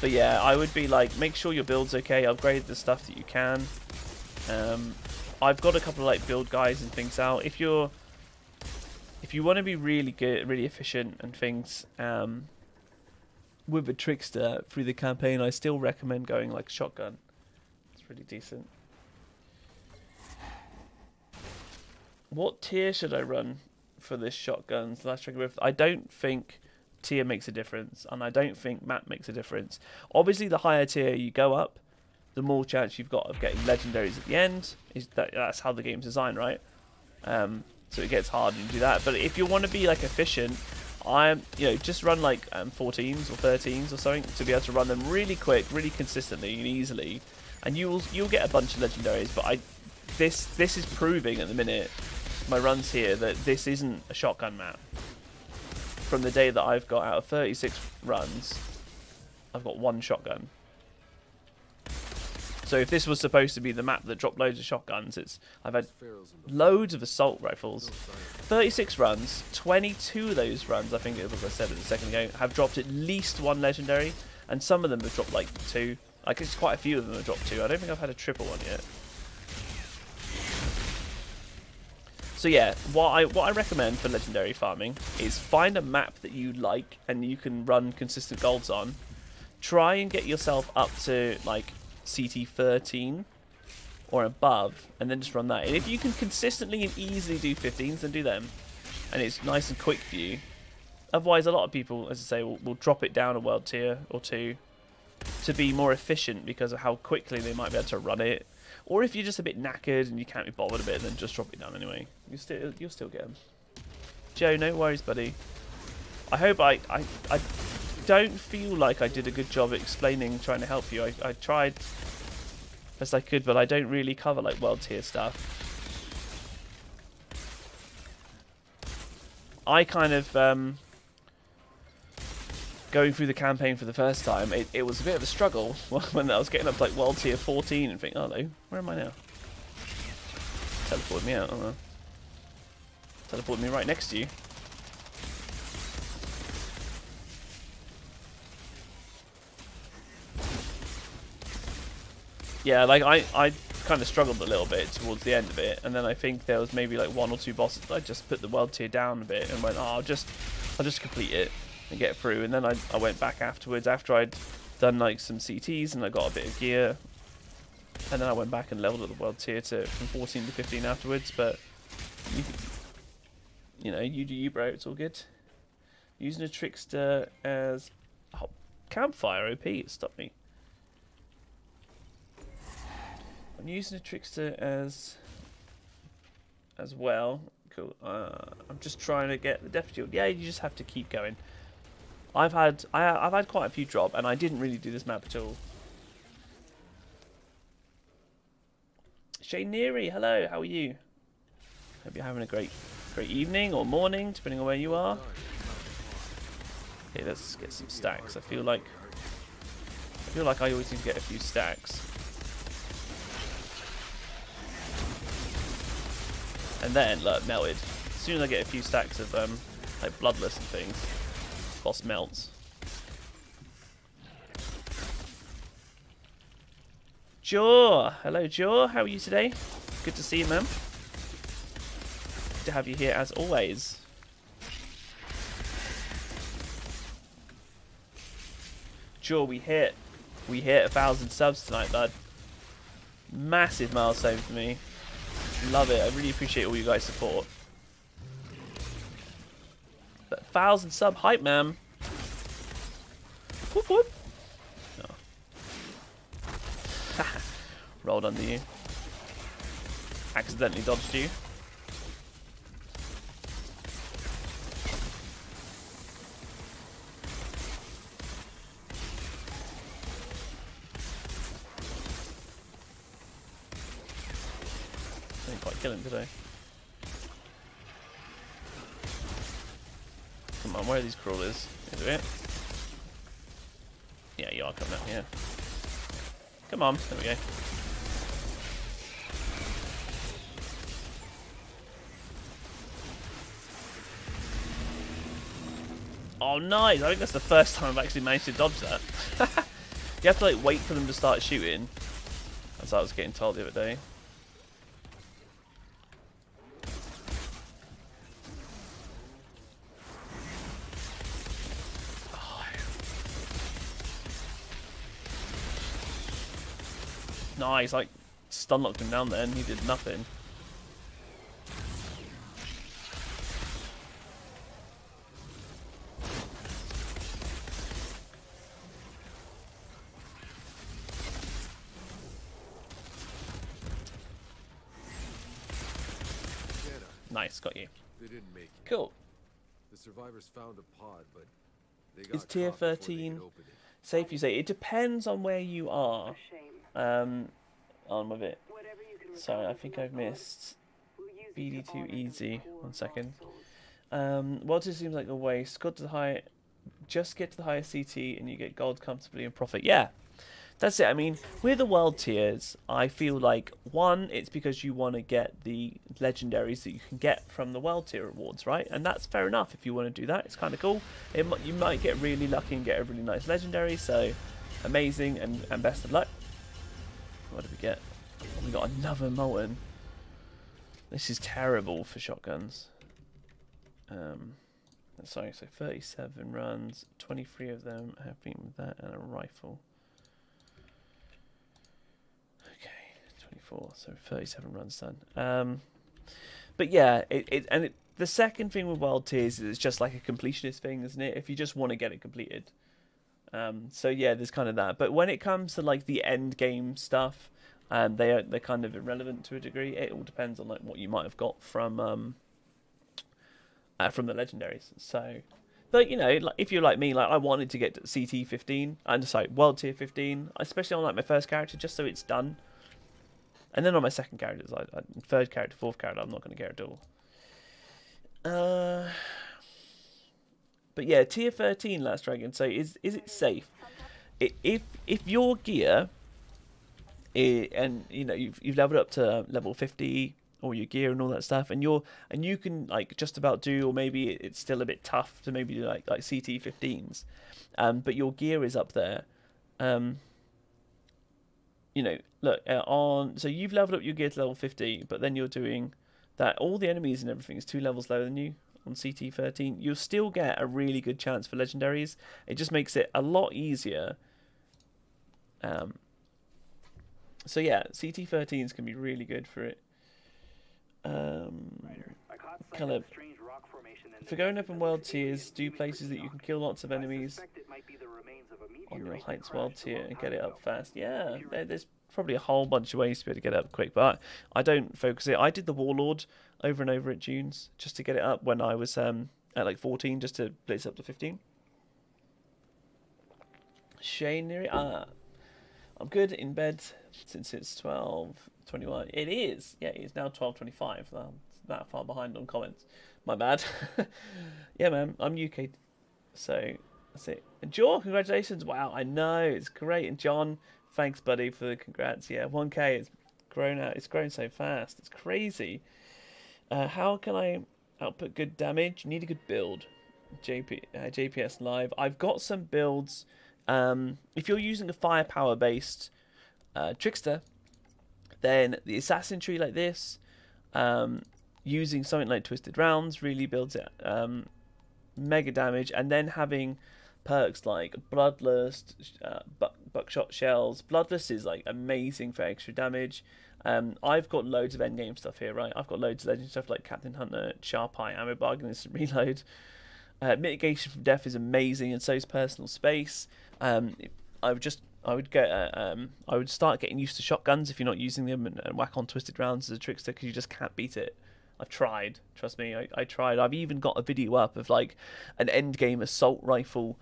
But yeah, I would be like, make sure your build's okay, upgrade the stuff that you can. I've got a couple of like build guides and things out. If you want to be really good, really efficient and things, with a Trickster through the campaign, I still recommend going like shotgun. It's really decent. What tier should I run for this shotgun? I don't think tier makes a difference, and I don't think map makes a difference. Obviously, the higher tier you go up, the more chance you've got of getting legendaries at the end. That's how the game's designed, right? So it gets harder to do that. But if you want to be like efficient, just run like 14s or 13s or something to be able to run them really quick, really consistently and easily, and you'll get a bunch of legendaries. But this is proving at the minute, my runs here, that this isn't a shotgun map. From the day that I've got out of 36 runs, I've got 1 shotgun. So if this was supposed to be the map that dropped loads of shotguns, I've had loads of assault rifles. 36 runs, 22 of those runs, I think it was, I said it a second ago, have dropped at least 1 legendary, and some of them have dropped like 2. Like, it's quite a few of them have dropped 2. I don't think I've had a triple one yet. So yeah, what I recommend for legendary farming is find a map that you like and you can run consistent golds on. Try and get yourself up to like CT 13 or above, and then just run that. And if you can consistently and easily do 15s, then do them, and it's nice and quick for you. Otherwise, a lot of people, as I say, will drop it down a world tier or 2 to be more efficient because of how quickly they might be able to run it. Or if you're just a bit knackered and you can't be bothered a bit, then just drop it down anyway. You'll still get them. Joe, no worries, buddy. I hope I don't feel like I did a good job explaining, trying to help you. I tried best I could, but I don't really cover like world tier stuff. I kind of going through the campaign for the first time, it was a bit of a struggle when I was getting up to like world tier 14 and think, oh no, where am I now? Teleported me out, oh, teleported me right next to you. Yeah, like I kind of struggled a little bit towards the end of it, and then I think there was maybe like 1 or 2 bosses that I just put the world tier down a bit and went, oh, I'll just complete it and get through. And then I went back afterwards after I'd done like some CTs and I got a bit of gear, and then I went back and leveled up the world tier from 14 to 15 afterwards. But you know, you do you, bro. It's all good. Using a trickster as campfire OP. It stopped me. I'm using a trickster as well. Cool. I'm just trying to get the death shield. Yeah, you just have to keep going. I've had quite a few drop, and I didn't really do this map at all. Shayneri, hello. How are you? Hope you're having a great evening or morning, depending on where you are. Okay, let's get some stacks. I feel like I always need to get a few stacks. And then, look, melted. As soon as I get a few stacks of like bloodless and things, boss melts. Jaw, hello Jaw, how are you today? Good to see you, man. Good to have you here as always. Jaw, we hit 1,000 subs tonight, bud. Massive milestone for me. Love it. I really appreciate all you guys' support. But 1,000 sub hype, man. Whoop whoop. No. Rolled under you. Accidentally dodged you. kill him, did I? Come on, where are these crawlers? Is it? Yeah, you are coming up here. Come on, there we go. Oh, nice! I think that's the first time I've actually managed to dodge that. You have to like wait for them to start shooting. As I was getting told the other day. Oh. Nice, like stun locked him down there and he did nothing. Nice, got you. They didn't make it. Cool. The survivors found a pod, but they got Is tier caught before they 13 could open it. safe, you say? It depends on where you are. Shame. On with it. Whatever you can Sorry, I recover think from I've that pod, missed we'll use it to BD2 honor the easy. poor 1 second. lost souls. Water seems like a waste. Got to the high, just get to the highest CT and you get gold comfortably and profit. Yeah, that's it. I mean, with the world tiers, I feel like one, it's because you want to get the legendaries that you can get from the world tier rewards, right? And that's fair enough if you want to do that. It's kind of cool. You might get really lucky and get a really nice legendary. So amazing and best of luck. What did we get? We got another molten. This is terrible for shotguns. Sorry, so 37 runs, 23 of them have been with that, and a rifle. Okay, 24, so 37 runs done. But yeah, the second thing with wild tiers is it's just like a completionist thing, isn't it? If you just want to get it completed. So yeah, there's kind of that. But when it comes to like the end game stuff, they're kind of irrelevant to a degree. It all depends on like what you might have got from the legendaries. So, but you know, like if you're like me, like I wanted to get to CT 15, and sorry, world tier 15, especially on like my first character, just so it's done. And then on my second character, like third character, fourth character, I'm not going to get it at all. But yeah, tier 13 Last Dragon. So is it safe? If your gear, and you know you've leveled up to level 50. All your gear and all that stuff, and you can like just about do, or maybe it's still a bit tough to maybe do like CT 15s, but your gear is up there. You know, look so you've leveled up your gear to level 50, but then you're doing that. All the enemies and everything is 2 levels lower than you on CT 13. You'll still get a really good chance for legendaries. It just makes it a lot easier. So yeah, CT 13s can be really good for it. Kind of for going up in world tiers, do places that you can kill lots of enemies on your heights world tier and get it up fast. Yeah, there's probably a whole bunch of ways to be able to get it up quick, but I don't focus it. I did the Warlord over and over at June's just to get it up when I was at like 14, just to blitz up to 15. Shane near it. I'm good in bed since it's 12:21. It is. Yeah, it's now 12:25. I'm that far behind on comments. My bad. Yeah, man. I'm UK. So that's it. And Jaw, congratulations. Wow, I know. It's great. And John, thanks, buddy, for the congrats. Yeah, 1K. It's grown out. It's grown so fast. It's crazy. How can I output good damage? You need a good build. JPS Live. I've got some builds. If you're using a firepower based trickster, then the assassin tree like this, using something like twisted rounds really builds it mega damage, and then having perks like bloodlust, buckshot shells. Bloodlust is like amazing for extra damage. I've got loads of endgame stuff here, right? I've got loads of legend stuff like Captain Hunter, Sharp Eye, Ammo Bargain, Instant Reload. Mitigation from death is amazing, and so is personal space. I would start getting used to shotguns if you're not using them, and whack on twisted rounds as a trickster, because you just can't beat it. I've tried, trust me, I tried. I've even got a video up of like an endgame assault rifle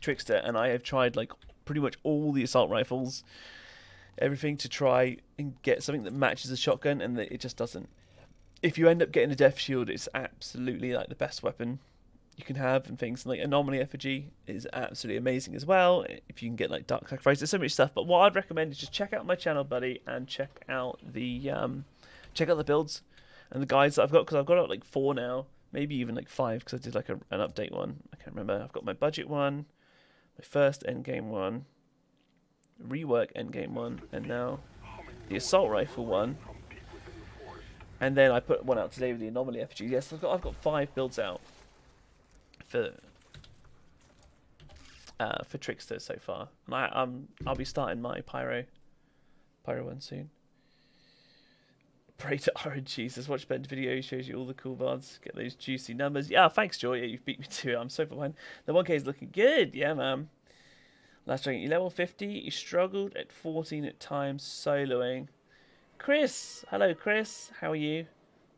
trickster, and I have tried like pretty much all the assault rifles. everything to try and get something that matches a shotgun, and it just doesn't. If you end up getting a death shield, it's absolutely like the best weapon you can have, and things like anomaly effigy is absolutely amazing as well. If you can get like dark sacrifice, there's so much stuff. But what I'd recommend is just check out my channel, buddy, and check out the builds and the guides that I've got, because I've got like 4 now, maybe even like 5, because I did like an update one. I can't remember. I've got my budget one, my first endgame one, rework endgame one, and now the assault rifle one. And then I put one out today with the anomaly effigy. Yes, I've got 5 builds out for trickster so far, and I'll be starting my Pyre one soon. Pray to Orange Jesus. Watch Ben's video. He shows you all the cool bards. Get those juicy numbers. Yeah, thanks, Joy. Yeah, you've beat me to it. I'm so far behind. The 1K is looking good. Yeah, man. Last rank, you level 50. You struggled at 14 at times soloing. Chris. Hello, Chris. How are you?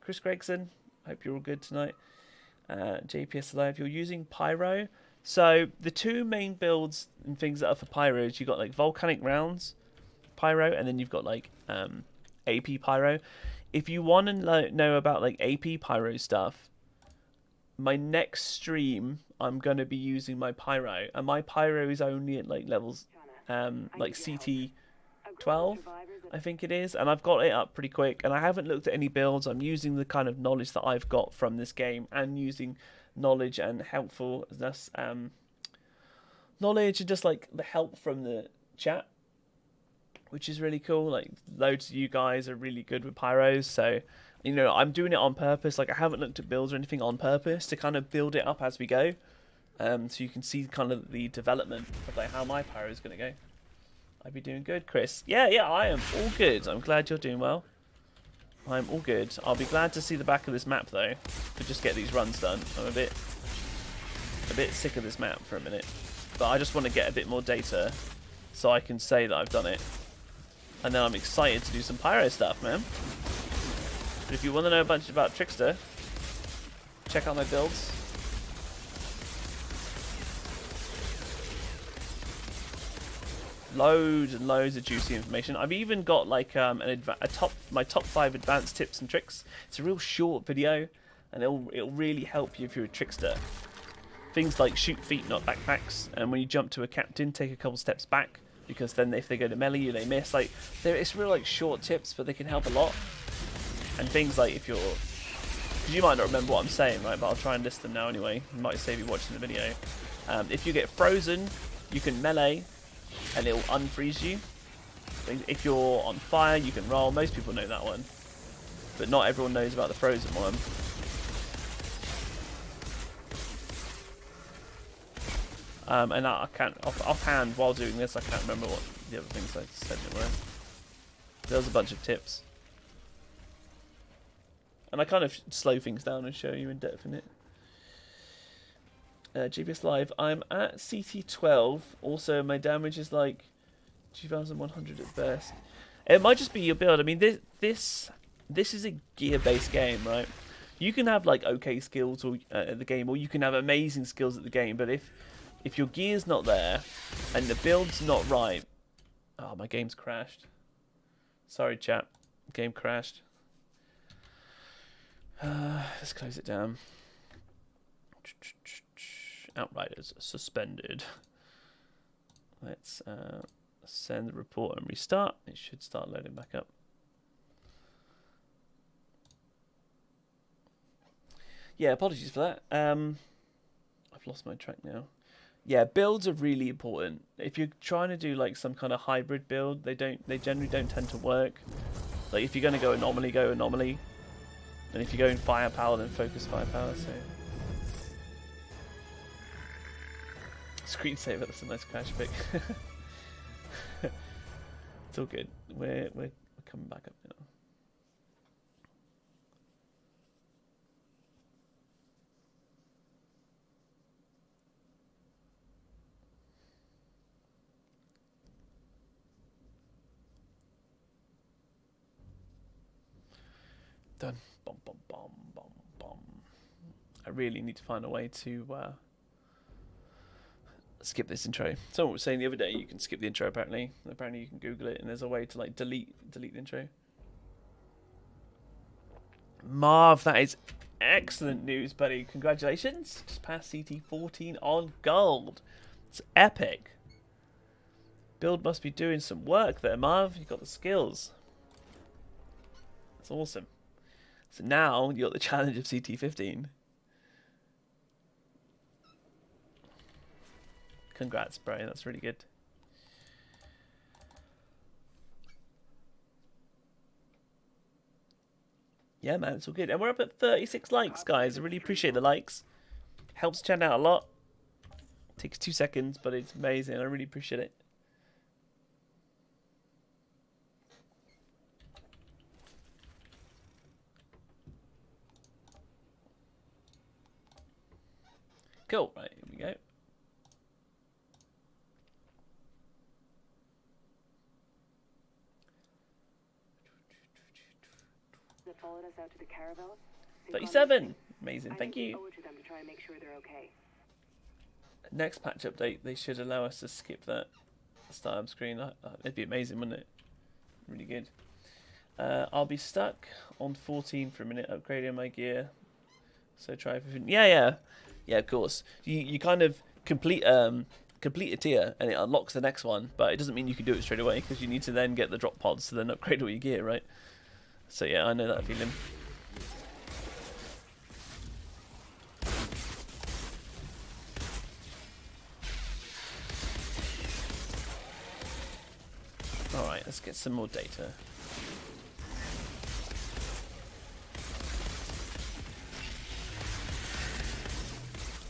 Chris Gregson. Hope you're all good tonight. JPS Alive. You're using Pyro. So the 2 main builds and things that are for Pyro is you've got like volcanic rounds Pyro, and then you've got like AP Pyro. If you want to know about like AP Pyro stuff, my next stream I'm going to be using my Pyro, and my Pyro is only at like levels like CT 12, I think it is, and I've got it up pretty quick, and I haven't looked at any builds. I'm using the kind of knowledge that I've got from this game, and using knowledge and helpfulness, knowledge and just like the help from the chat, which is really cool. Like loads of you guys are really good with pyros, so you know I'm doing it on purpose. Like I haven't looked at builds or anything on purpose to kind of build it up as we go, so you can see kind of the development of like how my pyro is going to go. I'd be doing good, Chris. Yeah, I am all good. I'm glad you're doing well. I'm all good. I'll be glad to see the back of this map though, to just get these runs done. I'm a bit sick of this map for a minute, but I just want to get a bit more data so I can say that I've done it. And then I'm excited to do some pyro stuff, man. But if you want to know a bunch about Trickster, check out my builds. Loads and loads of juicy information. I've even got like my top 5 advanced tips and tricks. It's a real short video, and it'll really help you if you're a trickster. Things like shoot feet, not backpacks, and when you jump to a captain, take a couple steps back, because then if they go to melee you, they miss. Like it's real like short tips, but they can help a lot. And things like if you're, because you might not remember what I'm saying, right? But I'll try and list them now anyway. It might save you watching the video. If you get frozen, you can melee, and it'll unfreeze you. If you're on fire, you can roll. Most people know that one, but not everyone knows about the frozen one. And I can't, offhand, while doing this, I can't remember what the other things I said it were. There was a bunch of tips. And I kind of slow things down and show you in depth in it. GPS Live, I'm at CT 12. Also, my damage is like 2,100 at best. It might just be your build. I mean, this is a gear-based game, right? You can have like okay skills at the game, or you can have amazing skills at the game. But if your gear's not there and the build's not right, oh, my game's crashed. Sorry, chat. Game crashed. Let's close it down. Outriders suspended. Let's send the report and restart. It should start loading back up. Yeah, apologies for that. I've lost my track now. Yeah, builds are really important. If you're trying to do like some kind of hybrid build, they generally don't tend to work. Like if you're going to go anomaly, go anomaly. And if you go in firepower, then focus firepower. So screensaver, that's a nice crash pick. It's all good. We're coming back up now. Done. Bum, bum, bum, bum, bum. I really need to find a way to skip this intro. Someone was saying the other day you can skip the intro. Apparently you can Google it, and there's a way to like delete the intro. Marv, that is excellent news, buddy. Congratulations. Just passed CT14 on gold. It's epic. Build must be doing some work there, Marv. You've got the skills. That's awesome. So now you got the challenge of CT15. Congrats, bro. That's really good. Yeah, man, it's all good. And we're up at 36 likes, guys. I really appreciate the likes. Helps the channel out a lot. Takes 2 seconds, but it's amazing. I really appreciate it. Cool. Right, here we go. That followed us out to the caravel. 37. Amazing. Thank you. I owe it to them to try and make sure they're okay. Next patch update, they should allow us to skip that start screen. It'd be amazing, wouldn't it? Really good. I'll be stuck on 14 for a minute, upgrading my gear. So try 15. Yeah, of course. You kind of complete a tier and it unlocks the next one, but it doesn't mean you can do it straight away because you need to then get the drop pods to then upgrade all your gear, right? So yeah, I know that feeling. Alright, let's get some more data.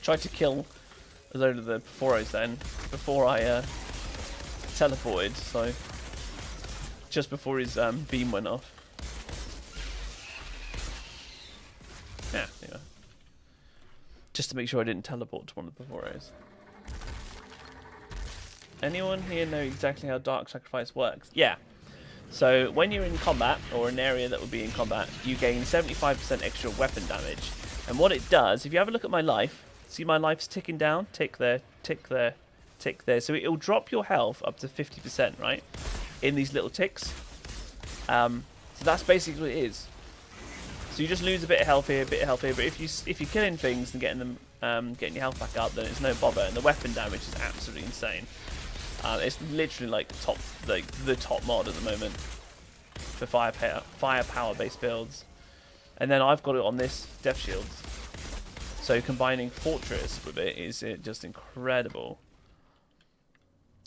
Tried to kill a load of the Perforos then, before I teleported, so just before his beam went off. Yeah, yeah. Just to make sure I didn't teleport to one of the Perforos. Anyone here know exactly how Dark Sacrifice works? Yeah. So when you're in combat, or an area that would be in combat, you gain 75% extra weapon damage. And what it does, if you have a look at my life, see my life's ticking down? Tick there, tick there, tick there. So it'll drop your health up to 50%, right? In these little ticks. So that's basically what it is. So you just lose a bit of health here, a bit of health here. But if you're killing things and getting them, getting your health back up, then it's no bother. And the weapon damage is absolutely insane. It's literally like the top mod at the moment for firepower based builds. And then I've got it on this Death Shield. So combining Fortress with it is just incredible.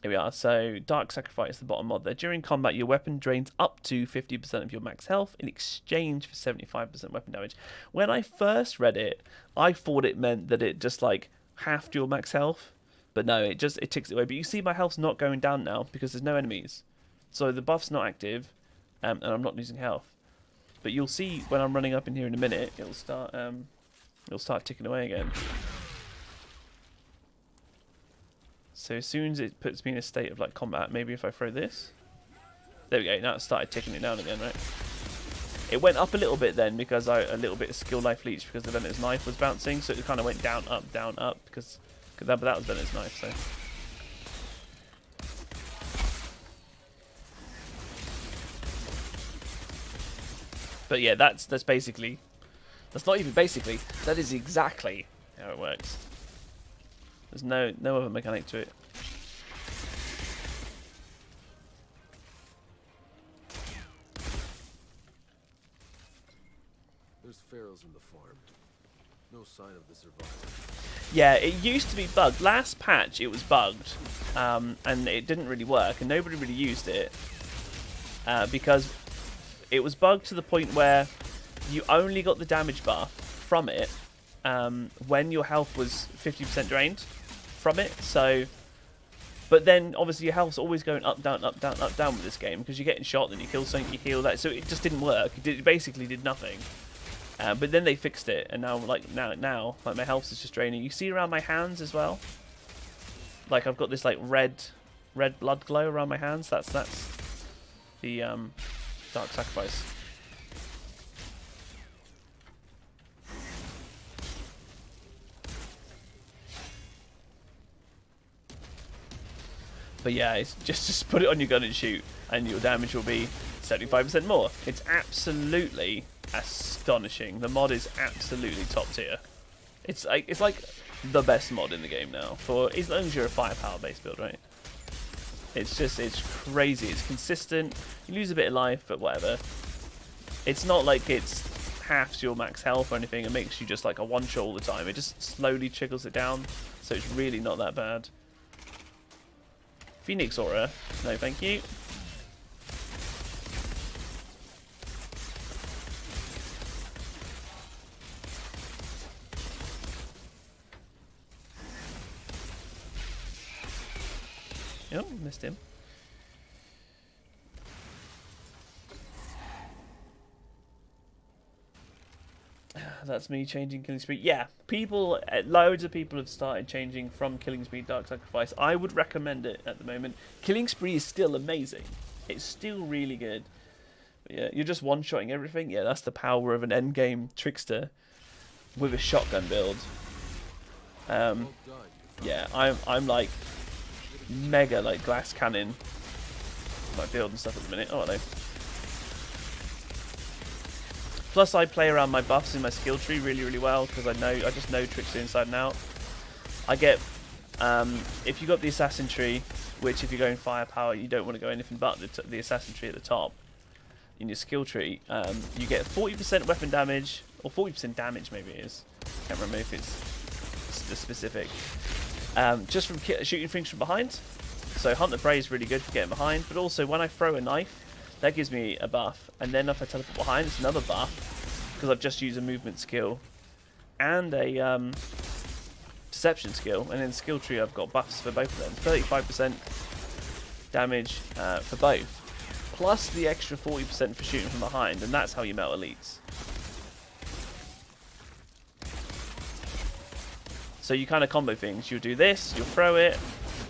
Here we are. So Dark Sacrifice, the bottom mod there. During combat, your weapon drains up to 50% of your max health in exchange for 75% weapon damage. When I first read it, I thought it meant that it just like halved your max health. But no, it ticks it away. But you see my health's not going down now because there's no enemies. So the buff's not active, and I'm not losing health. But you'll see when I'm running up in here in a minute, it'll start ticking away again. So as soon as it puts me in a state of like combat, maybe if I throw this. There we go, now it started ticking it down again, right? It went up a little bit then because a little bit of skill life leech because the Venom's knife was bouncing, so it kind of went down, up because that was Venom's knife, so. But yeah, that's basically, that's not even basically, that is exactly how it works. There's no other mechanic to it. There's pharaohs in the farm. No sign of the survivor. Yeah, it used to be bugged. Last patch, it was bugged, and it didn't really work, and nobody really used it because it was bugged to the point where you only got the damage buff from it when your health was 50% drained from it. So, but then obviously your health's always going up, down, up, down, up, down with this game because you're getting shot, then you kill something, you heal that. So it just didn't work. It basically did nothing. But then they fixed it, and now now my health is just draining. You see around my hands as well. Like I've got this like red blood glow around my hands. That's the Dark Sacrifice. But yeah, it's just put it on your gun and shoot, and your damage will be 75% more. It's absolutely astonishing. The mod is absolutely top tier. It's like the best mod in the game now, for as long as you're a firepower based build, right? It's crazy. It's consistent. You lose a bit of life, but whatever. It's not like it's halves your max health or anything. It makes you just like a one shot all the time. It just slowly trickles it down, so it's really not that bad. Phoenix Aura, no thank you. Oh, missed him. That's me changing Killing Spree. Yeah, people, loads of people have started changing from Killing Spree Dark Sacrifice. I would recommend it at the moment. Killing Spree is still amazing. It's still really good. But yeah, you're just one-shotting everything. Yeah, that's the power of an endgame trickster with a shotgun build. Yeah, I'm like mega like glass cannon my build and stuff at the minute. Oh, hello. Plus, I play around my buffs in my skill tree really well because I just know trickster inside and out. I get if you got the assassin tree, which if you're going firepower, you don't want to go anything but the assassin tree at the top in your skill tree. You get 40% weapon damage or 40% damage, maybe it is. Can't remember if it's the specific. Just from shooting things from behind. So Hunt the Prey is really good for getting behind, but also when I throw a knife, that gives me a buff, and then if I teleport behind, it's another buff, because I've just used a movement skill, and a deception skill, and in skill tree I've got buffs for both of them, 35% damage for both, plus the extra 40% for shooting from behind, and that's how you melt elites. So you kind of combo things, you'll do this, you'll throw it,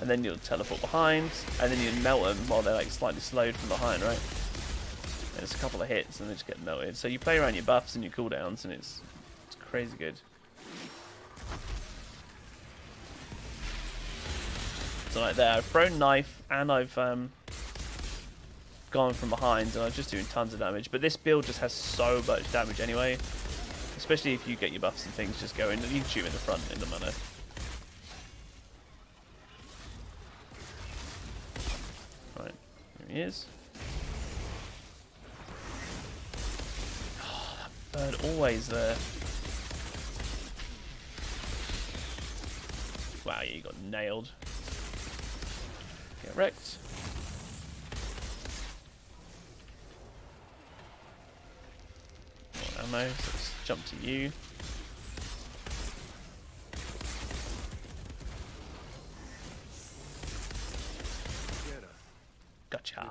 and then you'll teleport behind, and then you melt them while they're like slightly slowed from behind, right? And it's a couple of hits and they just get melted. So you play around your buffs and your cooldowns, and it's crazy good. So like there, I've thrown knife and I've gone from behind, and I'm just doing tons of damage. But this build just has so much damage anyway, especially if you get your buffs and things just going. You can shoot in the front, it doesn't matter. Right, here he is. Oh, that bird always there. Wow, yeah, you got nailed. Get wrecked. More ammo, so let's jump to you. Gotcha.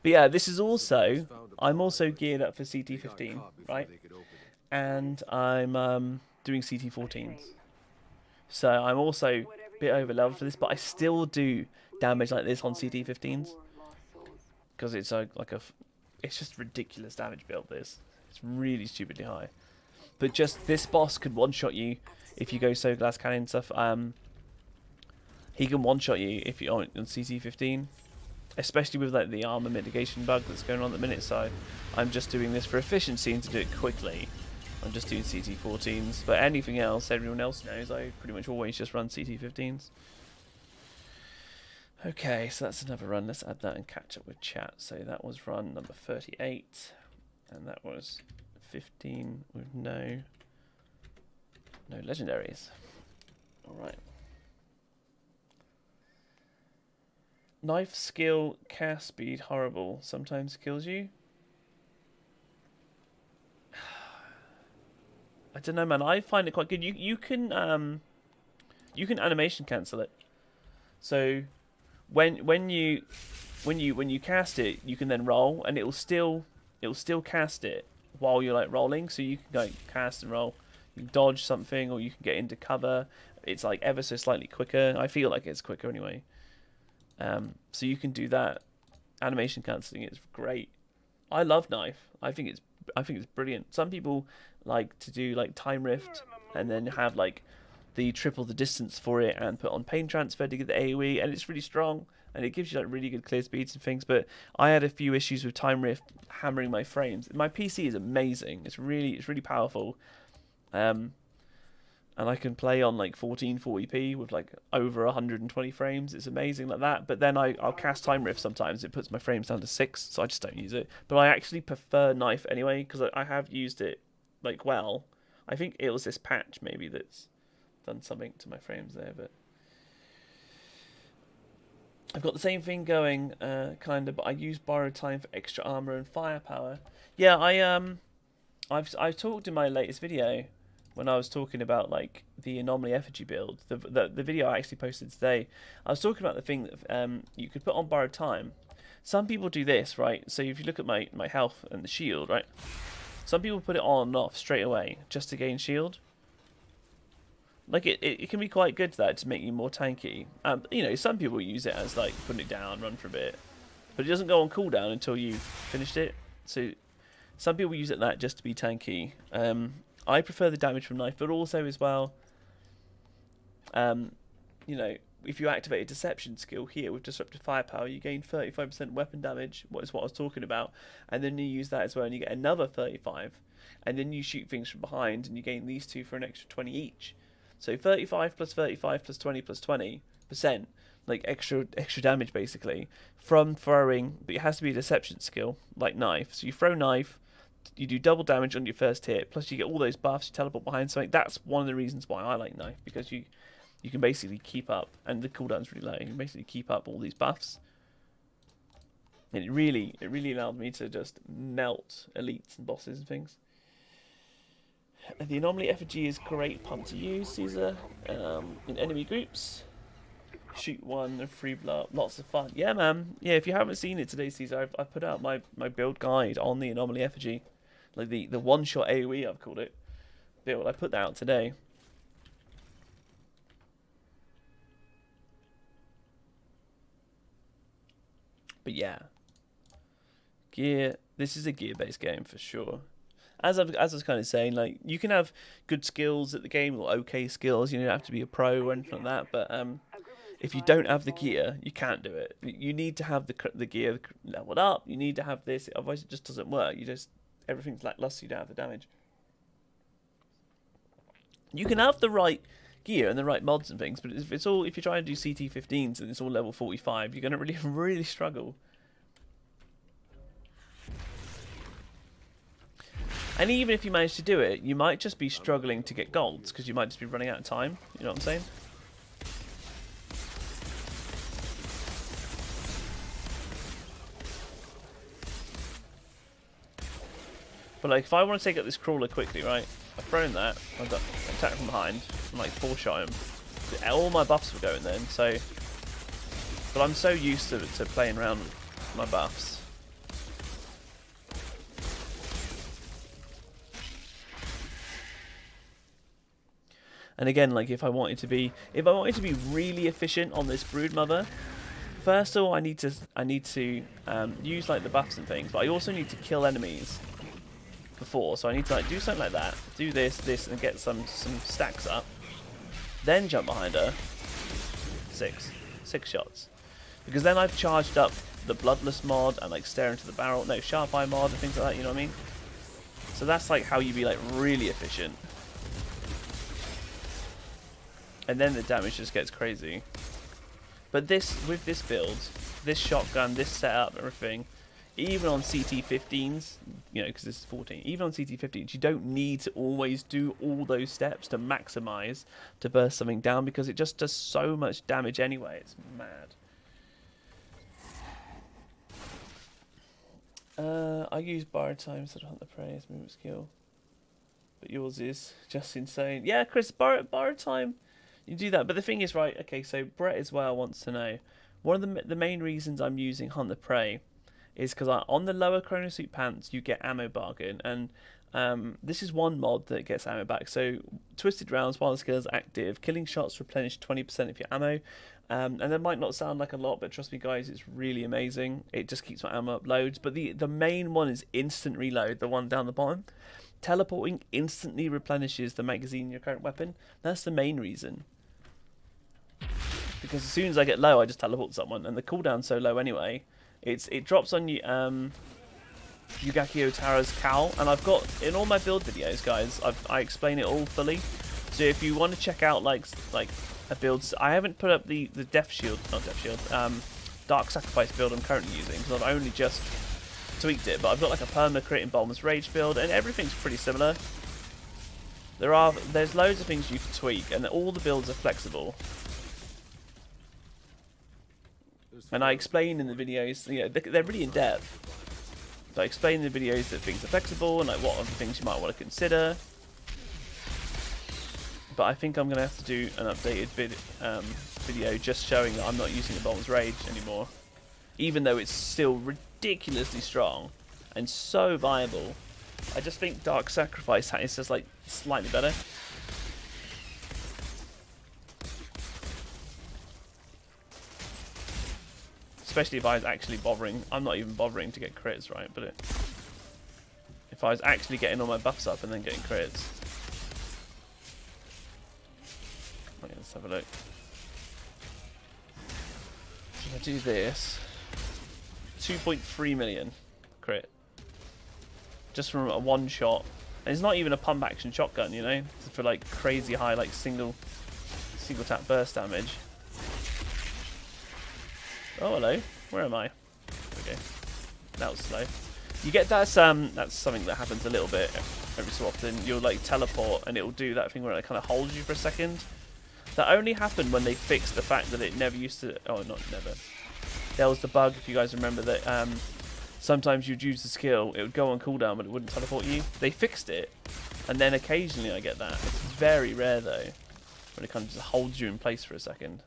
But yeah, this is also, I'm also geared up for CT15, right? And I'm doing CT14s. So I'm also a bit over leveled for this, but I still do damage like this on CT15s. Because it's it's just ridiculous damage build this. It's really stupidly high. But just this boss could one-shot you if you go so glass cannon and stuff. He can one-shot you if you're on CT15. Especially with like the armor mitigation bug that's going on at the minute, so I'm just doing this for efficiency and to do it quickly. I'm just doing CT14s, but anything else, everyone else knows, I pretty much always just run CT15s. Okay, so that's another run. Let's add that and catch up with chat. So that was run number 38, and that was 15 with no legendaries. All right. Knife skill, cast speed, horrible. Sometimes kills you. I don't know, man. I find it quite good. You can animation cancel it. So when you cast it, you can then roll, and it'll still cast it while you're like rolling. So you can go cast and roll. You can dodge something, or you can get into cover. It's like ever so slightly quicker. I feel like it's quicker anyway. So you can do that. Animation cancelling is great. I love knife. I think it's brilliant. Some people like to do like time rift and then have like the triple the distance for it and put on pain transfer to get the AoE, and it's really strong and it gives you like really good clear speeds and things. But I had a few issues with time rift hammering my frames. My PC is amazing. It's really powerful. And I can play on like 1440p with like over 120 frames. It's amazing like that. But then I'll cast time rift sometimes. It puts my frames down to 6, so I just don't use it. But I actually prefer knife anyway, because I have used it like well. I think it was this patch maybe that's done something to my frames there, but I've got the same thing going, kind of. But I use borrowed time for extra armor and firepower. Yeah, I've talked in my latest video, when I was talking about like the anomaly effigy build, the video I actually posted today, I was talking about the thing that you could put on borrowed time. Some people do this, right? So if you look at my health and the shield, right? Some people put it on and off straight away just to gain shield. Like it can be quite good to make you more tanky. You know, some people use it as like putting it down, run for a bit, but it doesn't go on cooldown until you've finished it. So some people use it that just to be tanky. I prefer the damage from knife, but also as well, you know, if you activate a deception skill here with disruptive firepower, you gain 35% weapon damage, what I was talking about, and then you use that as well and you get another 35, and then you shoot things from behind and you gain these two for an extra 20 each. So 35 plus 35 plus 20 plus 20%, like extra damage basically from throwing, but it has to be a deception skill like knife. So you throw knife, you do double damage on your first hit, plus you get all those buffs, you teleport behind something. That's one of the reasons why I like knife, because you can basically keep up, and the cooldown's really low, you can basically keep up all these buffs. And it really allowed me to just melt elites and bosses and things. The anomaly effigy is great pump to use, Caesar, in enemy groups. Shoot one and free blow, lots of fun. Yeah, man. Yeah, if you haven't seen it today, Caesar, I've put out my build guide on the anomaly effigy, like the one-shot AoE I've called it. Build. I put that out today. But yeah, gear. This is a gear-based game for sure. As I was kind of saying, like you can have good skills at the game or okay skills. You don't have to be a pro or anything like that. But if you don't have the gear, you can't do it. You need to have the gear leveled up. You need to have this, otherwise it just doesn't work. Everything's lackluster. You don't have the damage. You can have the right gear and the right mods and things, but if you're trying to do CT15s and it's all level 45, you're going to really struggle. And even if you manage to do it, you might just be struggling to get golds because you might just be running out of time. You know what I'm saying? But like, if I want to take out this crawler quickly, right? I've thrown that. I've got attack from behind and like 4-shot him. All my buffs were going then. So, but I'm so used to playing around with my buffs. And again, like if I wanted to be really efficient on this broodmother, first of all I need to use like the buffs and things, but I also need to kill enemies before. So I need to like do something like that, do this, and get some stacks up. Then jump behind her. Six shots, because then I've charged up the bloodless mod and like stare into the barrel, no sharp eye mod and things like that. You know what I mean? So that's like how you be like really efficient. And then the damage just gets crazy. But with this build, this shotgun, this setup, everything, even on CT15s, you know, because this is 14, even on CT15s, you don't need to always do all those steps to maximize to burst something down, because it just does so much damage anyway. It's mad. I use borrowed time to hunt the prey as movement skill, but yours is just insane. Yeah, Chris, borrowed time. You do that, but the thing is, right, okay, so Brett as well wants to know, one of the main reasons I'm using Hunt the Prey is because on the lower Chronosuit pants you get ammo bargain, and this is one mod that gets ammo back. So twisted rounds while the skill is active, killing shots replenish 20% of your ammo, and that might not sound like a lot, but trust me guys, it's really amazing. It just keeps my ammo up loads. But the main one is instant reload, the one down the bottom. teleporting instantly replenishes the magazine in your current weapon. That's the main reason. Because as soon as I get low, I just teleport someone, and the cooldown's so low anyway. It drops on you Yugaki Otara's cowl, and I've got in all my build videos, guys. I explain it all fully. So if you want to check out like a build, I haven't put up the Dark Sacrifice build I'm currently using because I've only just tweaked it. But I've got like a perma crit and Bulma's Rage build, and everything's pretty similar. There's loads of things you can tweak, and all the builds are flexible. And I explain in the videos, you know, they're really in depth. So I explain in the videos that things are flexible and like what are the things you might want to consider. But I think I'm going to have to do an updated video just showing that I'm not using the Bulma's Rage anymore. Even though it's still ridiculously strong and so viable. I just think Dark Sacrifice is just like slightly better. Especially if I was actually bothering. I'm not even bothering to get crits, right? But if I was actually getting all my buffs up and then getting crits. Okay, let's have a look. If I do this, 2.3 million crit. Just from a one shot. And it's not even a pump action shotgun, you know? It's for like crazy high, like single tap burst damage. Oh, hello. Where am I? Okay. That was slow. You get that's something that happens a little bit every so often. You'll like teleport and it'll do that thing where it kind of holds you for a second. That only happened when they fixed the fact that it never used to. Oh, not never. There was the bug, if you guys remember, that sometimes you'd use the skill, it would go on cooldown, but it wouldn't teleport you. They fixed it, and then occasionally I get that. It's very rare though, when it kind of just holds you in place for a second.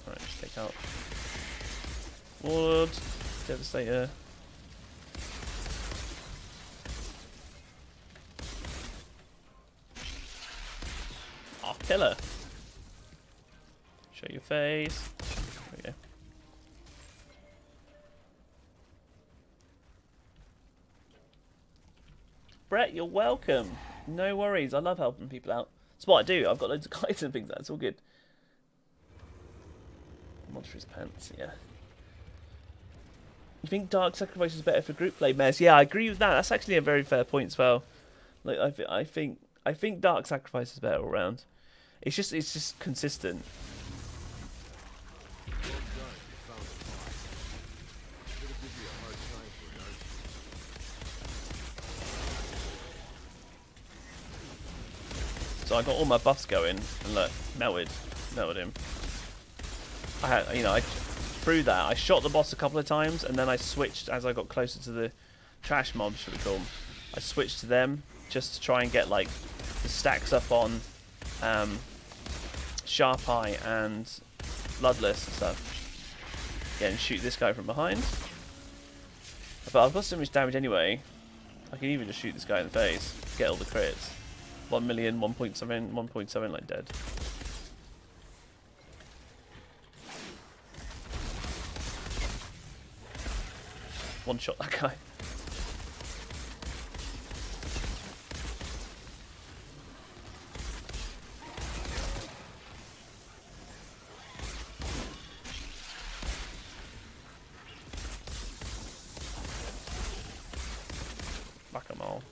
Right, just take out Warlord, Devastator. Oh, killer. Show your face. There we go. Brett, you're welcome. No worries. I love helping people out. That's what I do. I've got loads of guides and things like that. It's all good. Monstrous pants, yeah. You think Dark Sacrifice is better for group play, Mez? Yeah, I agree with that. That's actually a very fair point as well. Like I think Dark Sacrifice is better all round. It's just consistent. Well done, you found the pot. It'll give you a hard time for an archer. So I got all my buffs going, and look, melted him. I had, you know, through that I shot the boss a couple of times, and then I switched as I got closer to the trash mobs, should we call them. I switched to them just to try and get like the stacks up on Sharp Eye and Bloodless and stuff. Yeah, and shoot this guy from behind. But I've got so much damage anyway. I can even just shoot this guy in the face, get all the crits. 1 million, 1.7, 1.7, like dead. One shot that guy. Fuck them all.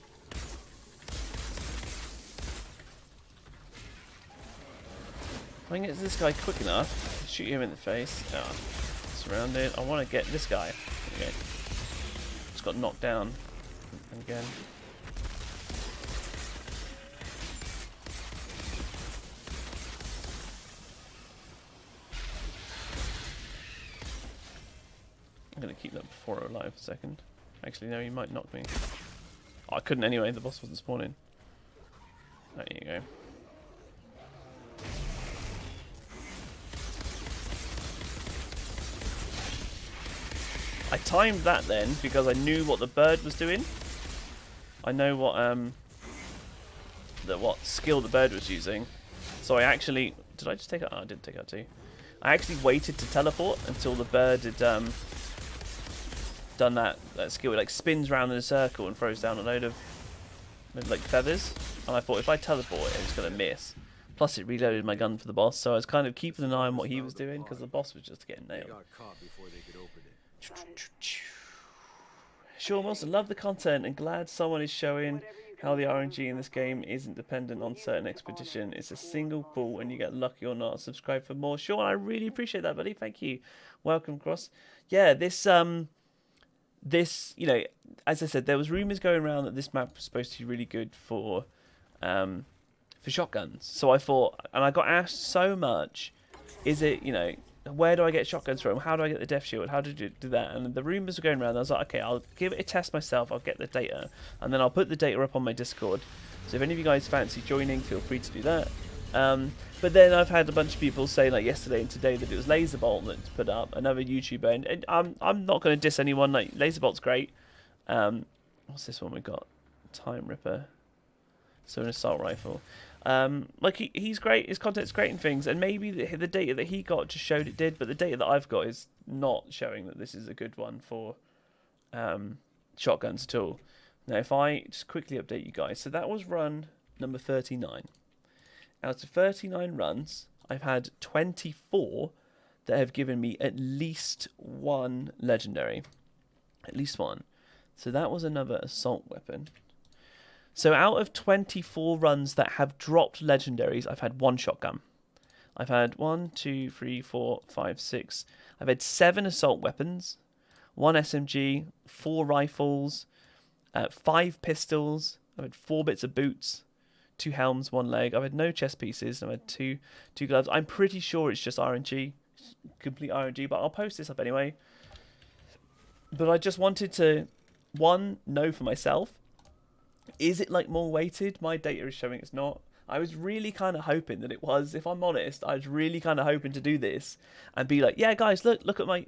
If I can get this guy quick enough, shoot him in the face. Oh, surrounded. I want to get this guy. Okay. Just got knocked down again. I'm gonna keep that before alive a second. Actually, no, he might knock me. Oh, I couldn't anyway. The boss wasn't spawning. There you go. I timed that then because I knew what the bird was doing. I know what what skill the bird was using. So I actually Did I just take out? Oh, I didn't take out 2. I actually waited to teleport until the bird had done that skill. It like spins around in a circle and throws down a load of like feathers. And I thought if I teleport, it's gonna miss. Plus, it reloaded my gun for the boss, so I was kind of keeping an eye on what he was doing because the boss was just getting They nailed. got caught before they could open it. Got it. Sean Wilson, love the content and glad someone is showing how the RNG in this game isn't dependent on certain expedition. It's a single pull and you get lucky or not. Subscribe for more. Sean, I really appreciate that, buddy. Thank you. Welcome, Cross. Yeah, this, you know, as I said, there was rumours going around that this map was supposed to be really good for shotguns. So I thought, and I got asked so much, is it, you know, where do I get shotguns from? How do I get the death shield? How do you do that? And the rumours were going around. I was like, okay, I'll give it a test myself. I'll get the data. And then I'll put the data up on my Discord. So if any of you guys fancy joining, feel free to do that. But then I've had a bunch of people say, like yesterday and today, that it was Laserbolt that's put up, another YouTuber. And I'm not going to diss anyone. Like, Laserbolt's great. What's this one we got? Time Ripper. So an assault rifle. Like he's great, his content's great and things, and maybe the data that he got just showed it did, but the data that I've got is not showing that this is a good one for shotguns at all. Now if I just quickly update you guys, so that was run number 39. Out of 39 runs, I've had 24 that have given me at least 1 legendary. At least 1. So that was another assault weapon. So out of 24 runs that have dropped legendaries, I've had 1 shotgun. I've had 1, 2, 3, 4, 5, 6. I've had 7 assault weapons, 1 SMG, 4 rifles, 5 pistols. I've had 4 bits of boots, 2 helms, 1 leg. I've had no chest pieces. I've had two gloves. I'm pretty sure it's just RNG, complete RNG, but I'll post this up anyway. But I just wanted to, know for myself. Is it like more weighted? My data is showing it's not. I was really kind of hoping that it was. If I'm honest, I was really kind of hoping to do this and be like, yeah, guys, look at my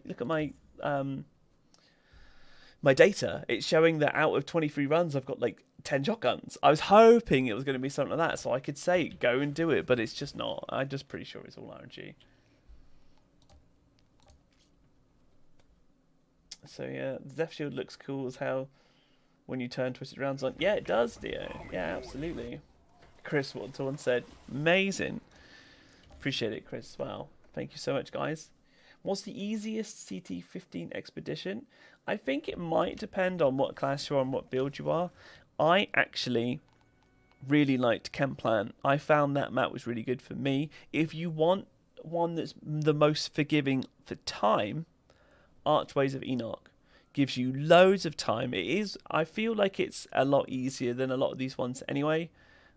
my data. It's showing that out of 23 runs, I've got like 10 shotguns. I was hoping it was going to be something like that, so I could say go and do it, but it's just not. I'm just pretty sure it's all RNG. So yeah, the Death Shield looks cool as hell. When you turn twisted rounds on. Yeah, it does, Dio. Yeah, absolutely. Chris Waterton said, amazing. Appreciate it, Chris. Wow. Thank you so much, guys. What's the easiest CT15 expedition? I think it might depend on what class you're on, what build you are. I actually really liked Chemplant. I found that map was really good for me. If you want one that's the most forgiving for time, Archways of Enoch. Gives you loads of time. It is, I feel like it's a lot easier than a lot of these ones anyway.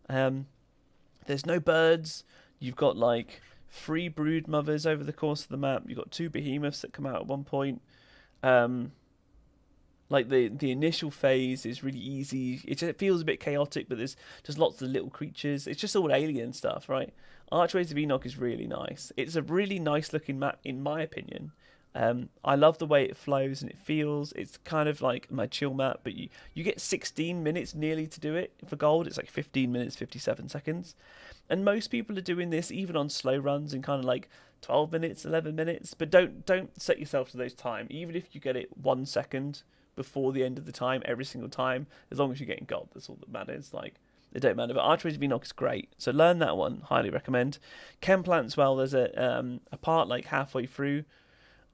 There's no birds. You've got like 3 brood mothers over the course of the map. You've got 2 behemoths that come out at one point. Like the initial phase is really easy. It feels a bit chaotic, but there's just lots of little creatures. It's just all alien stuff, right? Archways of Enoch is really nice. It's a really nice looking map in my opinion. I love the way it flows and it feels. It's kind of like my chill map, but you get 16 minutes nearly to do it. For gold, it's like 15 minutes, 57 seconds. And most people are doing this even on slow runs in kind of like 12 minutes, 11 minutes. But don't set yourself to those time. Even if you get it 1 second before the end of the time, every single time, as long as you're getting gold, that's all that matters. Like, it don't matter. But Archways of Enoch is great. So learn that one. Highly recommend. Chemplant as well. There's a part like halfway through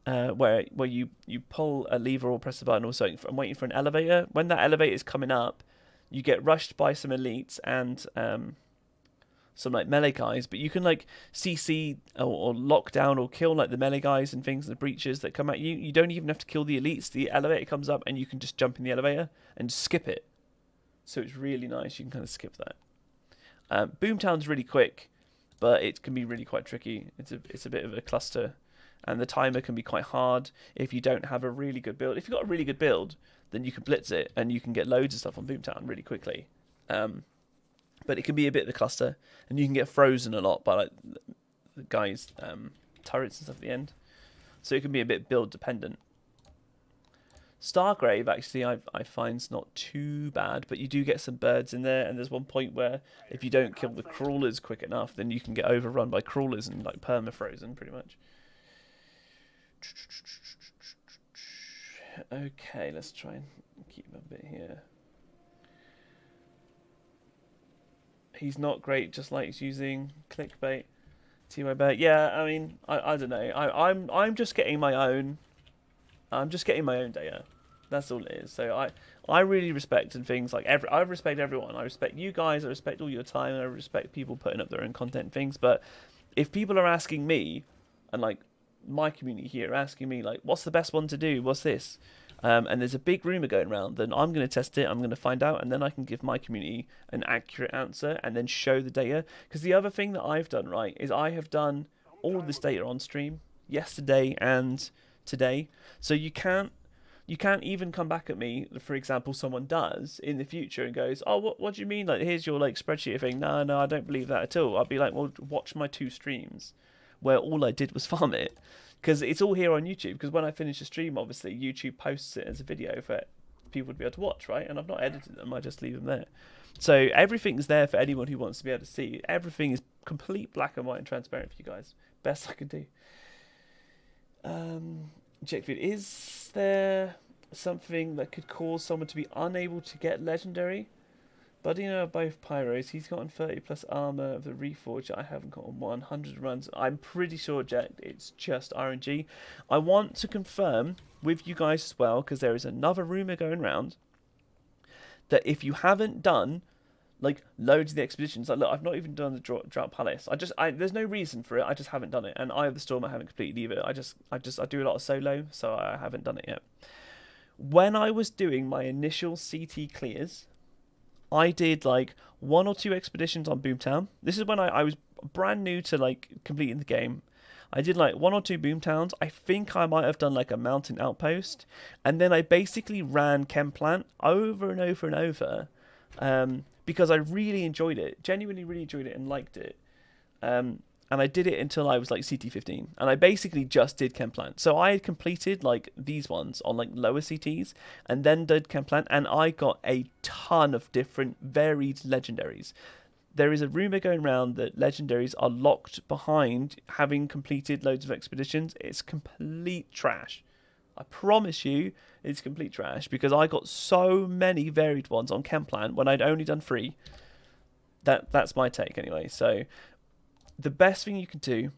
where you pull a lever or press a button or something. I'm waiting for an elevator. When that elevator is coming up, you get rushed by some elites and some like melee guys, but you can like CC or lock down or kill like the melee guys and things, the breaches that come at you. You don't even have to kill the elites. The elevator comes up and you can just jump in the elevator and skip it. So it's really nice. You can kind of skip that. Boomtown's really quick, but it can be really quite tricky. It's a bit of a cluster. And the timer can be quite hard if you don't have a really good build. If you've got a really good build, then you can blitz it and you can get loads of stuff on Boomtown really quickly. But it can be a bit of a cluster, and you can get frozen a lot by like the guys' turrets and stuff at the end. So it can be a bit build dependent. Stargrave, actually, I find's not too bad, but you do get some birds in there, and there's one point where if you don't kill the crawlers quick enough, then you can get overrun by crawlers and like permafrozen, pretty much. Okay, let's try and keep him a bit here. He's not great, just likes using clickbait. TY bet. Yeah, I mean, I don't know. I'm just getting my own. I'm just getting my own data. That's all it is. So I really respect and things like I respect everyone. I respect you guys. I respect all your time. And I respect people putting up their own content and things. But if people are asking me, and like my community here asking me like, what's the best one to do? What's this? And there's a big rumor going around, then I'm going to test it. I'm going to find out, and then I can give my community an accurate answer and then show the data. Because the other thing that I've done right is I have done all of this data on stream yesterday and today. So you can't even come back at me. For example, someone does in the future and goes, "Oh, what do you mean? Like, here's your like spreadsheet thing." No, I don't believe that at all. I'll be like, "Well, watch my 2 streams, where all I did was farm it." Because it's all here on YouTube. Because when I finish a stream, obviously, YouTube posts it as a video for people to be able to watch, right? And I've not edited them. I just leave them there. So everything's there for anyone who wants to be able to see. Everything is complete black and white and transparent for you guys. Best I can do. Jackvid, is there something that could cause someone to be unable to get legendary? Buddy and I are both pyros. He's gotten 30 plus armor of the Reforged. I haven't gotten 100 runs. I'm pretty sure, Jack, it's just RNG. I want to confirm with you guys as well, because there is another rumor going around that if you haven't done like loads of the expeditions, like look, I've not even done the Drought Palace. There's no reason for it. I just haven't done it. And Eye of the Storm I haven't completed either. I do a lot of solo, so I haven't done it yet. When I was doing my initial CT clears, I did like 1 or 2 expeditions on Boomtown. This is when I was brand new to like completing the game. I did like 1 or 2 Boomtowns. I think I might have done like a mountain outpost, and then I basically ran Chemplant over and over and over, because I really enjoyed it, genuinely really enjoyed it and liked it. And I did it until I was like CT15, and I basically just did Chemplant. So I had completed like these ones on like lower CTs, and then did Chemplant, and I got a ton of different varied legendaries. There is a rumor going around that legendaries are locked behind having completed loads of expeditions. It's complete trash. I promise you, it's complete trash, because I got so many varied ones on Chemplant when I'd only done 3. That's my take anyway. So the best thing you can do,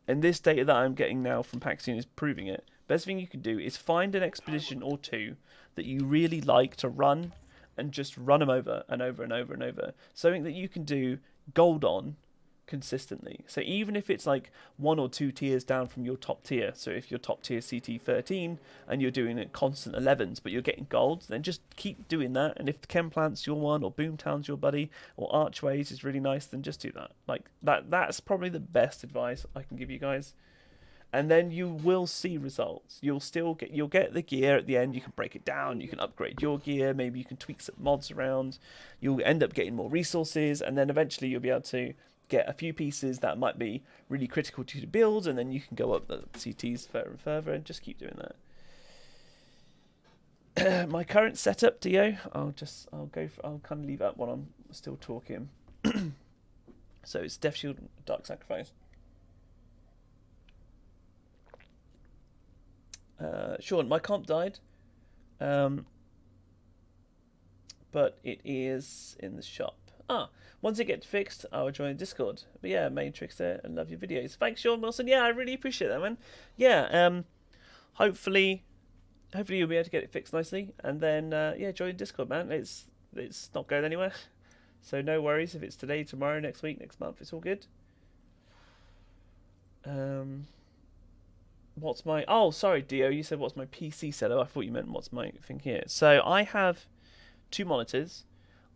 and this data that I'm getting now from Paxton is proving it, best thing you can do is find an expedition or 2 that you really like to run, and just run them over and over and over and over. Something that you can do gold on consistently. So even if it's like 1 or 2 tiers down from your top tier, so if your top tier CT13 and you're doing it constant 11s but you're getting gold, then just keep doing that. And if Chemplant's your one, or Boomtown's your buddy, or Archways is really nice, then just do that. Like that's probably the best advice I can give you guys. And then you will see results. You'll get the gear at the end. You can break it down. You can upgrade your gear. Maybe you can tweak some mods around. You'll end up getting more resources, and then eventually you'll be able to get a few pieces that might be really critical to you to build, and then you can go up the CTs further and further, and just keep doing that. My current setup, Dio, I'll kind of leave that while I'm still talking. So it's Death Shield, Dark Sacrifice. Sean, my comp died, but it is in the shop. Once it gets fixed, I'll join Discord. But yeah, main trickster, and love your videos. Thanks, Sean Wilson. Yeah, I really appreciate that, man. Yeah, hopefully you'll be able to get it fixed nicely, and then yeah, join Discord, man. It's not going anywhere, so no worries if it's today, tomorrow, next week, next month. It's all good. What's my... Oh, sorry, Dio. You said what's my PC setup. I thought you meant what's my thing here. So I have 2 monitors.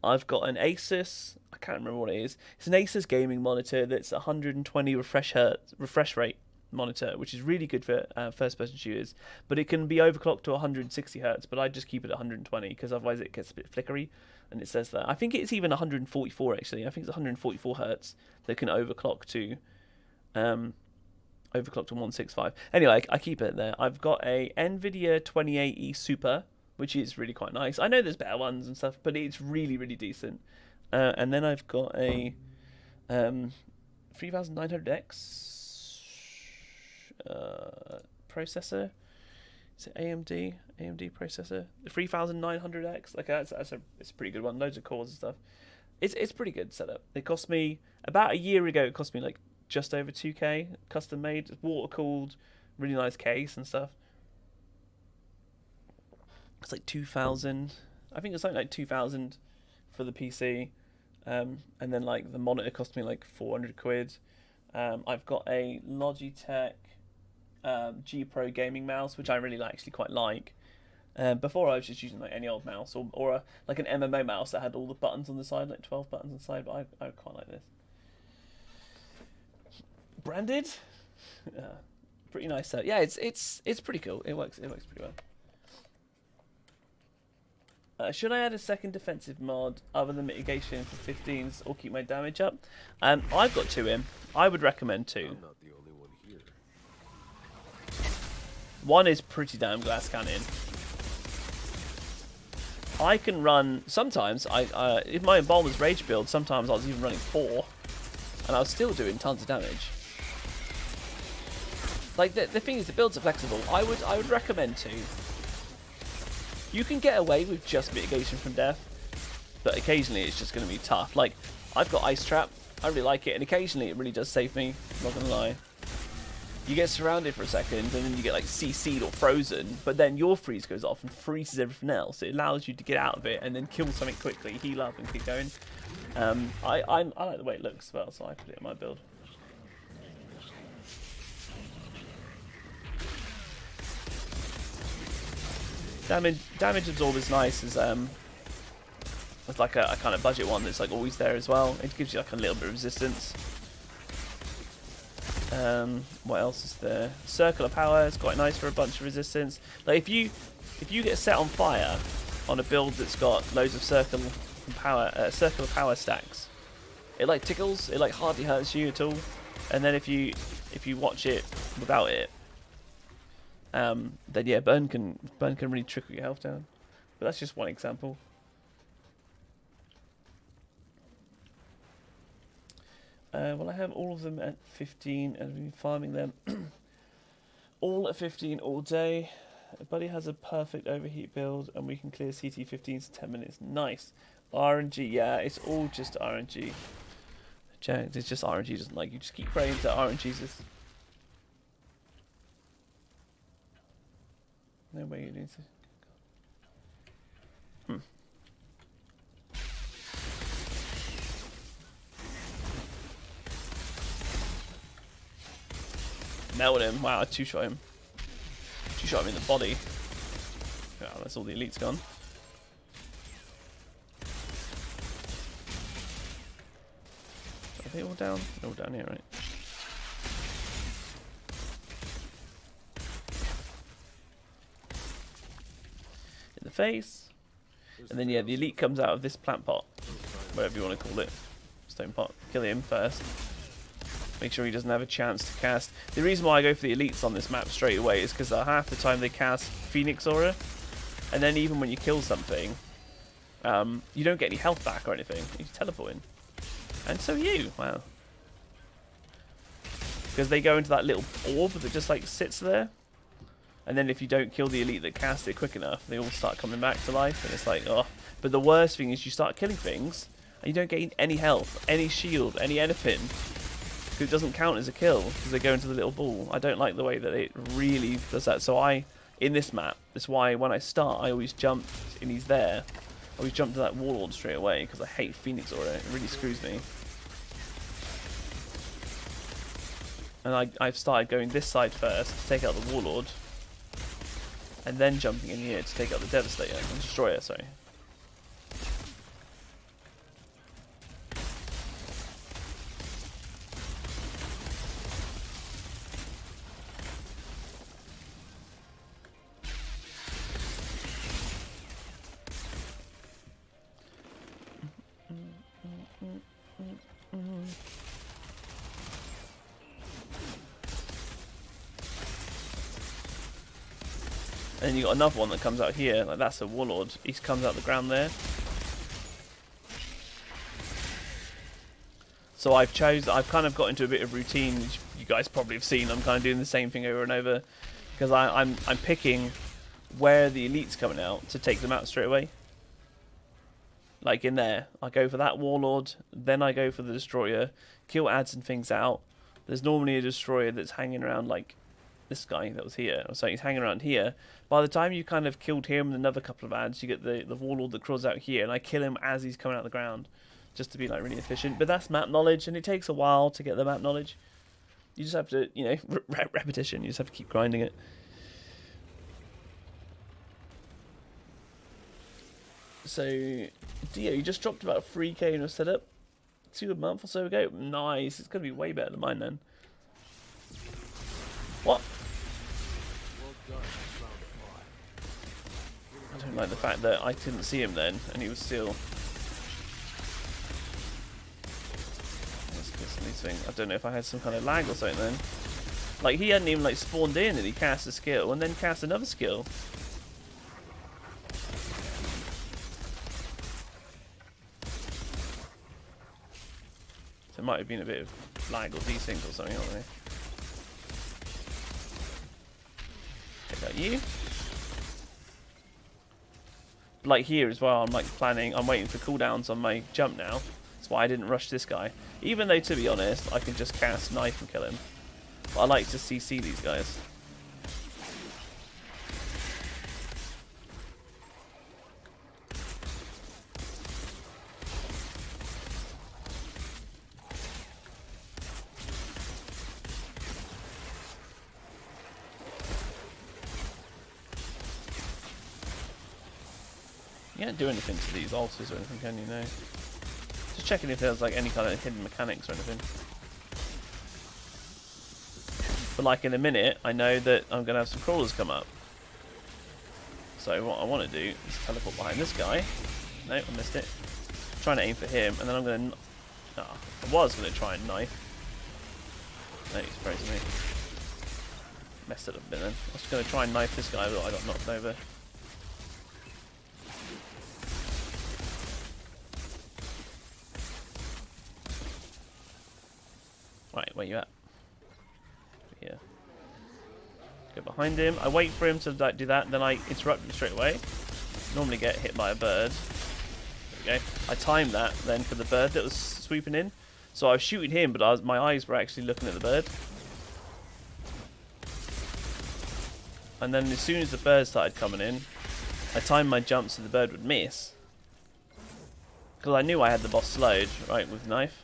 I've got an Asus... I can't remember what it is. It's an Asus gaming monitor that's 120 refresh rate monitor, which is really good for first-person shooters. But it can be overclocked to 160 hertz, but I just keep it at 120 because otherwise it gets a bit flickery. And it says that. I think it's even 144, actually. I think it's 144 hertz that can overclock to... Overclocked to 165. Anyway, I keep it there. I've got a NVIDIA 2080 Super, which is really quite nice. I know there's better ones and stuff, but it's really, really decent. And then I've got a 3900X processor. Is it AMD processor? The 3900X. Like it's a pretty good one. Loads of cores and stuff. It's pretty good setup. It cost me about a year ago. It cost me like just over 2K, custom made, water cooled, really nice case and stuff. It's like 2,000. I think it's something like 2,000 for the PC, and then like the monitor cost me like 400 quid. I've got a Logitech G Pro gaming mouse, which I really actually quite like. Before I was just using like any old mouse or like an MMO mouse that had all the buttons on the side, like 12 buttons on the side, but I quite like this. Branded, pretty nice. So yeah, it's pretty cool. It works pretty well. Should I add a second defensive mod other than mitigation for 15s or keep my damage up? I've got 2 in. I would recommend 2. I'm not the only one here. 1 is pretty damn glass cannon. I can run sometimes. If my Embalmer's Rage build, sometimes I was even running 4, and I was still doing tons of damage. Like the thing is, the builds are flexible. I would recommend 2. You can get away with just mitigation from death, but occasionally it's just going to be tough. Like I've got Ice Trap. I really like it, and occasionally it really does save me. I'm not gonna lie. You get surrounded for a second, and then you get like CC'd or frozen, but then your freeze goes off and freezes everything else. It allows you to get out of it and then kill something quickly, heal up, and keep going. I like the way it looks as well, so I put it in my build. Damage absorb is nice as it's like a kind of budget one that's like always there as well. It gives you like a little bit of resistance. What else is there? Circle of Power is quite nice for a bunch of resistance. Like if you get set on fire on a build that's got loads of circle of power stacks, it like tickles. It like hardly hurts you at all. And then if you watch it without it, then yeah, burn can really trickle your health down. But that's just one example. Well, I have all of them at 15 and I've been farming them all at 15 all day. Buddy has a perfect overheat build and we can clear CT15s in 10 minutes. Nice. RNG, yeah, it's all just RNG. Jags, it's just RNG, doesn't like you. Just keep praying to RNGesus. No way you need to. Nailed him. Wow, I two-shot him. Two-shot him in the body. Yeah, that's all the elites gone. Are they all down? They're all down here, right? In the face. And then, yeah, the elite comes out of this plant pot. Whatever you want to call it. Stone pot. Kill him first. Make sure he doesn't have a chance to cast. The reason why I go for the elites on this map straight away is because half the time they cast Phoenix Aura. And then even when you kill something, you don't get any health back or anything. You just teleport in. And so you. Wow. Because they go into that little orb that just like sits there. And then if you don't kill the elite that cast it quick enough, they all start coming back to life. And it's like, oh. But the worst thing is you start killing things and you don't get any health, any shield, any anything. It doesn't count as a kill because they go into the little ball. I don't like the way that it really does that. So in this map, that's why when I start, I always jump and he's there. I always jump to that warlord straight away because I hate Phoenix Aura. It really screws me. And I've started going this side first to take out the warlord, and then jumping in here to take out the Devastator and Destroyer. Sorry. And then you got another one that comes out here. Like that's a warlord. He comes out the ground there. So I've kind of got into a bit of routine, which you guys probably have seen. I'm kind of doing the same thing over and over because I'm picking where the elite's coming out to take them out straight away. Like in there, I go for that warlord, then I go for the destroyer, kill ads and things out. There's normally a destroyer that's hanging around like this guy that was here. So he's hanging around here. By the time you kind of killed him and another couple of ads, you get the warlord that crawls out here, and I kill him as he's coming out of the ground, just to be like really efficient. But that's map knowledge, and it takes a while to get the map knowledge. You just have to, you know, repetition. You just have to keep grinding it. So, Dio, you just dropped about 3k in your setup 2 a month or so ago. Nice. It's going to be way better than mine then. What? Well done. You found a pod. I don't like the fact that I couldn't see him then, and he was still... Let's get some of these things. I don't know if I had some kind of lag or something then. Like, he hadn't even, like, spawned in, and he cast a skill, and then cast another skill. So it might have been a bit of lag or desync or something, I don't know. Check out you. Like here as well, I'm like planning, I'm waiting for cooldowns on my jump now. That's why I didn't rush this guy. Even though, to be honest, I can just cast knife and kill him. But I like to CC these guys. You can't do anything to these altars or anything, can you? No. Just checking if there's like any kind of hidden mechanics or anything. But like in a minute, I know that I'm going to have some crawlers come up. So what I want to do is teleport behind this guy. No, I missed it. I'm trying to aim for him, and then I'm going to... Oh, I was going to try and knife. No, he's frozen me. Messed it up a bit then. I was going to try and knife this guy, but I got knocked over. Right, where you at? Here. Go behind him. I wait for him to do that, then I interrupt him straight away. Normally get hit by a bird. There we go. I timed that then for the bird that was sweeping in. So I was shooting him, but my eyes were actually looking at the bird. And then as soon as the bird started coming in, I timed my jump so the bird would miss. Because I knew I had the boss slowed, right, with the knife.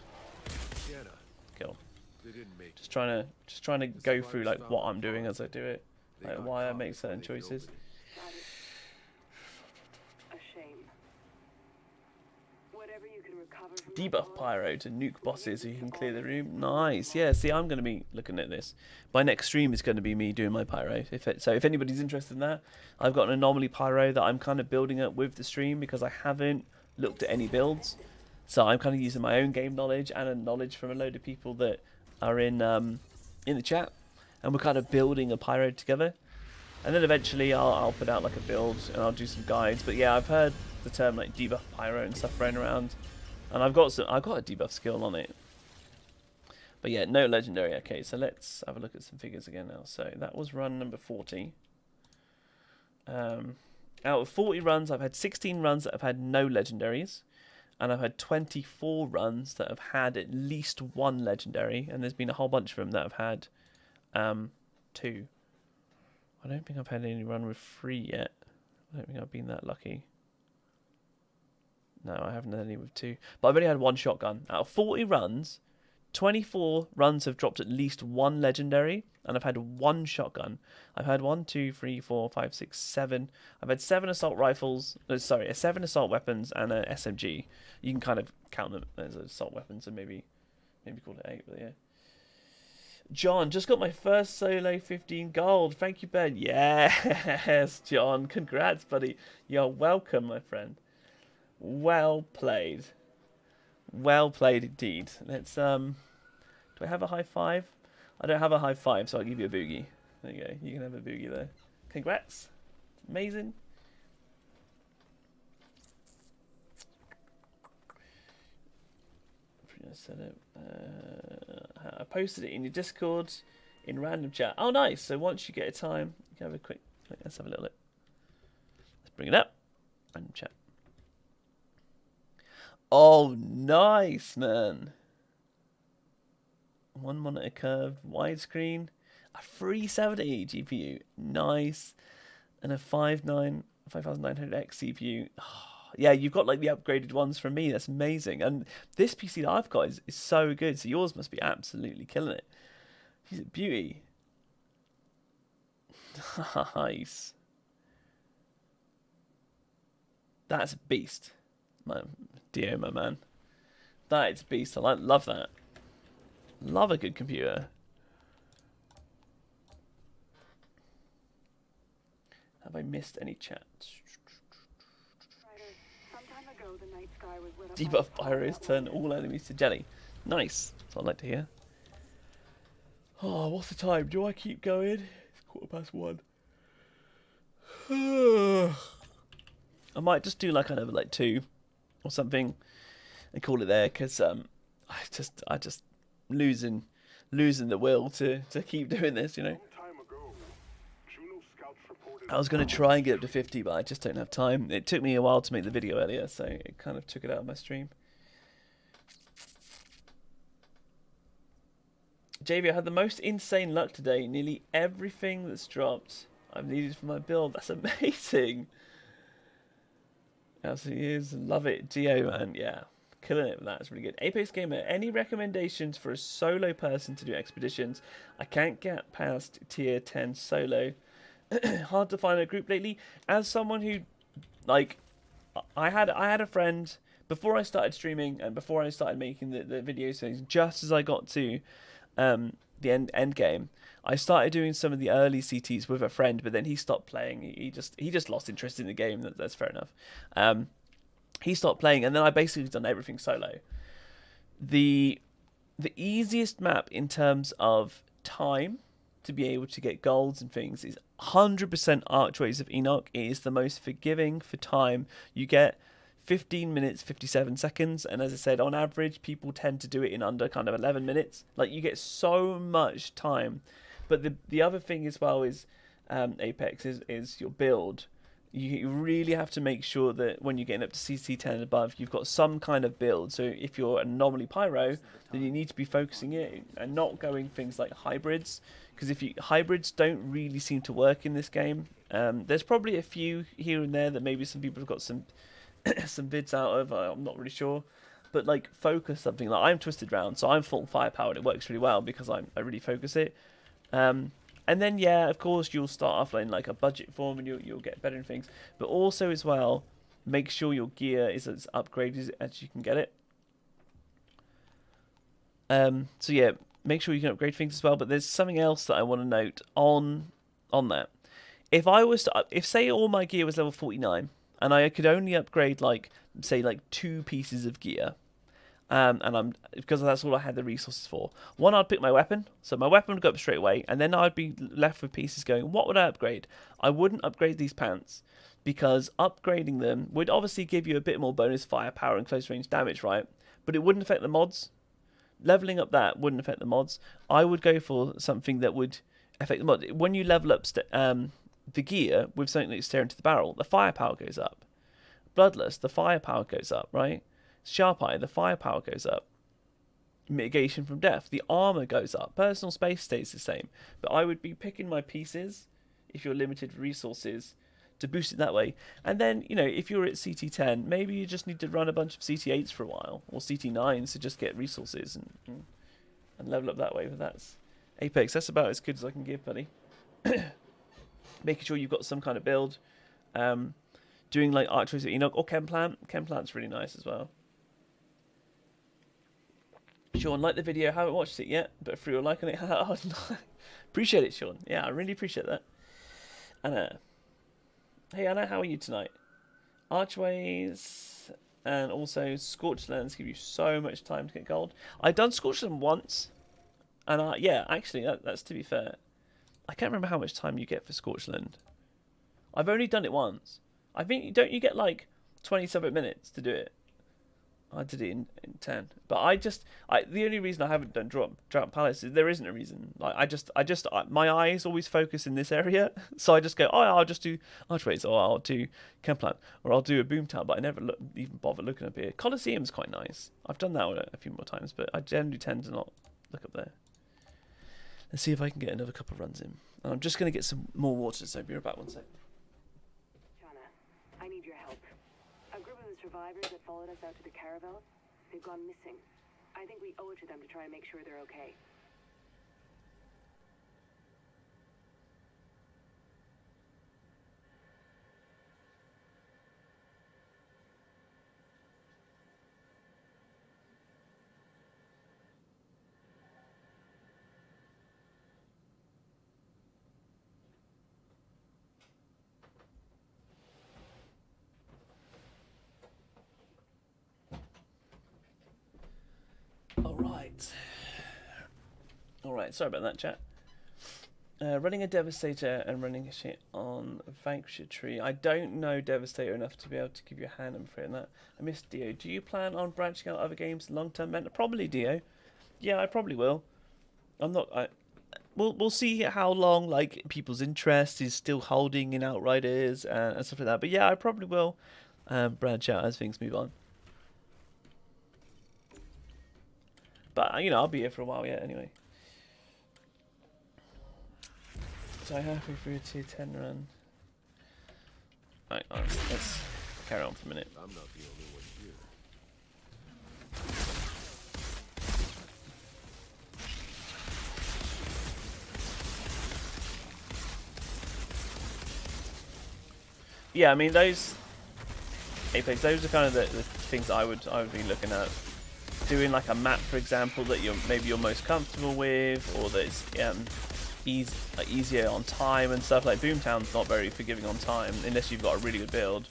Sienna, Kill. they didn't make it. Just trying to go through like what I'm doing as I do it, They like got why I caught make before certain they choices. opened A shame. Whatever you can recover from Debuff Pyro to nuke bosses so you can clear the room. Nice. Yeah, see, I'm going to be looking at this. My next stream is going to be me doing my Pyro. So if anybody's interested in that, I've got an anomaly Pyro that I'm kind of building up with the stream because I haven't looked at any builds. So I'm kind of using my own game knowledge and a knowledge from a load of people that are in the chat. And we're kind of building a Pyro together. And then eventually I'll put out like a build and I'll do some guides. But yeah, I've heard the term like debuff Pyro and stuff thrown around. And I've got a debuff skill on it. But yeah, no legendary. Okay, so let's have a look at some figures again now. So that was run number 40. Out of 40 runs, I've had 16 runs that have had no legendaries. And I've had 24 runs that have had at least one legendary. And there's been a whole bunch of them that have had 2. I don't think I've had any run with 3 yet. I don't think I've been that lucky. No, I haven't had any with 2. But I've only had 1 shotgun. Out of 40 runs, 24 runs have dropped at least 1 legendary. And I've had 1 shotgun. I've had 1, 2, 3, 4, 5, 6, 7. I've had 7 assault rifles. Sorry, 7 assault weapons and an SMG. You can kind of count them as assault weapons and maybe call it 8, but yeah. John, just got my first solo 15 gold. Thank you, Ben. Yes, John. Congrats, buddy. You're welcome, my friend. Well played. Well played indeed. Let's do I have a high five? I don't have a high five, so I'll give you a boogie. There you go. You can have a boogie there. Congrats. Amazing. I posted it in your Discord in random chat. Oh, nice. So once you get a time, you can have a quick. Let's have a little look. Let's bring it up. Random chat. Oh, nice, man. 1 monitor curve, widescreen, a 370 GPU, nice, and a 5900X CPU. Oh, yeah, you've got like the upgraded ones from me. That's amazing. And this PC that I've got is so good. So yours must be absolutely killing it. She's a beauty. Nice. That's a beast. My dear, my man. That is a beast. I love that. Love a good computer. Have I missed any chats? Debuff Pyre turn all enemies to jelly. Nice. That's what I like to hear. Oh, what's the time? Do I keep going? It's 1:15. I might just do like another like 2 or something and call it there, because I just losing the will to keep doing this, you know. I was going to try and get up to 50, but I just don't have time. It took me a while to make the video earlier, so it kind of took it out of my stream. JV, I had the most insane luck today. Nearly everything that's dropped I've needed for my build. That's amazing. Absolutely is. Love it. Geo, man. Yeah. Killing it with that. It's really good. Apex Gamer, any recommendations for a solo person to do expeditions? I can't get past tier 10 solo. Hard to find a group lately. As someone who, like, I had a friend before I started streaming and before I started making the videos things, just as I got to the end game, I started doing some of the early CTs with a friend, but then he stopped playing. He just lost interest in the game. That's fair enough. He stopped playing, and then I basically done everything solo. The easiest map in terms of time to be able to get golds and things is 100% Outriders of Enoch. It is the most forgiving for time. You get 15 minutes, 57 seconds, and as I said, on average, people tend to do it in under kind of 11 minutes. Like, you get so much time. But the other thing as well is Apex is your build. You really have to make sure that when you're getting up to CC10 and above, you've got some kind of build. So if you're an anomaly pyro, then you need to be focusing it and not going things like hybrids, because hybrids don't really seem to work in this game. There's probably a few here and there that maybe some people have got some some vids out of. I'm not really sure, but like focus something. Like, I'm twisted round, so I'm full firepower, and it works really well because I really focus it. And then, yeah, of course, you'll start off in like a budget form, and you'll get better in things. But also as well, make sure your gear is as upgraded as you can get it. So yeah, make sure you can upgrade things as well. But there's something else that I want to note on that. If I was to, if say all my gear was level 49, and I could only upgrade like 2 pieces of gear. And because that's all I had the resources for. One, I'd pick my weapon, so my weapon would go up straight away, and then I'd be left with pieces going, what would I upgrade? I wouldn't upgrade these pants, because upgrading them would obviously give you a bit more bonus firepower and close range damage, right? But it wouldn't affect the mods. Leveling up that wouldn't affect the mods. I would go for something that would affect the mod. When you level up the gear with something like Stare into the Barrel, the firepower goes up. Bloodlust, the firepower goes up, right? Sharp Eye, the firepower goes up. Mitigation from death, the armor goes up. Personal space stays the same. But I would be picking my pieces, if you're limited with resources, to boost it that way. And then, you know, if you're at CT10, maybe you just need to run a bunch of CT8s for a while, or CT9s to just get resources and level up that way. But that's Apex. That's about as good as I can give, buddy. Making sure you've got some kind of build. Doing like Outriders of Enoch or Chemplant. Chemplant's really nice as well. Sean, like the video. Haven't watched it yet, but if you're liking it, oh, no. Appreciate it, Sean. Yeah, I really appreciate that. Anna. Hey, Anna, how are you tonight? Archways and also Scorched Lands give you so much time to get gold. I've done Scorched Land once, and yeah, actually, that's to be fair. I can't remember how much time you get for Scorched Land. I've only done it once. I think don't you get like 20-something minutes to do it? I did it in 10. But the only reason I haven't done Drought Palace is there isn't a reason. Like my eyes always focus in this area, so I just go, oh, I'll just do Archways, or I'll do Campland, or I'll do a Boomtown. But I never even bother looking up here. Colosseum's quite nice. I've done that one a few more times, but I generally tend to not look up there. Let's see if I can get another couple of runs in. And I'm just going to get some more water, so be right back 1 sec. Shauna, I need your help. A group of the survivors that followed us out to the caravel, they've gone missing. I think we owe it to them to try and make sure they're okay. Alright, sorry about that, chat. Running a Devastator and running a shit on Vanquisher Tree. I don't know Devastator enough to be able to give you a hand, I'm afraid, on that. I miss Dio. Do you plan on branching out other games long-term? Probably, Dio. Yeah, I probably will. We'll see how long like people's interest is still holding in Outriders and stuff like that. But yeah, I probably will branch out as things move on. But I'll be here for a while yet anyway. So halfway through a tier 10 run. Alright, let's carry on for a minute. I'm not the only one here. Yeah, I mean those Apex, those are kind of the things that I would be looking at. Doing like a map, for example, that you're most comfortable with, or that's easier on time and stuff. Like Boomtown's not very forgiving on time unless you've got a really good build.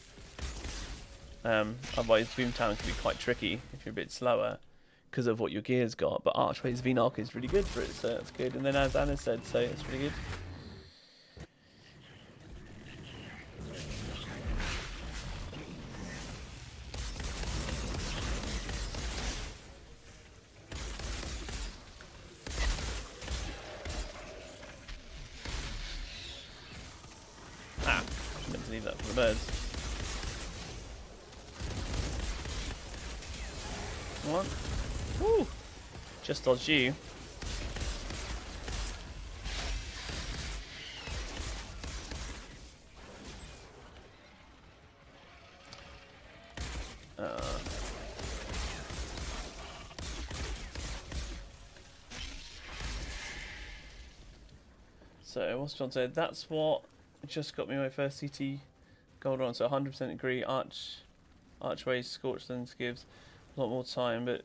Otherwise Boomtown can be quite tricky if you're a bit slower because of what your gear's got. But Archways VNarc is really good for it, so that's good. And then as Anna said, so it's really good. Leave that for the birds. What? Woo! Just dodged you. So what's John said? That's what just got me my first CT gold on. So 100% agree. Archways Scorchlands gives a lot more time, but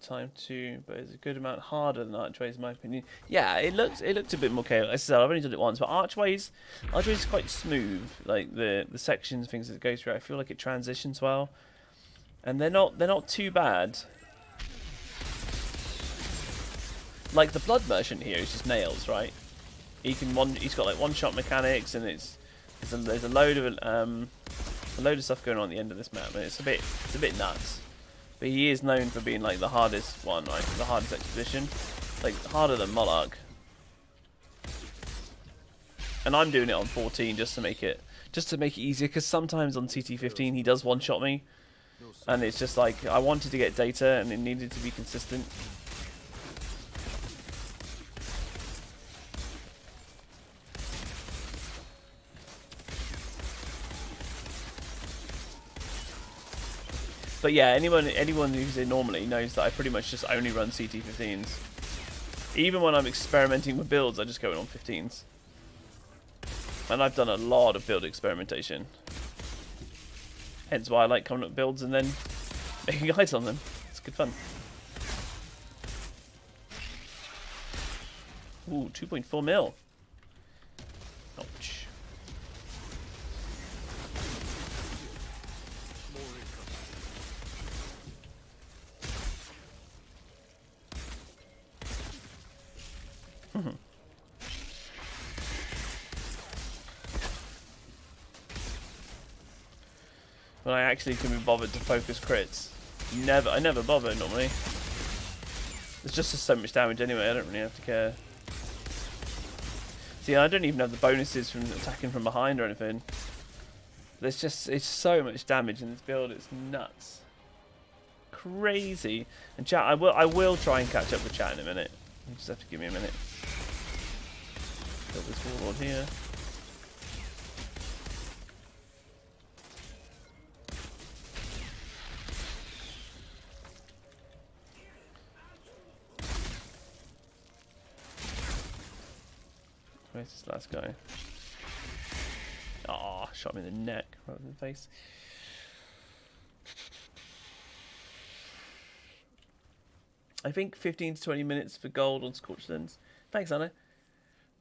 it's a good amount harder than Archways in my opinion. Yeah, it looked a bit more chaotic. As I said, I've only done it once, but Archways is quite smooth. Like the sections, things that it goes through, I feel like it transitions well, and they're not too bad. Like the Blood Merchant here is just nails, right? He's got like one-shot mechanics, and there's a load of stuff going on at the end of this map, and it's a bit nuts. But he is known for being like the hardest one, right? The hardest expedition, like harder than Monarch. And I'm doing it on 14 just to make it easier, because sometimes on CT15 he does one-shot me, and it's just like I wanted to get data and it needed to be consistent. But yeah, anyone who's in normally knows that I pretty much just only run CT15s. Even when I'm experimenting with builds, I just go in on 15s. And I've done a lot of build experimentation. Hence why I like coming up with builds and then making guides on them. It's good fun. Ooh, 2.4 mil. Ouch. when I actually can be bothered to focus crits. I never bother normally. There's just so much damage anyway, I don't really have to care. See, I don't even have the bonuses from attacking from behind or anything. It's so much damage in this build, it's nuts. Crazy. And chat, I will try and catch up with chat in a minute. You just have to give me a minute. Got this warlord here. Where's this last guy? Oh, shot him in the neck rather than the face. I think 15 to 20 minutes for gold on Scorched Lens. Thanks, Anna.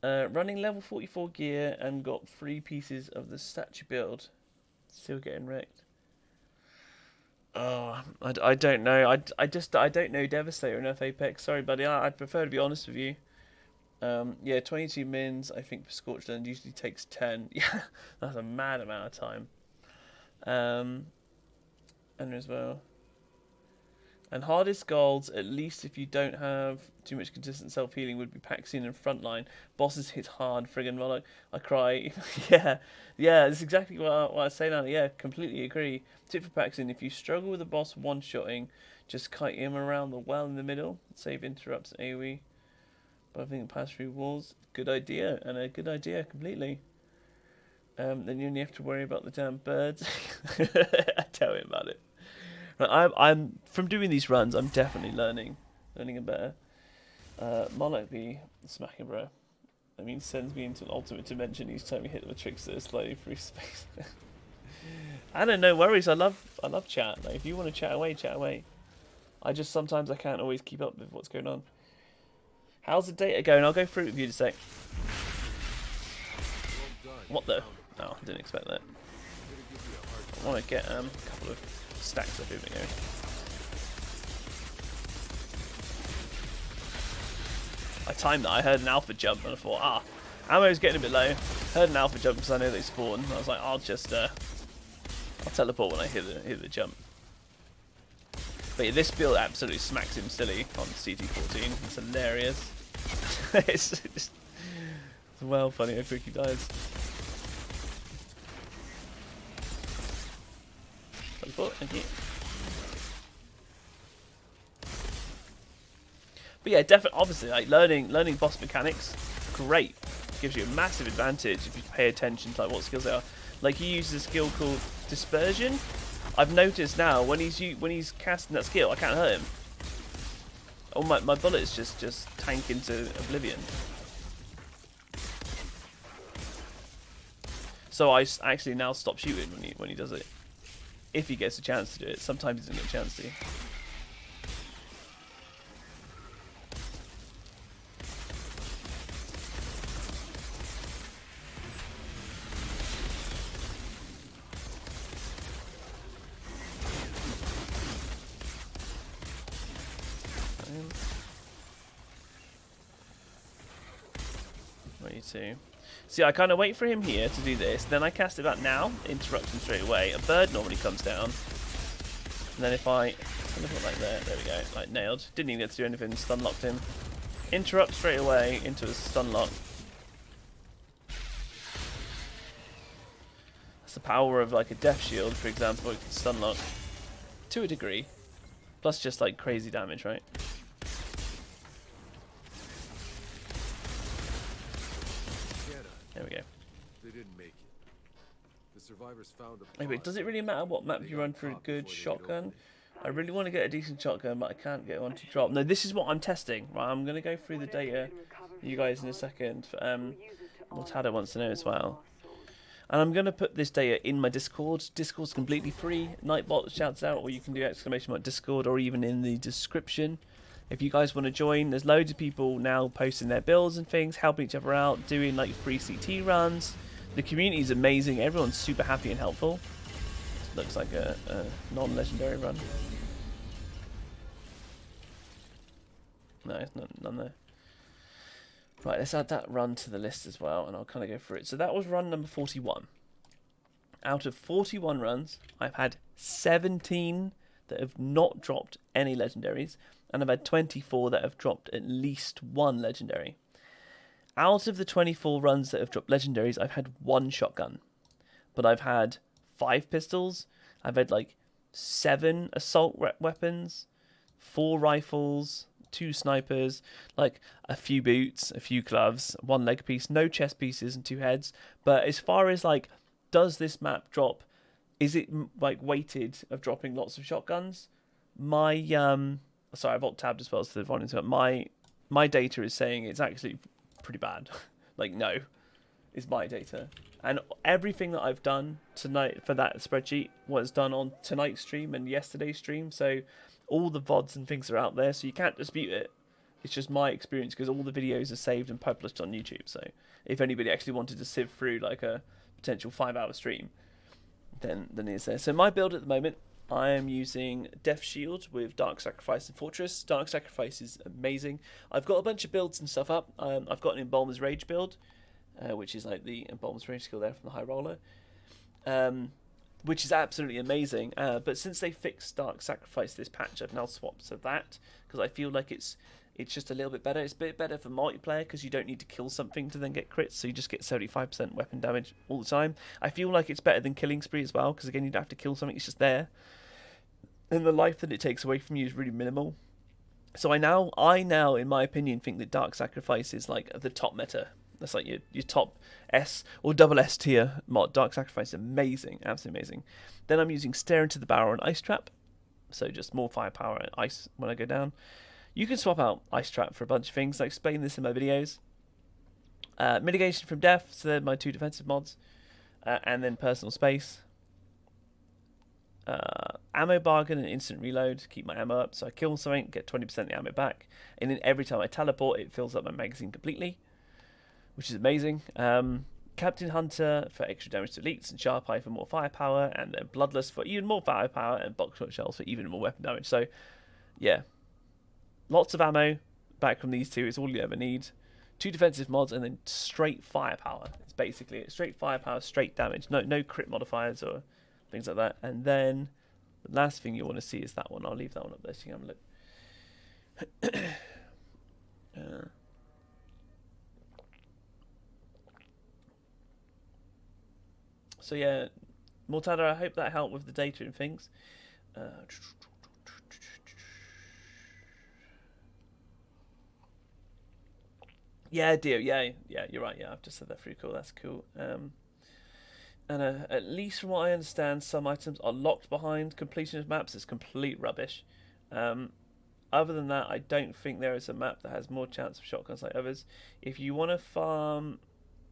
Running level 44 gear and got 3 pieces of the statue build. Still getting wrecked. Oh, I don't know. I don't know Devastator enough, Apex. Sorry, buddy. I'd prefer to be honest with you. Yeah, 22 mins, I think, for Scorched Land usually takes 10. Yeah, that's a mad amount of time. And as well. And hardest golds, at least if you don't have too much consistent self-healing, would be Paxian and Frontline. Bosses hit hard, friggin' Moloch. I cry. Yeah, that's exactly what I say now. Yeah, completely agree. Tip for Paxian, if you struggle with a boss one-shotting, just kite him around the well in the middle. Save interrupts AoE. But I think pass through walls, good idea, and a good idea completely. Then you only have to worry about the damn birds. Tell me about it. Right, I'm from doing these runs. I'm definitely learning a better. Monarch be smacking, bro. I mean, sends me into an ultimate dimension each time you hit with trickster slowly through space. I don't know, worries. I love chat. Like, if you want to chat away, chat away. I just sometimes I can't always keep up with what's going on. How's the data going? I'll go through it with you in a sec. What the? Oh, I didn't expect that. I want to get a couple of stacks of moving here. I timed that. I heard an alpha jump and I thought, ammo's getting a bit low. Heard an alpha jump because I know they spawn. And I was like, I'll teleport when I hear the jump. But yeah, this build absolutely smacks him silly on CT14. It's hilarious. It's well funny how quick he dies. Teleport, thank you. But yeah, definitely, obviously, like learning boss mechanics, great. Gives you a massive advantage if you pay attention to like what skills they are. Like he uses a skill called Dispersion. I've noticed now when he's casting that skill, I can't hurt him. Oh, my bullets just tank into oblivion. So I actually now stop shooting when he does it. If he gets a chance to do it. Sometimes he doesn't get a chance to. See, I kind of wait for him here to do this, then I cast it back now, interrupt him straight away. A bird normally comes down, and then if I look at like there we go, like nailed. Didn't even get to do anything, stun locked him. Interrupt straight away into a stun lock. That's the power of like a death shield, for example. It can stun lock to a degree, plus just like crazy damage, right? There we go. They didn't make it. The survivors found a Anyway, does it really matter what map you run for a good shotgun? I really want to get a decent shotgun, but I can't get one to drop. No, this is what I'm testing. Right, I'm going to go through the data, you guys, in a second. Mortada wants to know as well. And I'm going to put this data in my Discord. Discord's completely free. Nightbot shouts out, or you can do exclamation Discord, or even in the description. If you guys want to join, there's loads of people now posting their builds and things, helping each other out, doing like free CT runs. The community is amazing. Everyone's super happy and helpful. Looks like a non-legendary run. No, it's none there. Right, let's add that run to the list as well, and I'll kind of go through it. So that was run number 41. Out of 41 runs, I've had 17 that have not dropped any legendaries, and I've had 24 that have dropped at least one legendary. Out of the 24 runs that have dropped legendaries, I've had one shotgun, but I've had 5 pistols, I've had like 7 assault weapons, 4 rifles, 2 snipers, like a few boots, a few gloves, 1 leg piece, no chest pieces and 2 heads. But as far as like, does this map drop, is it like weighted of dropping lots of shotguns? My sorry, I've alt-tabbed as well, so the volume's up. My data is saying it's actually pretty bad. Like, no, is my data. And everything that I've done tonight for that spreadsheet was done on tonight's stream and yesterday's stream, so all the VODs and things are out there, so you can't dispute it. It's just my experience, because all the videos are saved and published on YouTube, so if anybody actually wanted to sift through like a potential 5-hour stream, then it's there. So my build at the moment, I am using Death Shield with Dark Sacrifice and Fortress. Dark Sacrifice is amazing. I've got a bunch of builds and stuff up. I've got an Embalmer's Rage build, which is like the Embalmer's Rage skill there from the High Roller, which is absolutely amazing. But since they fixed Dark Sacrifice this patch, I've now swapped to that, because I feel like it's just a little bit better. It's a bit better for multiplayer, because you don't need to kill something to then get crits, so you just get 75% weapon damage all the time. I feel like it's better than Killing Spree as well, because again, you don't have to kill something, it's just there. And the life that it takes away from you is really minimal. So I now, in my opinion, think that Dark Sacrifice is like the top meta. That's like your top S or double S tier mod. Dark Sacrifice is amazing, absolutely amazing. Then I'm using Stare into the Barrel and Ice Trap, so just more firepower and ice when I go down. You can swap out Ice Trap for a bunch of things. I explain this in my videos. Mitigation from Death, so they're my 2 defensive mods. And then Personal Space. Ammo Bargain and Instant Reload to keep my ammo up. So I kill something, get 20% of the ammo back. And then every time I teleport, it fills up my magazine completely, which is amazing. Captain Hunter for extra damage to elites, and Sharp Eye for more firepower, and then Bloodlust for even more firepower, and Boxshot Shells for even more weapon damage. So, yeah. Lots of ammo back from these 2. It's all you ever need. 2 defensive mods, and then straight firepower. It's basically it. Straight firepower, straight damage. No crit modifiers or things like that. And then the last thing you want to see is that one. I'll leave that one up there so you can have a look. So yeah, Mortada, I hope that helped with the data and things. Yeah, dear. Yeah, you're right. Yeah, I've just said that through. Cool, that's cool. And at least from what I understand, some items are locked behind completion of maps. It's complete rubbish. Other than that, I don't think there is a map that has more chance of shotguns like others. If you want to farm,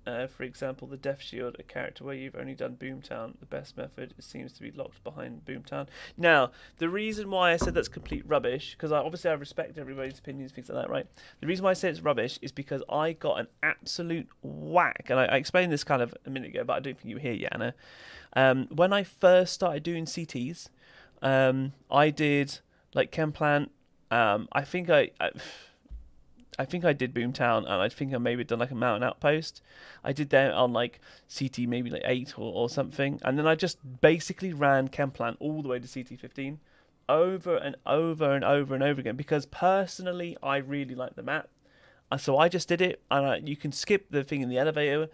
for example, the Death Shield, a character where you've only done Boomtown, the best method seems to be locked behind Boomtown. Now, the reason why I said that's complete rubbish, because obviously I respect everybody's opinions, things like that, right? The reason why I say it's rubbish is because I got an absolute whack, and I explained this kind of a minute ago, but I don't think you were here yet, Anna. When I first started doing CTs, I did like Chemplant. I think I did Boomtown, and I think I maybe done like a Mountain Outpost. I did that on like CT maybe like 8 or something, and then I just basically ran Chemplant all the way to CT 15 over and over and over and over again, because personally I really like the map. So I just did it, and you can skip the thing in the elevator.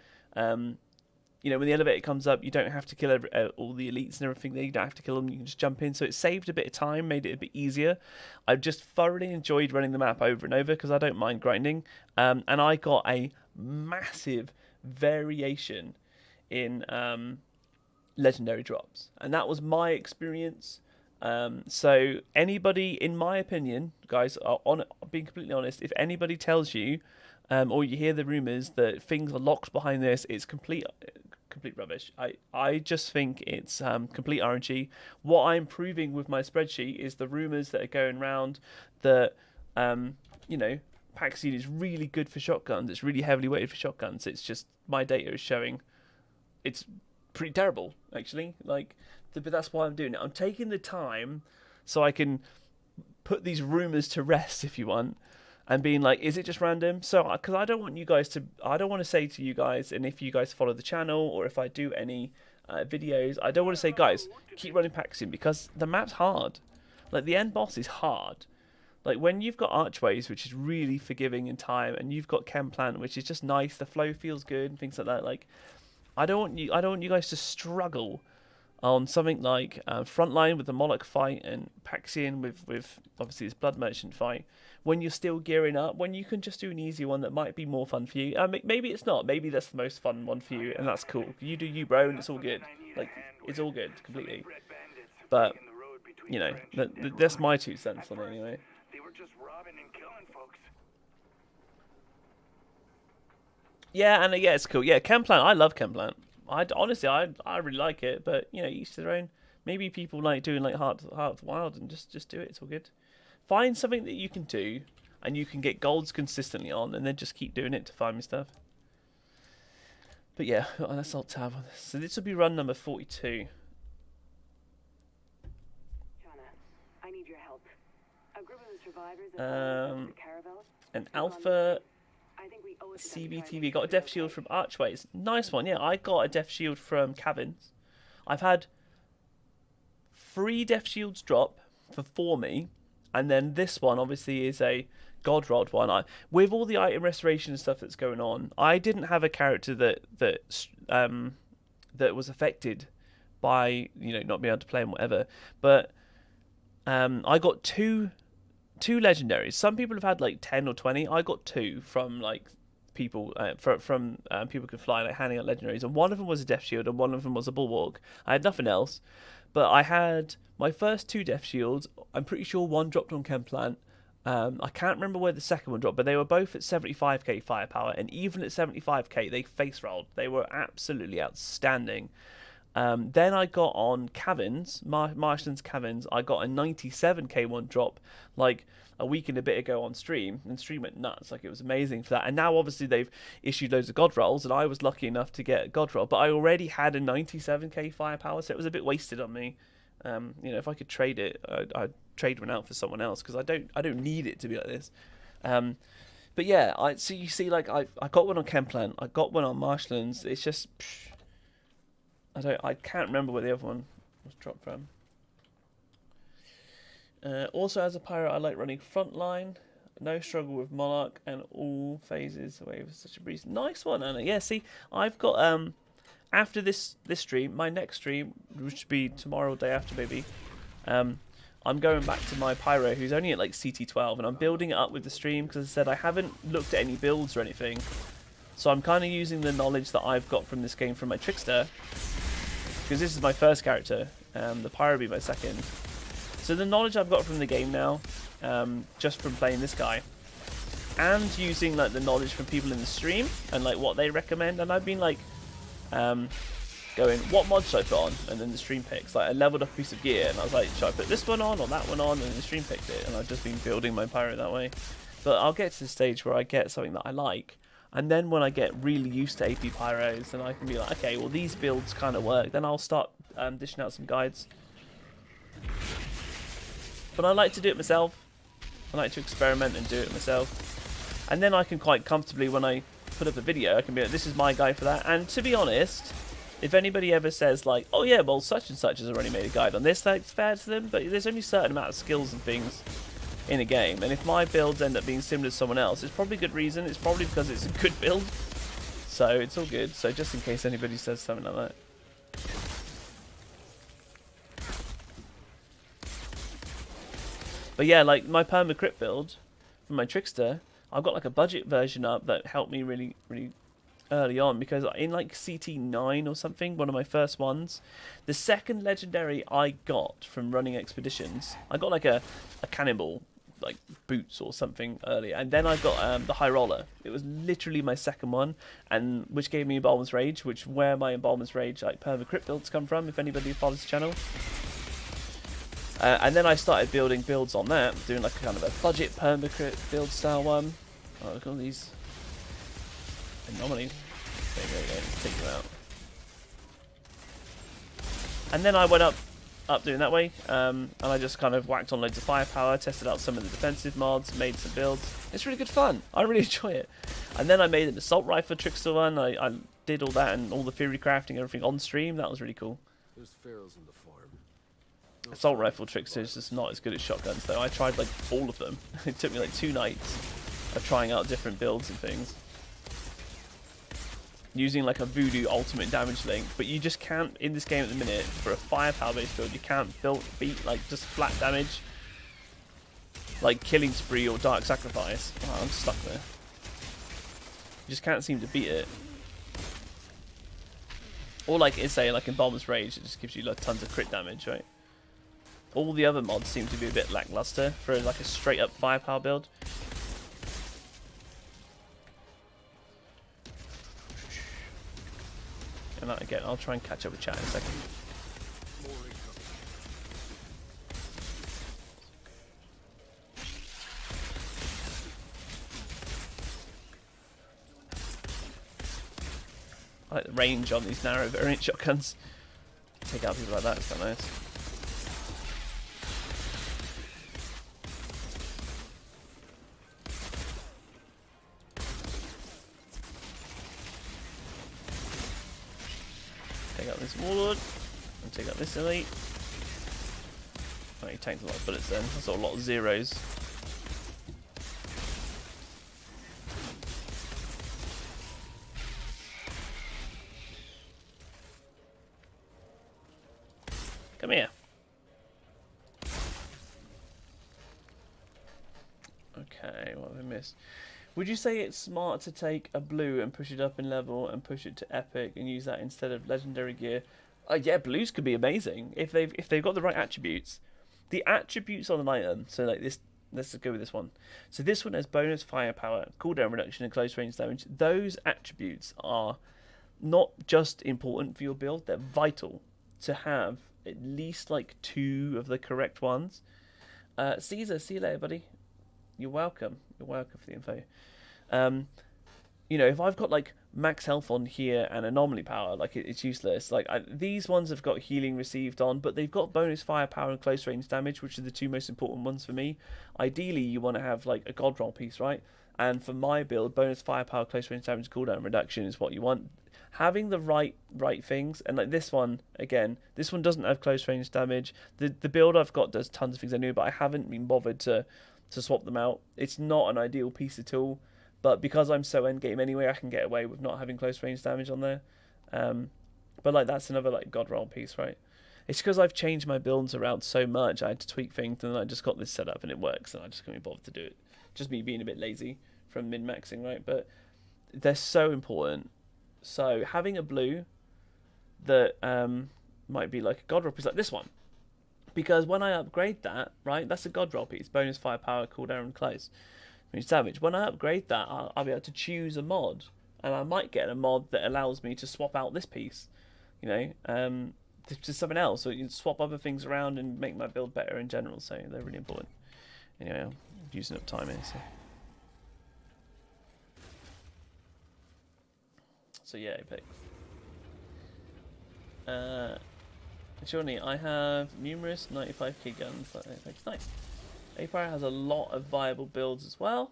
You know, when the elevator comes up, you don't have to kill all the elites and everything there. You don't have to kill them. You can just jump in. So it saved a bit of time, made it a bit easier. I've just thoroughly enjoyed running the map over and over, because I don't mind grinding. And I got a massive variation in legendary drops. And that was my experience. So anybody, in my opinion, guys, being completely honest, if anybody tells you, or you hear the rumours that things are locked behind this, it's complete rubbish. I just think it's complete RNG. What I'm proving with my spreadsheet is the rumours that are going around that, you know, Pack Seed is really good for shotguns. It's really heavily weighted for shotguns. It's just my data is showing it's pretty terrible, actually. Like, but that's why I'm doing it. I'm taking the time so I can put these rumours to rest, if you want, and being like, is it just random? So, because I don't want you guys to, I don't want to say to you guys, and if you guys follow the channel, or if I do any videos. I don't want to say, guys, keep running Paxion because the map's hard. Like, the end boss is hard. Like, when you've got Archways, which is really forgiving in time, and you've got Chem Plant, which is just nice, the flow feels good, and things like that. Like, I don't want you guys to struggle on something like Frontline with the Moloch fight and Paxion with obviously this Blood Merchant fight, when you're still gearing up, when you can just do an easy one that might be more fun for you. Maybe it's not. Maybe that's the most fun one for you, and that's cool. You do you, bro, and it's all good. Like, it's all good, completely. But, you know, that's my 2 cents on it anyway. They were just robbing and killing folks. Yeah, and yeah, it's cool. Yeah, Chem Plant, I love Chem Plant. Honestly, I really like it, but, you know, each to their own. Maybe people like doing like Heart of the Wild and just do it. It's all good. Find something that you can do and you can get golds consistently on, and then just keep doing it to find me stuff. But yeah, let's alt tab on this. So this will be run number 42. Shauna, I need your help. A group of the survivors that followed us to the caravel. An alpha I think we owe it to them to try and CBTV make got a sure death they're shield okay. from Archways. Nice one. Yeah, I got a death shield from Cabins. I've had 3 death shields drop for me, and then this one obviously is a God Rod one. With all the item restoration and stuff that's going on, I didn't have a character that was affected by, you know, not being able to play and whatever. But I got two legendaries. Some people have had like 10 or 20. I got 2 from like people from people can fly, like handing out legendaries, and one of them was a death shield and one of them was a bulwark. I had nothing else, but I had my first 2 death shields. I'm pretty sure one dropped on Chem Plant. I can't remember where the second one dropped, but they were both at 75k firepower, and even at 75k they face rolled. They were absolutely outstanding. Then I got on Caverns, Marshland's Caverns. I got a 97k one drop like a week and a bit ago on stream, and stream went nuts. Like, it was amazing for that. And now obviously they've issued loads of god rolls, and I was lucky enough to get a god roll, but I already had a 97k firepower, so it was a bit wasted on me. You know, if I could trade it, I'd trade one out for someone else, because I don't need it to be like this. But yeah, so you see, like, I got one on Chemplant, I got one on Marshlands. It's just I can't remember where the other one was dropped from. Also, as a Pyre, I like running frontline. No struggle with Monarch and all phases away with such a breeze. Nice one, Anna. Yeah, see, I've got after this stream, my next stream, which should be tomorrow or day after maybe, I'm going back to my Pyro, who's only at like CT12, and I'm building it up with the stream, because as I said, I haven't looked at any builds or anything. So I'm kind of using the knowledge that I've got from this game from my Trickster, because this is my first character. The Pyro will be my second. So the knowledge I've got from the game now, just from playing this guy, and using like the knowledge from people in the stream and like what they recommend, and I've been like going, what mod should I put on? And then the stream picks. Like, I leveled up a piece of gear and I was like, should I put this one on or that one on? And the stream picked it, and I've just been building my Pyro that way. But I'll get to the stage where I get something that I like, and then when I get really used to AP Pyros, then I can be like, okay, well these builds kind of work. Then I'll start dishing out some guides. But I like to do it myself. I like to experiment and do it myself. And then I can quite comfortably, when I put up a video, I can be like, this is my guide for that. And to be honest, if anybody ever says like, oh yeah, well such and such has already made a guide on this, that's fair to them. But there's only a certain amount of skills and things in a game. And if my builds end up being similar to someone else, it's probably a good reason. It's probably because it's a good build. So it's all good. So just in case anybody says something like that. But yeah, like my perma crit build from my Trickster, I've got like a budget version up that helped me really, really early on, because in like CT9 or something, one of my first ones, the second legendary I got from running expeditions, I got like a cannonball, like boots or something earlier, and then I got the high roller. It was literally my second one, and which gave me Embalmer's Rage, which where my Embalmer's Rage like perma crit builds come from, if anybody follows the channel. And then I started building builds on that, doing like a kind of a budget permacrit build style one. Oh, look at all these anomalies. There you go, take them out. And then I went up doing that way, and I just kind of whacked on loads of firepower, tested out some of the defensive mods, made some builds. It's really good fun. I really enjoy it. And then I made an assault rifle trickster one. I did all that and all the theory crafting and everything on stream. That was really cool. There's pharaohs in the farm. No Assault sign rifle of trickster is survivors. just not as good as shotguns though. I tried like all of them. It took me like 2 nights of trying out different builds and things. Using like a voodoo ultimate damage link, but you just can't in this game at the minute for a firepower based build. You can't beat like just flat damage, like killing spree or dark sacrifice. Oh, I'm stuck there. You just can't seem to beat it. Or like say like in Bomber's Rage, it just gives you like tons of crit damage, right? All the other mods seem to be a bit lackluster for like a straight up firepower build. And again, I'll try and catch up with chat in a second. More incoming. I like the range on these narrow variant shotguns. Take out people like that, it's quite nice. Take out this warlord and take out this elite. Oh, he tanked a lot of bullets then. I saw a lot of zeros. Come here. Okay, what have I missed? Would you say it's smart to take a blue and push it up in level and push it to epic and use that instead of legendary gear? Yeah, blues could be amazing if they've got the right attributes. The attributes on an item, so like this, let's go with this one. So this one has bonus firepower, cooldown reduction, and close range damage. Those attributes are not just important for your build; they're vital to have at least like 2 of the correct ones. Caesar, see you later, buddy. You're welcome. You're welcome for the info. You know, if I've got like max health on here and anomaly power, like it's useless. Like these ones have got healing received on, but they've got bonus firepower and close range damage, which are the 2 most important ones for me. Ideally, you want to have like a god roll piece, right? And for my build, bonus firepower, close range damage, cooldown reduction is what you want. Having the right things, and like this one, again, this one doesn't have close range damage. The build I've got does tons of things I knew, but I haven't been bothered to swap them out. It's not an ideal piece at all, but because I'm so endgame anyway, I can get away with not having close range damage on there. But like that's another like god roll piece, right? It's because I've changed my builds around so much, I had to tweak things, and then I just got this set up and it works, and I just couldn't be bothered to do it. Just me being a bit lazy from min-maxing, right? But they're so important. So having a blue that might be like a god roll piece like this one, because when I upgrade that, right, that's a god roll piece, bonus firepower, cooldown, and close range damage. When I upgrade that, I'll be able to choose a mod, and I might get a mod that allows me to swap out this piece, you know, to something else, so you can swap other things around and make my build better in general. So they're really important. Anyway, I'm using up time here. So yeah, Apex. Surely I have numerous 95k guns. That Apex, nice. Pyre has a lot of viable builds as well.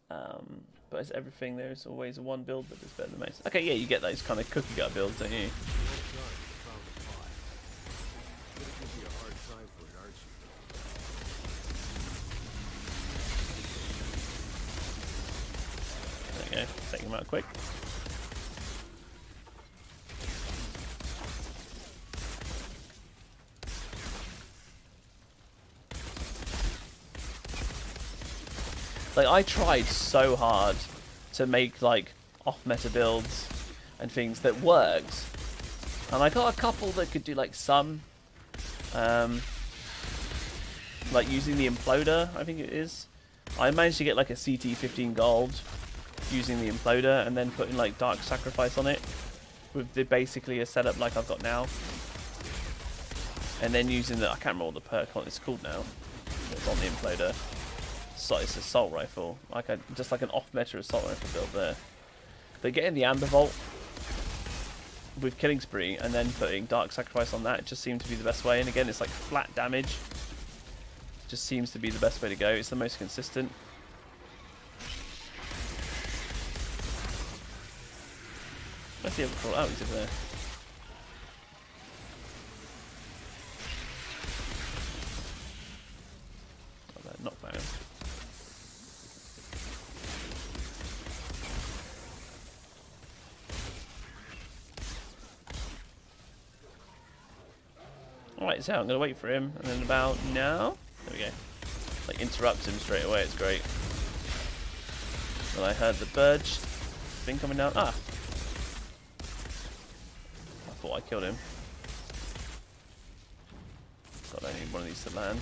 But as everything, there's always one build that is better than most. Okay, yeah, you get those kind of cookie cutter builds, don't you? There you go, take them out quick. Like, I tried so hard to make, like, off-meta builds and things that worked. And I got a couple that could do, like, some. Like, using the Imploder, I think it is. I managed to get, like, a CT 15 gold using the Imploder and then putting, like, Dark Sacrifice on it. With basically a setup like I've got now. And then using the... I can't remember what the perk on it's called now. It's on the Imploder. So it's assault rifle, like just like an off-meta assault rifle build there. But getting the Amber Vault with Killing Spree and then putting Dark Sacrifice on that just seemed to be the best way. And again, it's like flat damage. Just seems to be the best way to go. It's the most consistent. Let's see if we crawl out. He's over there. Oh, that knockback. Alright, so I'm going to wait for him, and then about now, there we go, like interrupt him straight away, it's great. Then I heard the bird thing coming down, I thought I killed him. God, I need one of these to land.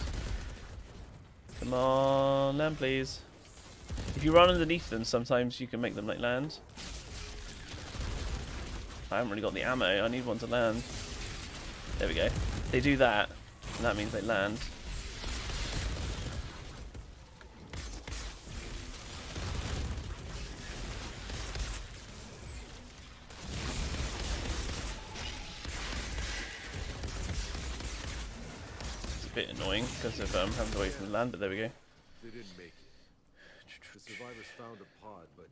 Come on, land please. If you run underneath them, sometimes you can make them like land. I haven't really got the ammo, I need one to land. There we go. They do that, and that means they land. It's a bit annoying because of having to wait for the land, but there we go. They didn't make it. The survivors found a pod, but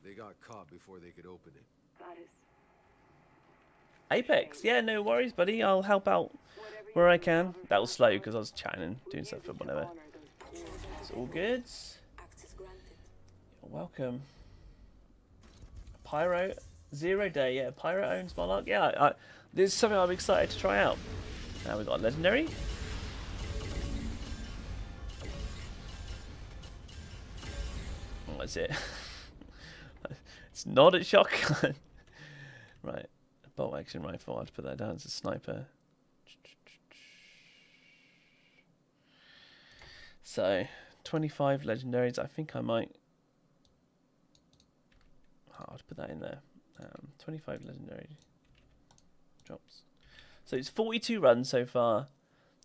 they got caught before they could open it. That is Apex, yeah, no worries, buddy. I'll help out where I can. That was slow because I was chatting and doing stuff, but whatever. It's all good. You're welcome. Pyro, 0 day, yeah. Pyro owns my luck. Yeah, this is something I'm excited to try out. Now we've got a legendary. Oh, that's it. It's not a shotgun. Right. Bolt action rifle, I'd put that down as a sniper. So, 25 legendaries, I think I might... Oh, I'd put that in there. 25 legendary drops. So it's 42 runs so far.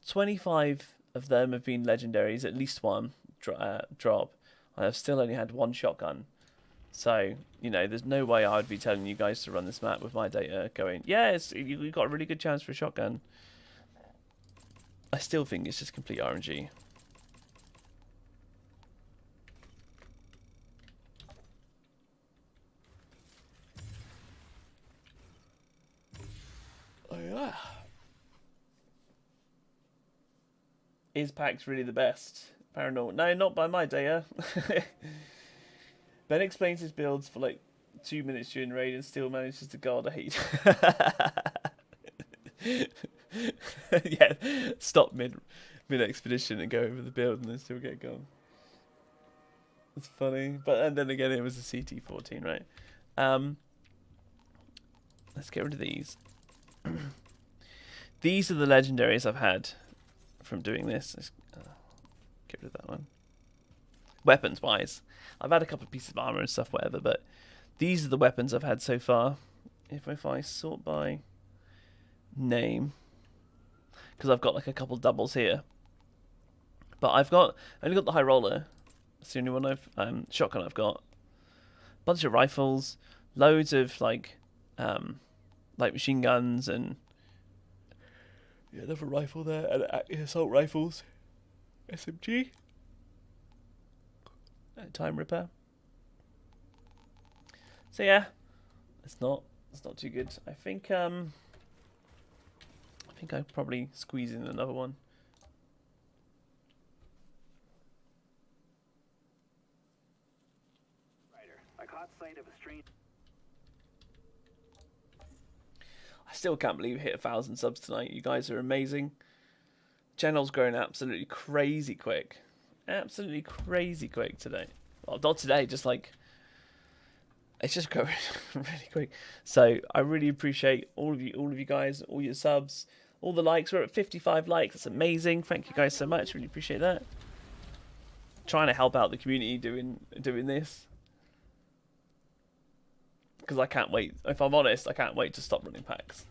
25 of them have been legendaries, at least one drop. I have still only had one shotgun. So, you know, there's no way I would be telling you guys to run this map with my data going, yeah, you've got a really good chance for a shotgun. I still think it's just complete RNG. Oh, yeah. Is PAX really the best? Paranormal. No, not by my data. Ben explains his builds for like 2 minutes during raid and still manages to guard a heat. Yeah, stop mid expedition and go over the build and then still get gone. It's funny, but and then again it was a CT14, right? Let's get rid of these. These are the legendaries I've had from doing this. Let's get rid of that one. Weapons wise, I've had a couple of pieces of armor and stuff, whatever, but these are the weapons I've had so far. If I sort by name, because I've got like a couple doubles here, but I've only got the high roller. It's the only one shotgun I've got. Bunch of rifles, loads of like machine guns and another rifle there, and assault rifles, SMG. Time Ripper. So yeah, it's not too good. I think I'll probably squeeze in another one. I caught sight of a strange. I still can't believe we hit 1,000 subs tonight. You guys are amazing. Channel's grown absolutely crazy quick. Absolutely crazy quick today. Well, not today, just like it's just growing really quick. So I really appreciate all of you guys, all your subs, all the likes. We're at 55 likes. That's amazing. Thank you guys so much. Really appreciate that. Trying to help out the community doing this. Because I can't wait. If I'm honest, I can't wait to stop running packs.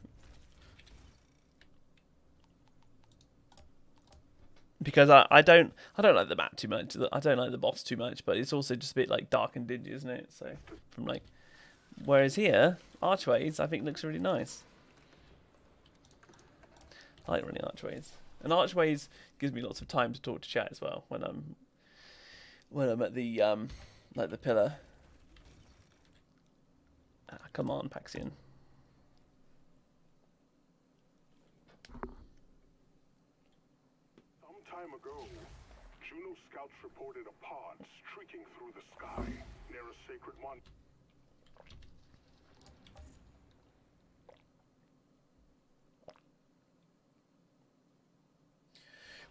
Because I don't like the map too much. I don't like the boss too much, but it's also just a bit like dark and dingy, isn't it? So from like, whereas here, archways I think looks really nice. I like running archways, and archways gives me lots of time to talk to chat as well when I'm at the like the pillar. Come on, Paxian. Some time ago, Juno scouts reported a pod streaking through the sky near a sacred one.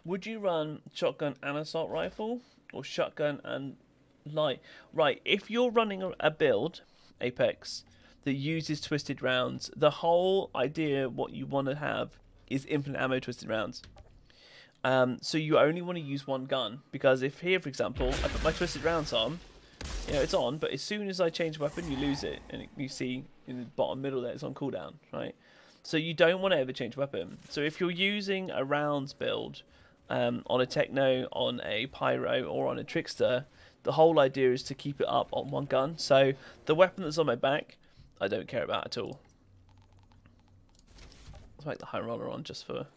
Would you run shotgun and assault rifle, or shotgun and light? Right, if you're running a build, Apex, that uses twisted rounds, the whole idea, what you want to have, is infinite ammo twisted rounds. So you only want to use one gun, because if here, for example, I put my twisted rounds on, you know, it's on, but as soon as I change weapon, you lose it, and you see in the bottom middle there, it's on cooldown, right? So you don't want to ever change weapon. So if you're using a rounds build on a Techno, on a Pyre, or on a Trickster, the whole idea is to keep it up on one gun. So the weapon that's on my back, I don't care about at all. Let's make the high roller on just for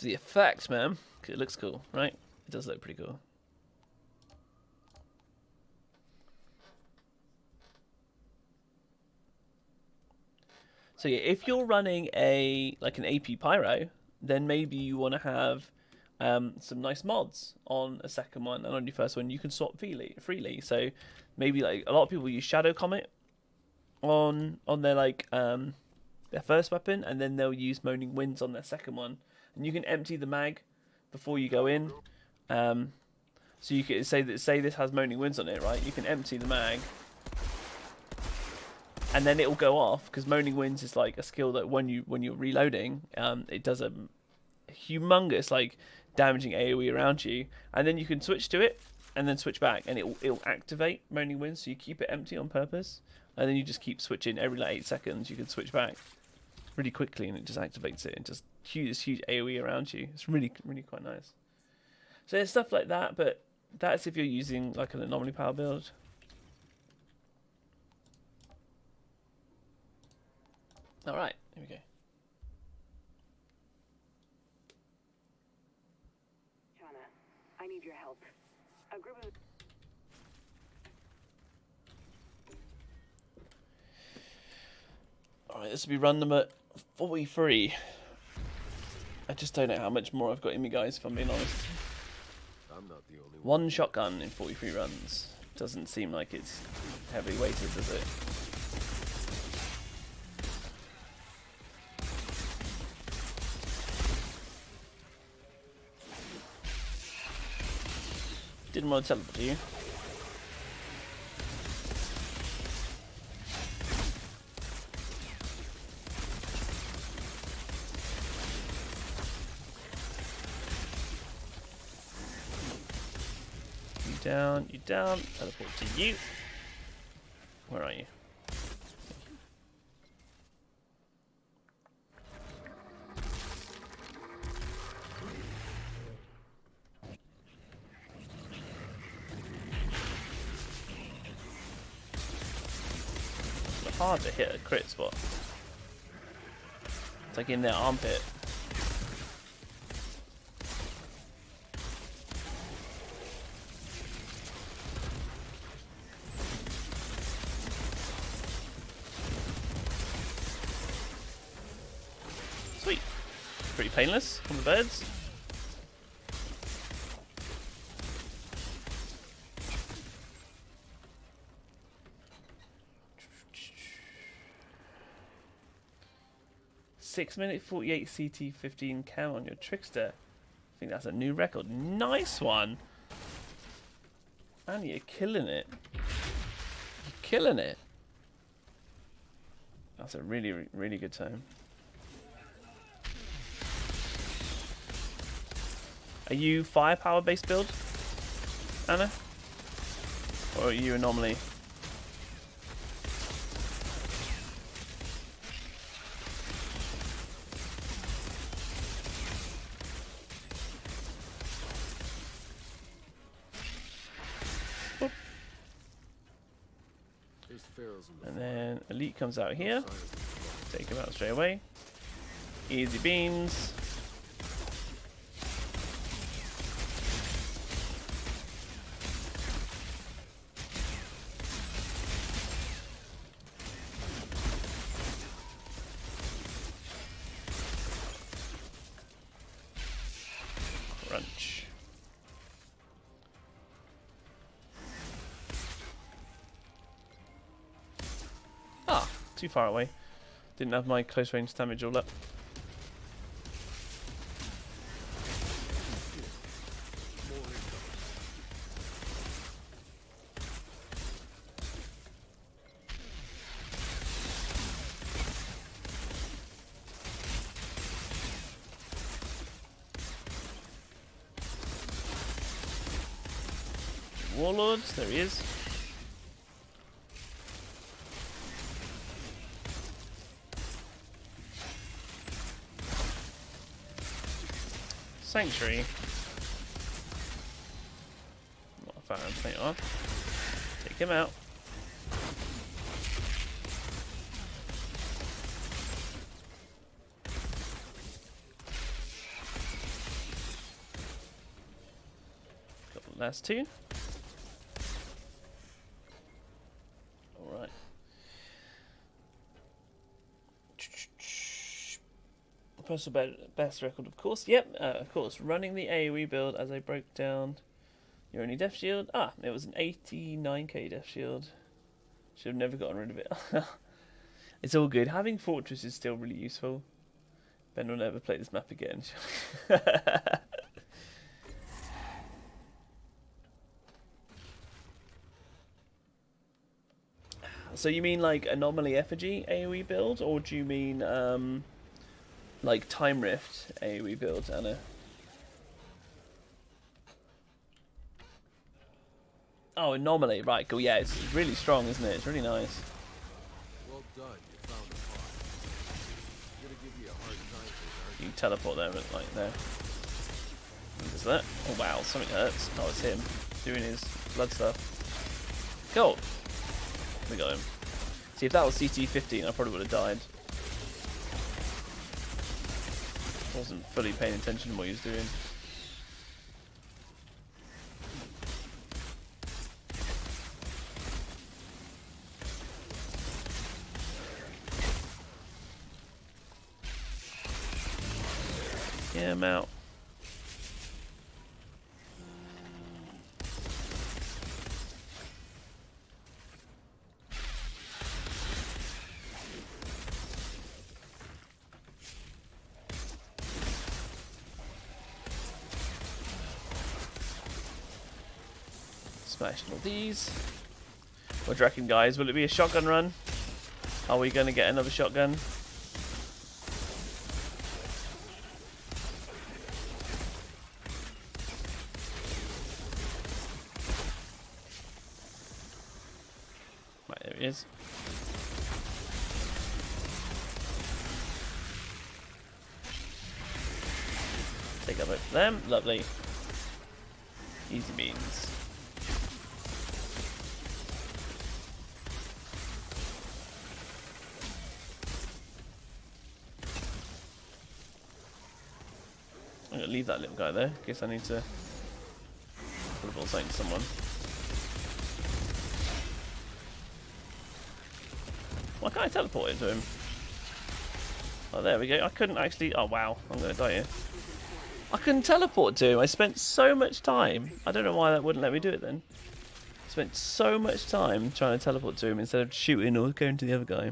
the effect, man. 'Cause it looks cool, right? It does look pretty cool. So yeah, if you're running like an AP Pyro, then maybe you want to have some nice mods on a second one, and on your first one you can swap freely. So maybe like a lot of people use Shadow Comet on their like their first weapon, and then they'll use Moaning Winds on their second one, and you can empty the mag before you go in. So you can say this has Moaning Winds on it, right? You can empty the mag, and then it will go off, because Moaning Winds is like a skill that when you're reloading, it does a humongous like damaging AoE around you, and then you can switch to it and then switch back, and it'll activate Moaning Winds. So you keep it empty on purpose, and then you just keep switching every like 8 seconds. You can switch back really quickly, and it just activates it and just this huge AoE around you. It's really quite nice. So there's stuff like that, but that's if you're using like an anomaly power build. All right, here we go. Shauna, I need your help. A group of... All right, this will be run number 43. I just don't know how much more I've got in me, guys, if I'm being honest. I'm not the only One shotgun in 43 runs. Doesn't seem like it's heavily weighted, does it? Didn't want to teleport to you. You down, teleport to you. Where are you? It's hard to hit a crit spot. It's like in their armpit. Sweet. Pretty painless on the birds. Six minute 48 CT 15 cam on your trickster. I think that's a new record. Nice one. And you're killing it. You're killing it. That's a really good time. Are you firepower based build, Anna? Or are you anomaly? There's pharaohs in the And then Elite comes out here. Take him out straight away. Easy beans. too far away. Didn't have my close range damage all up. More incoming. Warlords, there he is. Sanctuary. Not a fan, take off. Take him out. Got the last two. Alright. Personal best record, of course. Yep, of course. Running the AoE build as I broke down your only death shield. Ah, it was an 89k death shield. Should have never gotten rid of it. It's all good. Having Fortress is still really useful. Ben will never play this map again. So you mean like Anomaly Effigy AoE build, or do you mean like Time Rift AoE build, Anna? Oh, Anomaly, right, cool, yeah, it's really strong, isn't it? It's really nice. Well done, you found a pod. I'm gonna give you a hard time for You can teleport there, but like, there. What is that? Oh wow, something hurts. Oh, it's him doing his blood stuff. Cool. We got him. See, if that was CT15, I probably would have died. Wasn't fully paying attention to what he was doing. Yeah, I'm out. Smashing all these. What do you reckon, guys? Will it be a shotgun run? Are we going to get another shotgun? Right, there he is. Take a vote for them. Lovely. Easy beans. I'm going to leave that little guy there. Guess I need to put a ball saying to someone. Why can't I teleport into him? Oh, there we go. I couldn't actually... Oh, wow. I'm going to die here. I couldn't teleport to him. I spent so much time. I don't know why that wouldn't let me do it then. I spent so much time trying to teleport to him instead of shooting or going to the other guy.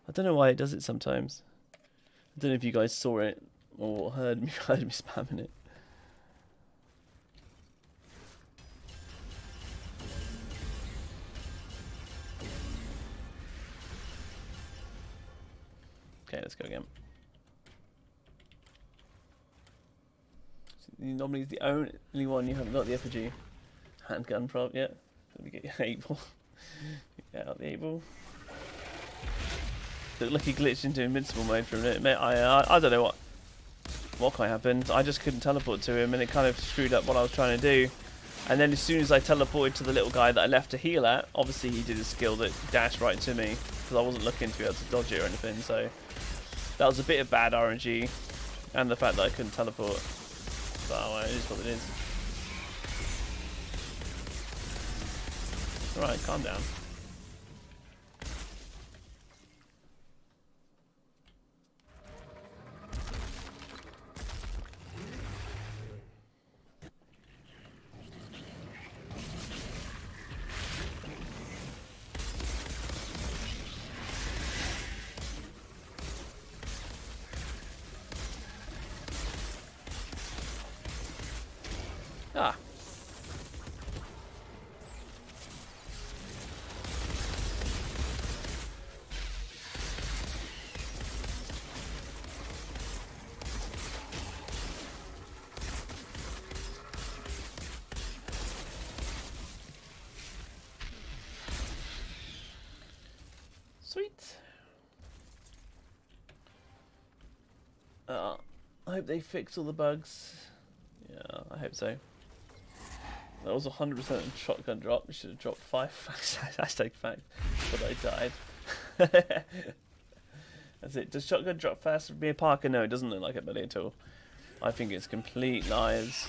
I don't know why it does it sometimes. I don't know if you guys saw it or heard me spamming it. Okay, let's go again. Normally is the only one you haven't got the effigy. Handgun prop, yeah. Let me get your 8 ball. Get out the 8 ball. Looked like he glitched into invincible mode for a minute. Mate, I don't know what kind of happened. I just couldn't teleport to him and it kind of screwed up what I was trying to do. And then as soon as I teleported to the little guy that I left to heal at, obviously he did a skill that dashed right to me because I wasn't looking to be able to dodge it or anything. So that was a bit of bad RNG and the fact that I couldn't teleport. But oh, it is what it is. Alright, calm down. Ah. Sweet. I hope they fix all the bugs. Yeah, I hope so. That was 100% a shotgun drop. We should have dropped 5. Hashtag fact. But I died. That's it. Does shotgun drop faster from a Parker? No, it doesn't look like it, buddy, at all. I think it's complete lies.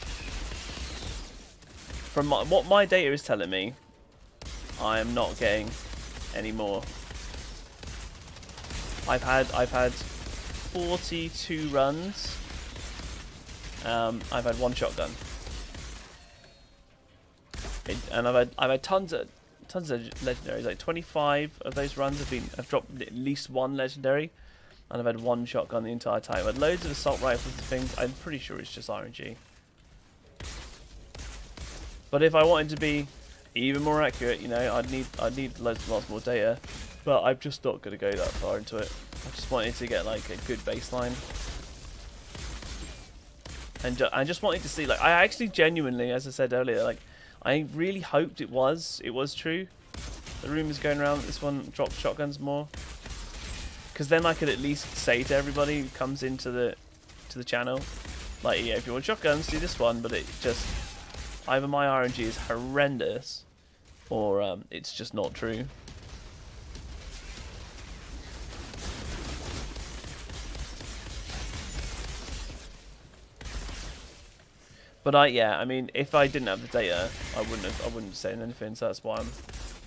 From what my data is telling me, I am not getting any more. I've had 42 runs. I've had 1 shotgun, and I've had tons of legendaries. Like 25 of those runs have dropped at least 1 legendary, and I've had 1 shotgun the entire time. I've had loads of assault rifles and things. I'm pretty sure it's just RNG. But if I wanted to be even more accurate, you know, I'd need lots more data. But I'm just not going to go that far into it. I just wanted to get like a good baseline. And I just wanted to see, like, I actually genuinely, as I said earlier, like, I really hoped it was true. The rumours going around that this one drops shotguns more. Because then I could at least say to everybody who comes into the channel, like, yeah, if you want shotguns, do this one. But it just, either my RNG is horrendous, or it's just not true. But yeah, I mean, if I didn't have the data, I wouldn't say anything. So that's why I'm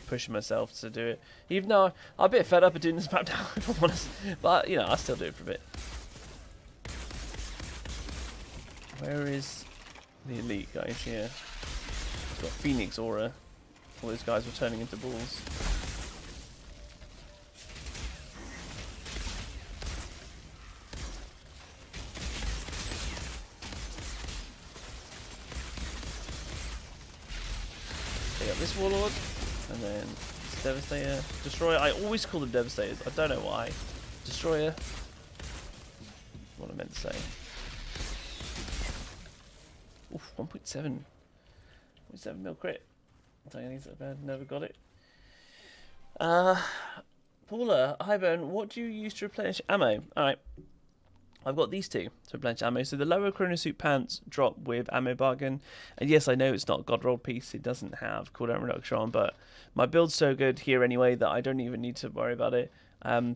pushing myself to do it. Even though I'm a bit fed up of doing this map now, if I'm honest. But you know, I'll still do it for a bit. Where is the elite guys here? It's got Phoenix Aura. All those guys were turning into balls. This Warlord, and then this Devastator, Destroyer. I always call them Devastators. I don't know why. Destroyer. What I meant to say. Oof, 1.7. 0.7 mil crit. I don't think it's that bad. Never got it. Paula, Highbone, what do you use to replenish ammo? All right. I've got these two to replenish ammo. So the lower Chronosuit pants drop with ammo bargain. And yes, I know it's not a god roll piece. It doesn't have cooldown reduction on, but my build's so good here anyway that I don't even need to worry about it.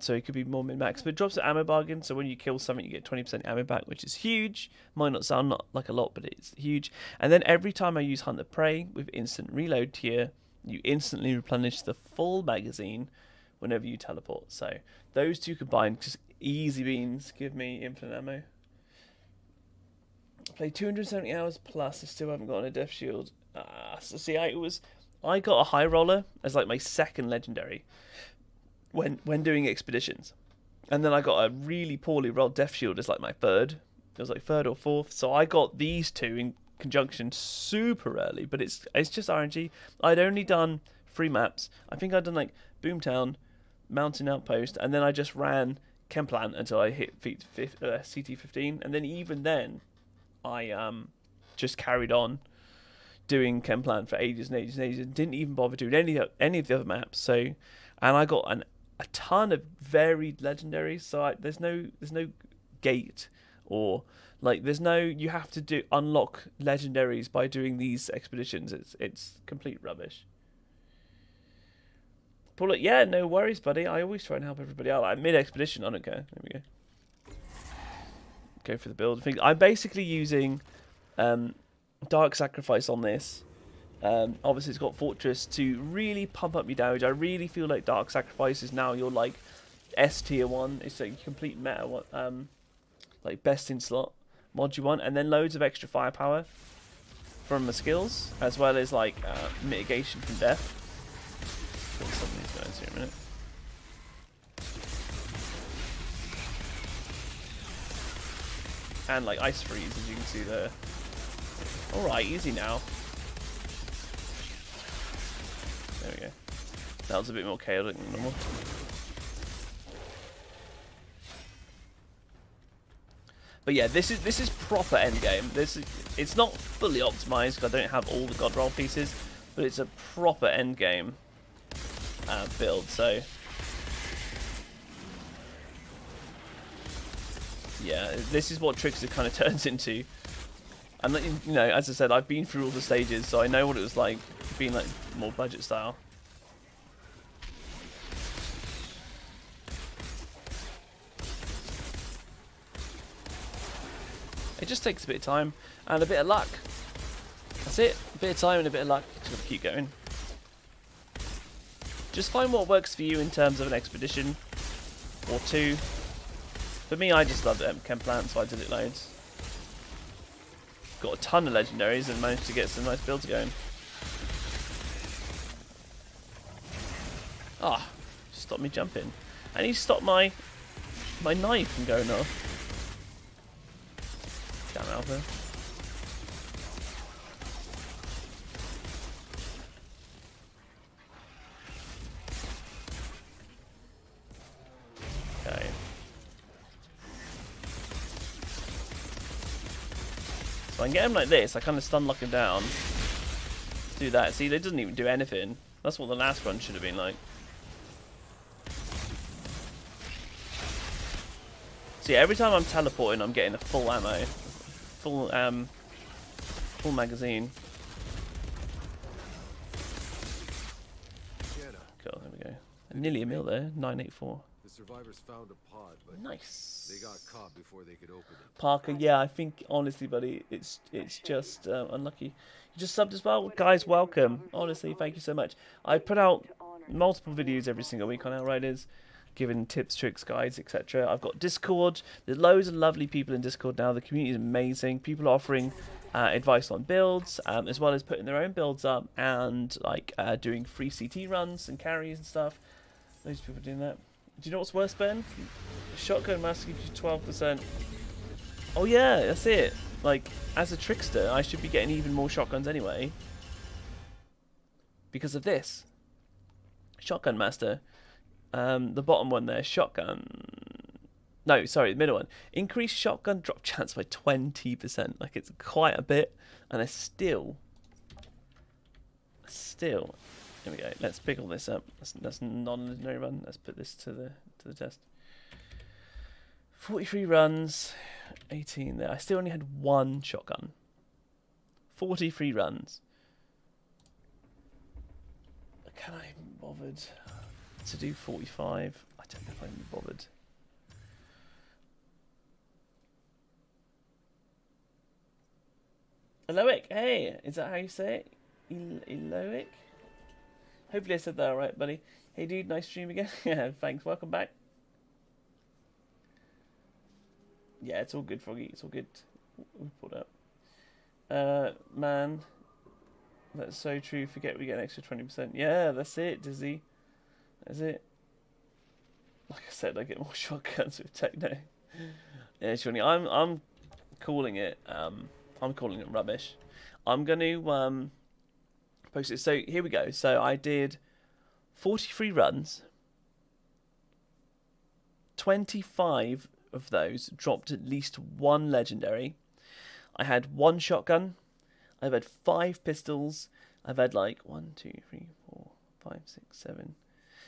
So it could be more min-max. But it drops at ammo bargain. So when you kill something, you get 20% ammo back, which is huge. Might not sound like a lot, but it's huge. And then every time I use Hunt the Prey with instant reload tier, you instantly replenish the full magazine whenever you teleport. So those two combined, just easy beans, give me infinite ammo. I played 270 hours plus. I still haven't gotten a death shield. So see, I got a high roller as like my second legendary when doing expeditions, and then I got a really poorly rolled death shield as like my third. It was like third or fourth. So I got these two in conjunction super early, but it's just RNG. I'd only done 3 maps. I think I'd done like Boomtown, Mountain Outpost, and then I just ran Chemplant until I hit CT15, and then even then I just carried on doing Chemplant for ages and ages and ages, and didn't even bother doing any of the other maps. So, and I got a ton of varied legendaries. So there's no gate, or like there's no, you have to unlock legendaries by doing these expeditions. It's complete rubbish. Paul, yeah, no worries, buddy. I always try and help everybody out. Like mid-expedition, I don't care. There we go. Go for the build. I'm basically using Dark Sacrifice on this. Obviously, it's got Fortress to really pump up your damage. I really feel like Dark Sacrifice is now your like S tier 1. It's like complete meta one, like best in slot mod you want, and then loads of extra firepower from the skills, as well as like mitigation from death. Some of these guys here a minute. And like ice freeze, as you can see there. Alright, easy now. There we go. That was a bit more chaotic than normal. But yeah, this is proper endgame. It's not fully optimized because I don't have all the god roll pieces, but it's a proper endgame build. So yeah, this is what trickster kind of turns into. And you know, as I said, I've been through all the stages, so I know what it was like being like more budget style. It just takes a bit of time and a bit of luck. That's it. A bit of time and a bit of luck. Just gotta keep going. Just find what works for you in terms of an expedition or two. For me, I just loved chem plant, so I did it loads. Got a ton of legendaries and managed to get some nice builds going. Ah, stop me jumping. And he stopped my knife from going off. Damn Alpha. Okay. So I can get him like this. I kind of stun lock him down. Do that. See, it doesn't even do anything. That's what the last run should have been like. See, every time I'm teleporting, I'm getting a full ammo. Full magazine. Jenna, Cool, there we go. Nearly a mil there, 984. the survivors found a pod, but Nice. they got caught before they could open it. Parker, yeah, I think honestly, buddy, it's just unlucky. You just subbed as well, guys. Welcome. Honestly, thank you so much. I put out multiple videos every single week on Outriders, giving tips, tricks, guides, etc. I've got Discord. There's loads of lovely people in Discord now. The community is amazing. People are offering advice on builds, as well as putting their own builds up and like doing free CT runs and carries and stuff. Loads of people doing that. Do you know what's worse, Ben? Shotgun master gives you 12%. Oh yeah, that's it. Like, as a trickster, I should be getting even more shotguns anyway. Because of this. Shotgun master. The bottom one there, shotgun. No, sorry, the middle one. Increase shotgun drop chance by 20%. Like, it's quite a bit, and it's still. Here we go. Let's pick all this up. That's non-legendary run. Let's put this to the test. 43 runs, 18 there. I still only had one shotgun. 43 runs. Can I be bothered to do 45? I don't know if I can be bothered. Eloic, hey, is that how you say it? Eloic? Hopefully I said that alright, buddy. Hey dude, nice stream again. Yeah, thanks, welcome back. Yeah, it's all good, Froggy, it's all good. We pulled up. Man, that's so true. Forget we get an extra 20%. Yeah, that's it, Dizzy. That's it. Like I said, I get more shotguns with Techno. Yeah, Shawnee, I'm calling it. I'm calling it rubbish. I'm gonna post it. So here we go. So I did 43 runs. 25 of those dropped at least one legendary. I had one shotgun. I've had 5 pistols. I've had like 1, 2, 3, 4, 5, 6, 7.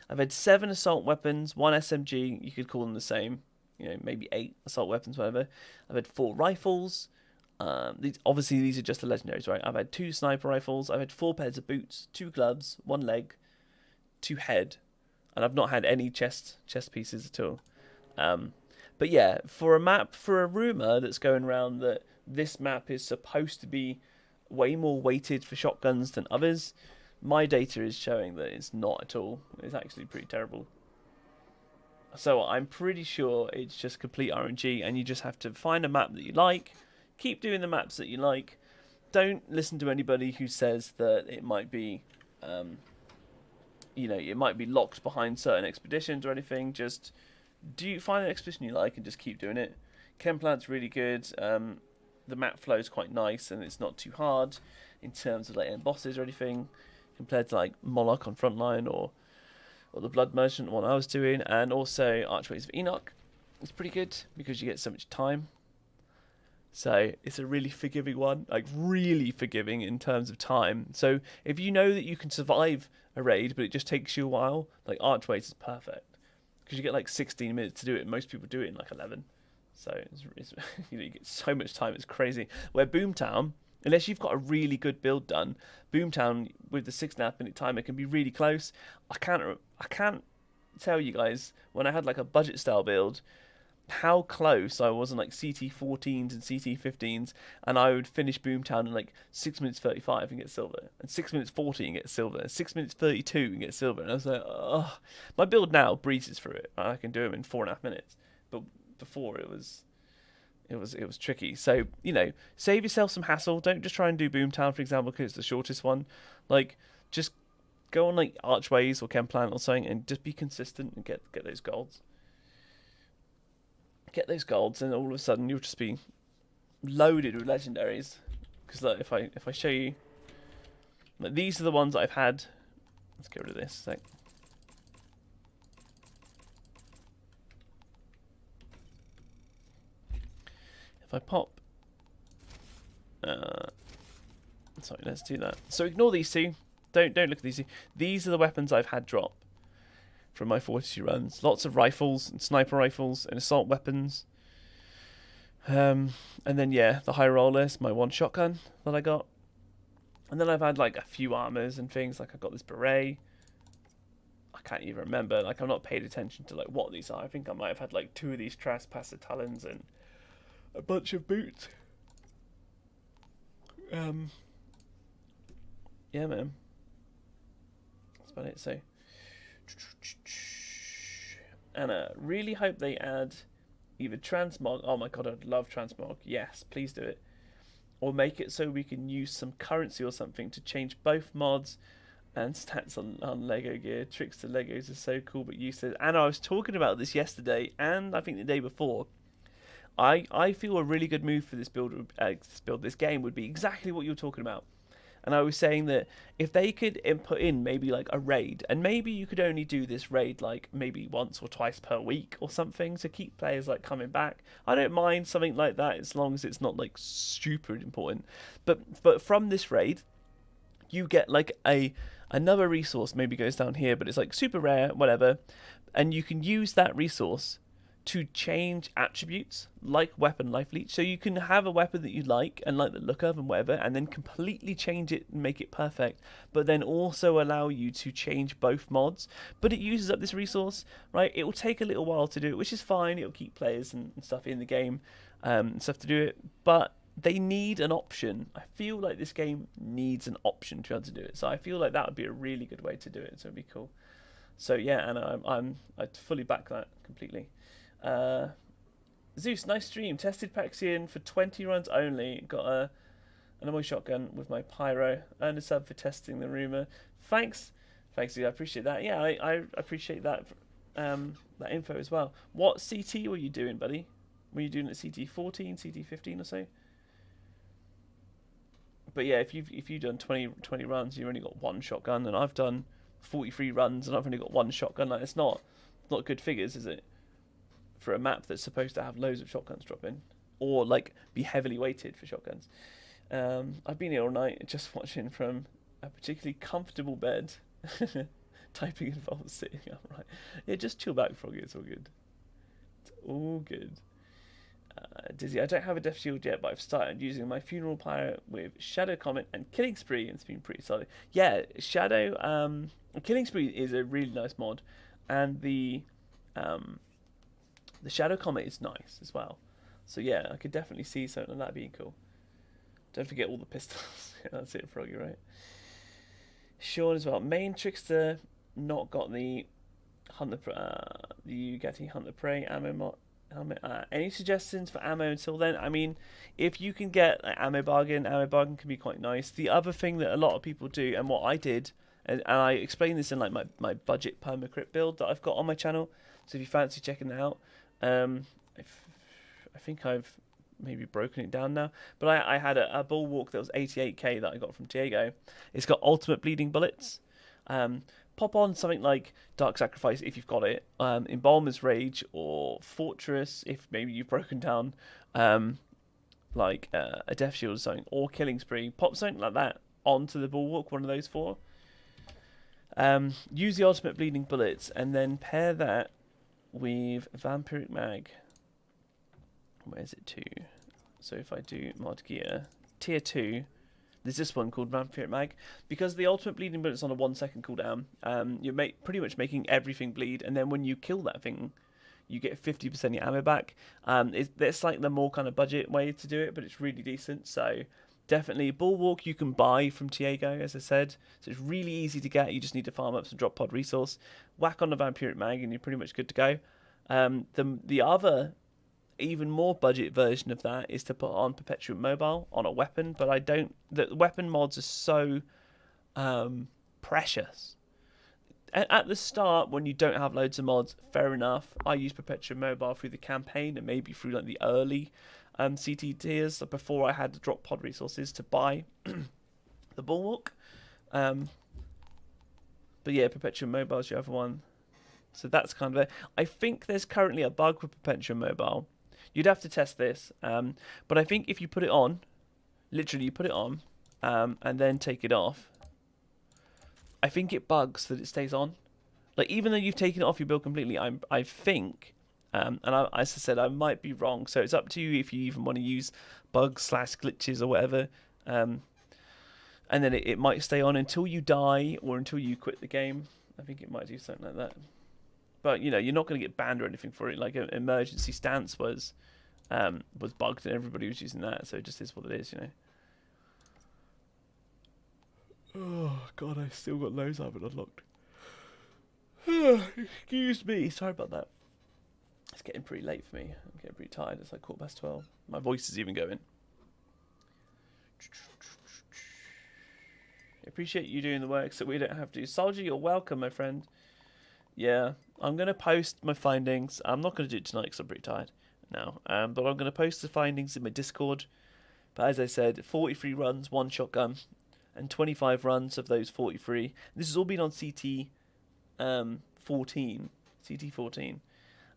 I've had 7 assault weapons, 1 SMG. You could call them the same. You know, maybe 8 assault weapons, whatever. I've had 4 rifles. Obviously, these are just the legendaries, right? I've had 2 sniper rifles. I've had 4 pairs of boots, 2 gloves, 1 leg, 2 head, and I've not had any chest pieces at all. But yeah, for a rumor that's going around that this map is supposed to be way more weighted for shotguns than others, my data is showing that it's not at all. It's actually pretty terrible. So I'm pretty sure it's just complete RNG, and you just have to find a map that you like, keep doing the maps that you like. Don't listen to anybody who says that it might be, it might be locked behind certain expeditions or anything. Just find an expedition you like and just keep doing it. Chem plant's really good. the map flow is quite nice and it's not too hard in terms of like end bosses or anything compared to like Moloch on Frontline or the Blood Merchant one I was doing, and also Archways of Enoch. It's pretty good because you get so much time. So it's a really forgiving one, like really forgiving in terms of time. So if you know that you can survive a raid, but it just takes you a while, like Archways is perfect because you get like 16 minutes to do it. And most people do it in like 11. So it's you know, you get so much time, it's crazy. Where Boomtown, unless you've got a really good build done, Boomtown with the 6.5 minute timer can be really close. I can't tell you guys when I had like a budget style build how close I was on like CT14s and CT15s, and I would finish Boomtown in like 6 minutes 35 and get silver, and 6 minutes 40 and get silver, and 6 minutes 32 and get silver, and I was like, oh, my build now breezes through it. I can do them in 4.5 minutes, but before it was tricky. So, you know, save yourself some hassle. Don't just try and do Boomtown, for example, because it's the shortest one. Like, just go on like Archways or Chemplant or something and just be consistent and get those golds. Get those golds, and all of a sudden you'll just be loaded with legendaries. Because like, if I show you, like, these are the ones that I've had. Let's get rid of this. Like, if I pop, sorry, let's do that. So ignore these two. Don't look at these two. These are the weapons I've had drop from my 42 runs. Lots of rifles and sniper rifles and assault weapons. And then yeah, the high rollers, my one shotgun that I got. And then I've had like a few armors and things. Like I got this beret. I can't even remember. Like I'm not paid attention to like what these are. I think I might have had like 2 of these Trespasser Talons and a bunch of boots. Yeah, man. That's about it. So, and I really hope they add either transmog. Oh my god, I'd love transmog. Yes, please do it. Or make it so we can use some currency or something to change both mods and stats on Lego gear. Trickster Legos are so cool but useless. And I was talking about this yesterday and I think the day before. I feel a really good move for this this game would be exactly what you're talking about. And I was saying that if they could put in maybe like a raid, and maybe you could only do this raid like maybe once or twice per week or something to keep players like coming back. I don't mind something like that as long as it's not like super important. But from this raid, you get like another resource, maybe goes down here, but it's like super rare, whatever, and you can use that resource to change attributes like weapon life leech. So you can have a weapon that you like and like the look of and whatever, and then completely change it and make it perfect, but then also allow you to change both mods. But it uses up this resource, right? It will take a little while to do it, which is fine. It'll keep players and stuff in the game and stuff to do it, but they need an option. I feel like this game needs an option to be able to do it. So I feel like that would be a really good way to do it. So it'd be cool. So yeah, and I fully back that completely. Zeus, nice stream. Tested Paxian for 20 runs only. Got an ammo shotgun with my Pyro. Earned a sub for testing the rumor. Thanks, Zeus. I appreciate that. Yeah, I appreciate that. That info as well. What CT were you doing, buddy? Were you doing at CT 14, CT 15 or so? But yeah, if you've done 20 runs, you've only got one shotgun, and I've done 43 runs and I've only got one shotgun. Like, it's not good figures, is it? For a map that's supposed to have loads of shotguns drop in, or like be heavily weighted for shotguns. I've been here all night just watching from a particularly comfortable bed. Typing involves sitting upright. Yeah, just chill back, Froggy. It's all good. It's all good. Dizzy, I don't have a Death Shield yet, but I've started using my Funeral Pyre with Shadow Comet and Killing Spree, and it's been pretty solid. Yeah, Killing Spree is a really nice mod, and the Shadow Comet is nice as well. So yeah, I could definitely see something like that being cool. Don't forget all the pistols. Yeah, that's it, Froggy, right? Sean as well. Main Trickster not got the you get Hunt the Prey ammo helmet. Any suggestions for ammo until then? I mean, if you can get an ammo bargain can be quite nice. The other thing that a lot of people do, and what I did, and I explained this in like my budget permacrypt build that I've got on my channel, so if you fancy checking it out, I think I've maybe broken it down now. But I had a bulwark that was 88k that I got from Diego. It's got ultimate bleeding bullets. Pop on something like Dark Sacrifice if you've got it, Embalmer's Rage or Fortress if maybe you've broken down like a Death Shield or something, or Killing Spree. Pop something like that onto the bulwark, one of those four. Use the ultimate bleeding bullets and then pair that with Vampiric Mag. Where's it to? So if I do mod gear, tier 2, there's this one called Vampiric Mag. Because the ultimate bleeding bullet's on a 1 second cooldown, you're pretty much making everything bleed, and then when you kill that thing, you get 50% of your ammo back. It's like the more kind of budget way to do it, but it's really decent. So definitely Bulwark you can buy from Diego, as I said. So it's really easy to get. You just need to farm up some drop pod resource. Whack on the Vampiric Mag and you're pretty much good to go. The other, even more budget version of that is to put on Perpetual Mobile on a weapon, but I don't. The weapon mods are so precious. At the start, when you don't have loads of mods, fair enough. I use Perpetual Mobile through the campaign and maybe through like the early CT tiers before I had the drop pod resources to buy the Bulwark. But yeah, Perpetual Mobile is the other one. So that's kind of it. I think there's currently a bug with Perpetual Mobile. You'd have to test this. But I think if you put it on, literally you put it on and then take it off, I think it bugs that it stays on. Like, even though you've taken it off your build completely, I think, as I said, I might be wrong. So it's up to you if you even want to use bugs / glitches or whatever. And then it might stay on until you die or until you quit the game. I think it might do something like that. But, you know, you're not going to get banned or anything for it. Like, an emergency stance was bugged and everybody was using that. So it just is what it is, you know. Oh, God, I still got loads I haven't unlocked. Excuse me. Sorry about that. It's getting pretty late for me. I'm getting pretty tired. It's like 12:15. My voice is even going. I appreciate you doing the work so we don't have to. Soldier, you're welcome, my friend. Yeah, I'm going to post my findings. I'm not going to do it tonight because I'm pretty tired now. But I'm going to post the findings in my Discord. But as I said, 43 runs, 1 shotgun. And 25 runs of those 43. This has all been on CT 14,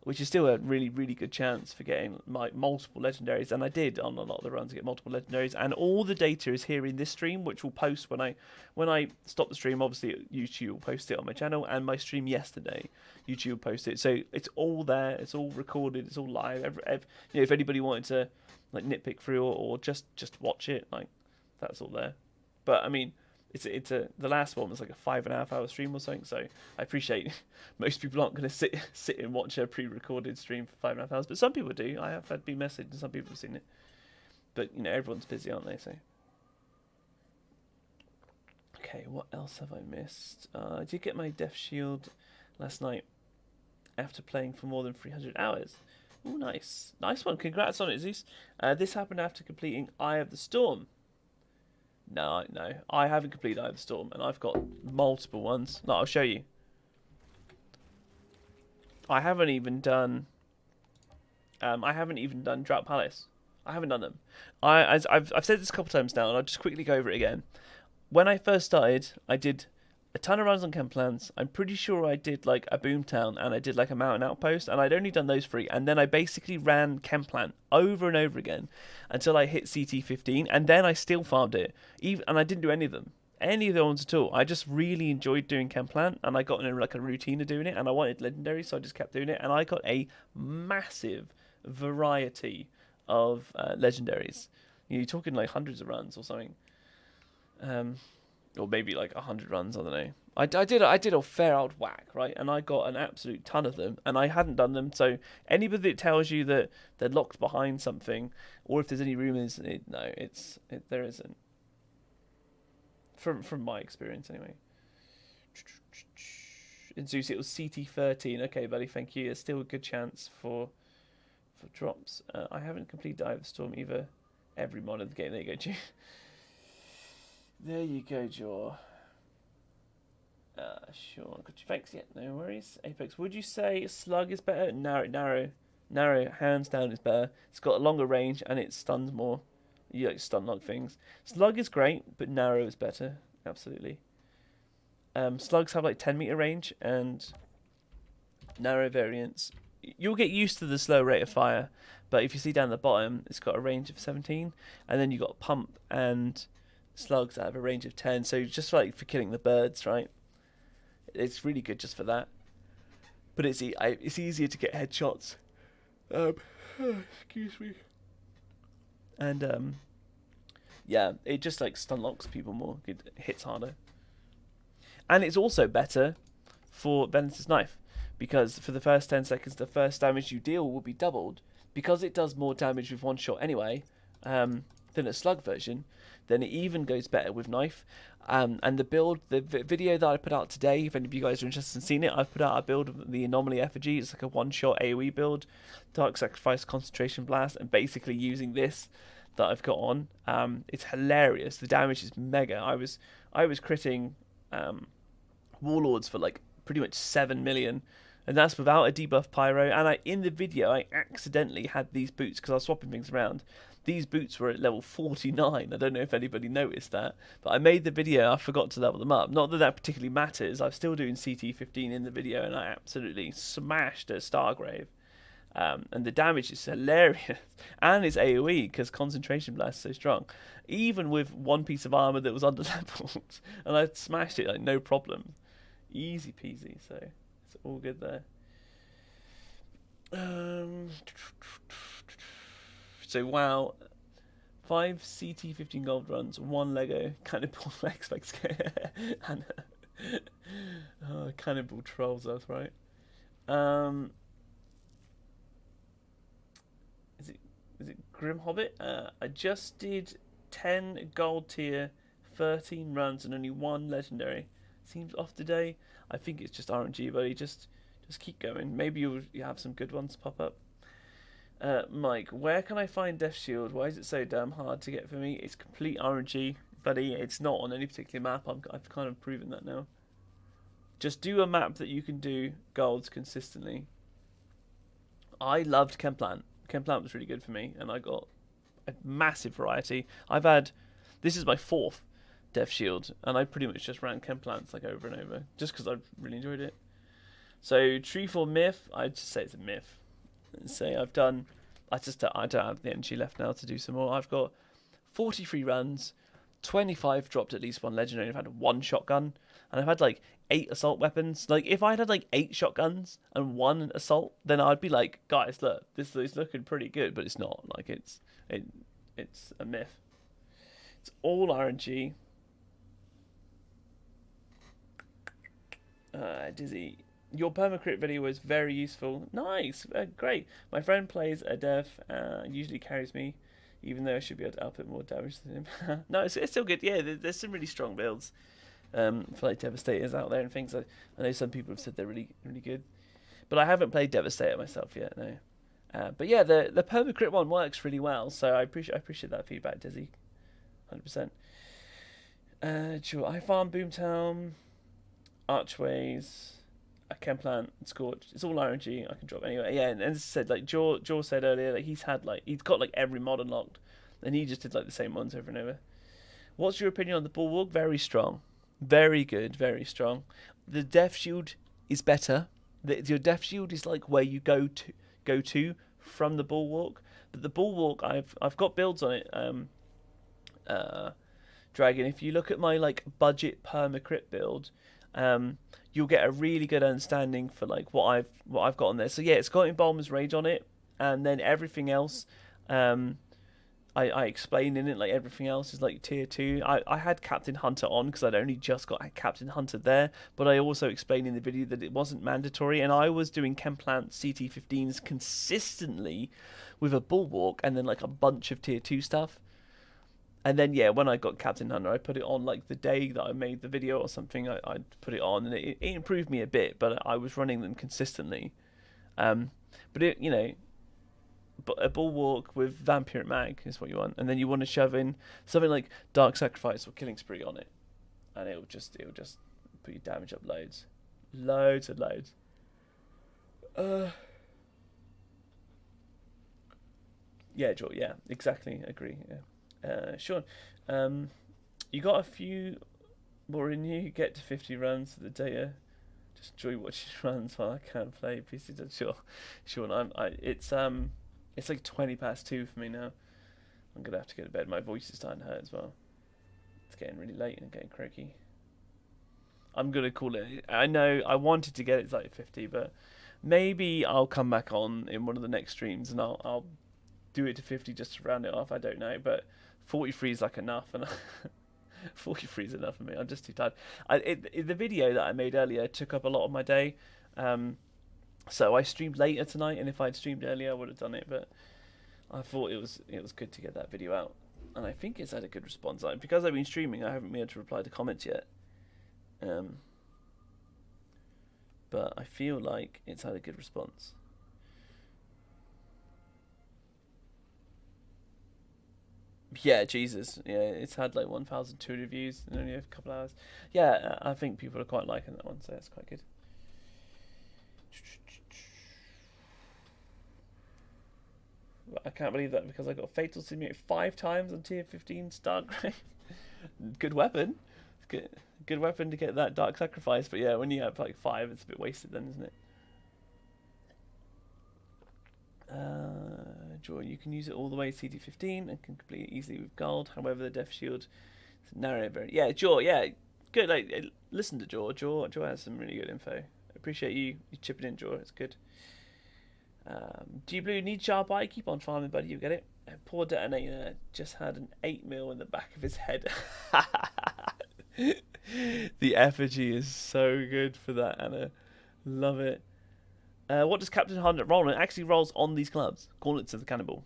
which is still a really, really good chance for getting multiple legendaries. And I did on a lot of the runs get multiple legendaries. And all the data is here in this stream, which will post when I stop the stream. Obviously, YouTube will post it on my channel, and my stream yesterday, YouTube will post it. So it's all there. It's all recorded. It's all live. You know, if anybody wanted to like nitpick through or just watch it, like that's all there. But I mean, the last one was like a 5.5 hour stream or something. So I appreciate most people aren't going to sit and watch a pre-recorded stream for 5.5 hours, but some people do. I have had been messaged and some people have seen it. But you know, everyone's busy, aren't they? So okay, what else have I missed? I did get my Death Shield last night after playing for more than 300 hours. Oh, nice one! Congrats on it, Zeus. This happened after completing Eye of the Storm. No, I haven't completed Eye of the Storm, and I've got multiple ones. No, I'll show you. I haven't even done Drought Palace. I haven't done them. I've said this a couple times now, and I'll just quickly go over it again. When I first started, I did a ton of runs on Chem Plans. I'm pretty sure I did like a Boomtown and I did like a Mountain Outpost, and I'd only done those 3, and then I basically ran Chem Plan over and over again until I hit CT 15, and then I still farmed it, and I didn't do any of the ones at all. I just really enjoyed doing Chem Plan, and I got in like a routine of doing it, and I wanted legendary, so I just kept doing it, and I got a massive variety of legendaries. You're talking like hundreds of runs or something. Or maybe like 100 runs, I don't know. I did a fair old whack, right? And I got an absolute ton of them, and I hadn't done them. So anybody that tells you that they're locked behind something, or if there's any rumours, there isn't. From my experience, anyway. In Zeus, it was CT 13. Okay, buddy, thank you. There's still a good chance for drops. I haven't completed Eye of the Storm either. Every mod of the game. There you go, Joe. There you go, Jaw. Sure. Got you. Thanks. Yeah, no worries. Apex, would you say Slug is better? Narrow. Narrow, hands down, is better. It's got a longer range and it stuns more. You like stun lock things. Slug is great, but narrow is better. Absolutely. Slugs have like 10-meter range and narrow variants. You'll get used to the slow rate of fire, but if you see down the bottom, it's got a range of 17, and then you got pump and slugs that have a range of 10. So just like for killing the birds, right? It's really good just for that. But it's easier to get headshots. Excuse me. And yeah, it just like stun locks people more. It hits harder. And it's also better for Venomous Knife, because for the first 10 seconds, the first damage you deal will be doubled. Because it does more damage with one shot anyway than a slug version, then it even goes better with knife. And the build, the video that I put out today, if any of you guys are interested in seeing it, I've put out a build of the Anomaly Effigy. It's like a one-shot AoE build, Dark Sacrifice, Concentration Blast, and basically using this that I've got on. It's hilarious. The damage is mega. I was critting Warlords for like pretty much 7 million, and that's without a debuff Pyro. And in the video I accidentally had these boots because I was swapping things around. These boots were at level 49. I don't know if anybody noticed that, but I made the video, I forgot to level them up. Not that that particularly matters. I'm still doing CT15 in the video, and I absolutely smashed a Stargrave. And the damage is hilarious, and it's AoE because Concentration Blast is so strong, even with one piece of armor that was under leveled, and I smashed it like no problem, easy peasy. So it's all good there. So wow, 5 CT15 gold runs, 1 Lego Cannibal X-Lex and Cannibal Trolls. That's right. Is it Grim Hobbit? I just did 10 gold tier, 13 runs, and only 1 legendary. Seems off today. I think it's just RNG, buddy. Just keep going. Maybe you have some good ones pop up. Mike, where can I find Death Shield? Why is it so damn hard to get for me? It's complete RNG, buddy. It's not on any particular map. I've kind of proven that now. Just do a map that you can do golds consistently. I loved Chemplant. Chemplant was really good for me, and I got a massive variety. This is my 4th Death Shield, and I pretty much just ran Chemplants like over and over, just because I really enjoyed it. So Tree for Myth, I'd just say it's a myth. Say I don't have the energy left now to do some more. I've got 43 runs, 25 dropped at least 1 legendary. I've had 1 shotgun, and I've had like 8 assault weapons. Like if I had like 8 shotguns and 1 assault, then I'd be like, guys, look, this is looking pretty good, but it's not. Like it's a myth. It's all RNG. Dizzy, your permacrit video was very useful. Nice, great. My friend plays a dev, usually carries me, even though I should be able to output more damage than him. No, it's still good. Yeah, there's some really strong builds for like Devastators out there and things. I know some people have said they're really, really good, but I haven't played Devastator myself yet. No, but yeah, the permacrit one works really well. So I appreciate that feedback, Dizzy. 100%. Sure. I farm Boomtown, Archways, a Chemplant, and Scorch. It's all RNG. I can drop anyway. Yeah, and as I said, like Jaw said earlier, like he's got like every mod unlocked, and he just did like the same ones over and over. What's your opinion on the Bulwark? Very strong, very good, very strong. The Death Shield is better. Your Death Shield is like where you go to from the Bulwark. But the Bulwark, I've got builds on it. Dragon, if you look at my like budget permacrit build, you'll get a really good understanding for like what I've got on there. So yeah, it's got Embalmer's Rage on it, and then everything else I explain in it. Like everything else is like tier 2. I had Captain Hunter on because I'd only just got Captain Hunter there, but I also explained in the video that it wasn't mandatory, and I was doing Chemplant CT15s consistently with a Bulwark and then like a bunch of tier 2 stuff. And then, yeah, when I got Captain Hunter, I put it on, like, the day that I made the video or something, I'd put it on, and it improved me a bit, but I was running them consistently. But, a Bulwark with Vampiric Mag is what you want, and then you want to shove in something like Dark Sacrifice or Killing Spree on it, and it'll just put your damage up loads. Loads and loads. Yeah, Joel. Yeah, exactly. Agree. Yeah. Sean, you got a few more in you. Get to 50 runs for the data. Just enjoy watching runs while I can't play PC. Sure, Sean. It's like 2:20 for me now. I'm gonna have to go to bed. My voice is starting to hurt as well. It's getting really late and getting croaky. I'm gonna call it. I know I wanted to get it to like 50, but maybe I'll come back on in one of the next streams and I'll do it to 50 just to round it off. I don't know, but 43 is like enough, and 43 is enough for me. I'm just too tired. The video that I made earlier took up a lot of my day, so I streamed later tonight, and if I'd streamed earlier I would have done it, but I thought it was good to get that video out, and I think it's had a good response. Because I've been streaming, I haven't been able to reply to comments yet, but I feel like it's had a good response. Yeah, Jesus. Yeah, it's had like 1,200 views in only a couple hours. Yeah, I think people are quite liking that one, so that's quite good. I can't believe that because I got Fatal Simulator 5 times on tier 15 Stargrave. Good weapon. Good weapon to get that Dark Sacrifice, but yeah, when you have like 5, it's a bit wasted then, isn't it? Joy, you can use it all the way CD15 and can complete it easily with gold. However, the Death Shield is narrow variant. Yeah, Joy, yeah, good. Like, listen to Joy. Joy has some really good info. I appreciate you chipping in, Joy. It's good. G Blue need sharp eye. Keep on farming, buddy. You get it. Poor detonator just had an 8 mil in the back of his head. The effigy is so good for that, Anna. Love it. What does Captain Hunter roll? It actually rolls on these clubs. Gauntlets of the Cannibal.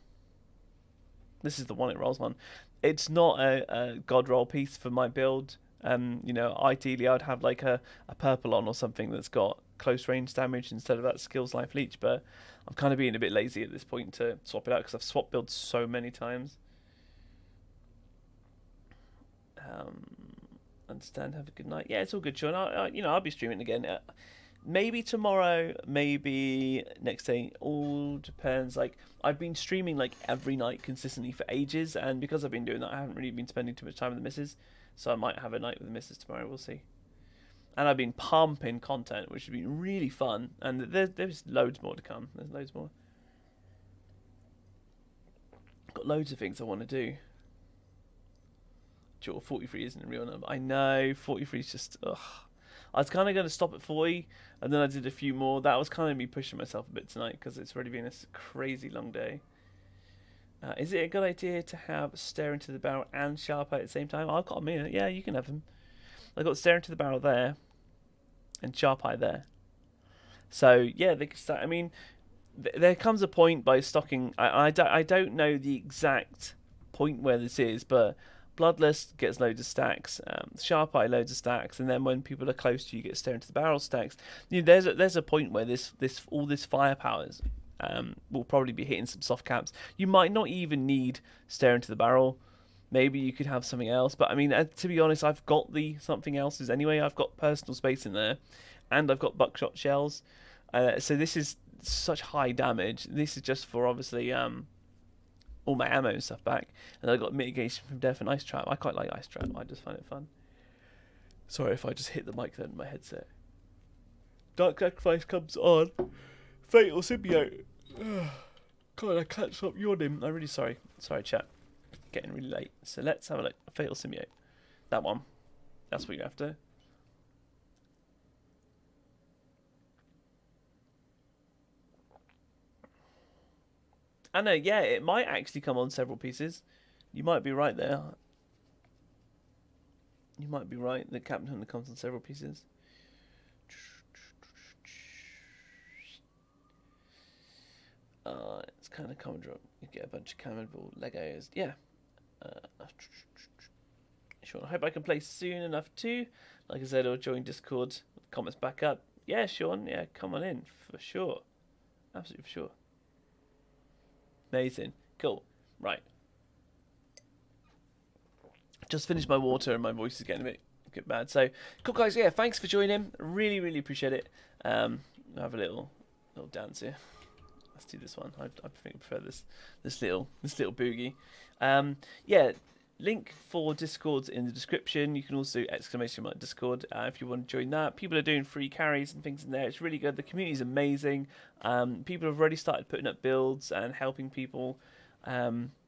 This is the one it rolls on. It's not a god roll piece for my build. Ideally I'd have like a purple on or something that's got close range damage instead of that skills life leech, but I'm kind of being a bit lazy at this point to swap it out because I've swapped builds so many times. Understand, have a good night. Yeah, it's all good, Sean. I'll be streaming again. Maybe tomorrow, maybe next day. All depends. Like, I've been streaming like every night consistently for ages, and because I've been doing that, I haven't really been spending too much time with the missus. So I might have a night with the missus tomorrow. We'll see. And I've been pumping content, which has been really fun. And there's loads more to come. There's loads more. Got loads of things I want to do. Sure, 43 isn't a real number. I know, 43 is just, ugh. I was kind of going to stop at 40, and then I did a few more. That was kind of me pushing myself a bit tonight, because it's already been a crazy long day. Is it a good idea to have stare into the barrel and sharp eye at the same time? I've got them here. Yeah, you can have them. I've got stare into the barrel there, and sharp eye there. So, yeah, they can start. I mean, there comes a point by stocking. I don't know the exact point where this is, but Bloodlust gets loads of stacks, Sharp Eye loads of stacks, and then when people are close to you, get Stare into the Barrel stacks. There's a point where all this firepower will probably be hitting some soft caps. You might not even need Stare into the Barrel. Maybe you could have something else, but I mean, to be honest, I've got the something else's anyway. I've got personal space in there, and I've got buckshot shells. So this is such high damage. This is just for obviously all my ammo and stuff back, and I got mitigation from death and ice trap. I quite like ice trap. I just find it fun. Sorry if I just hit the mic then in my headset. Dark Sacrifice comes on. Fatal Symbiote. God, I can't stop yawning. I'm really sorry. Sorry, chat. Getting really late. So let's have a look. Fatal Symbiote. That one. That's what you're after. I know, yeah, it might actually come on several pieces. You might be right there. You might be right. The Captain Hunter comes on several pieces. It's kind of common drop. You get a bunch of cannonball Legos. Yeah. Sure. I hope I can play soon enough too. Like I said, I'll join Discord. Comments back up. Yeah, Sean. Yeah, come on in for sure. Absolutely for sure. Amazing. Cool. Right. Just finished my water and my voice is getting a bit bad. So, cool guys. Yeah, thanks for joining. Really, really appreciate it. I'll have a little dance here. Let's do this one. I think I prefer this little boogie. Yeah, link for Discord's in the description. You can also exclamation mark Discord if you want to join that. People are doing free carries and things in there. It's really good. The community is amazing. People have already started putting up builds and helping people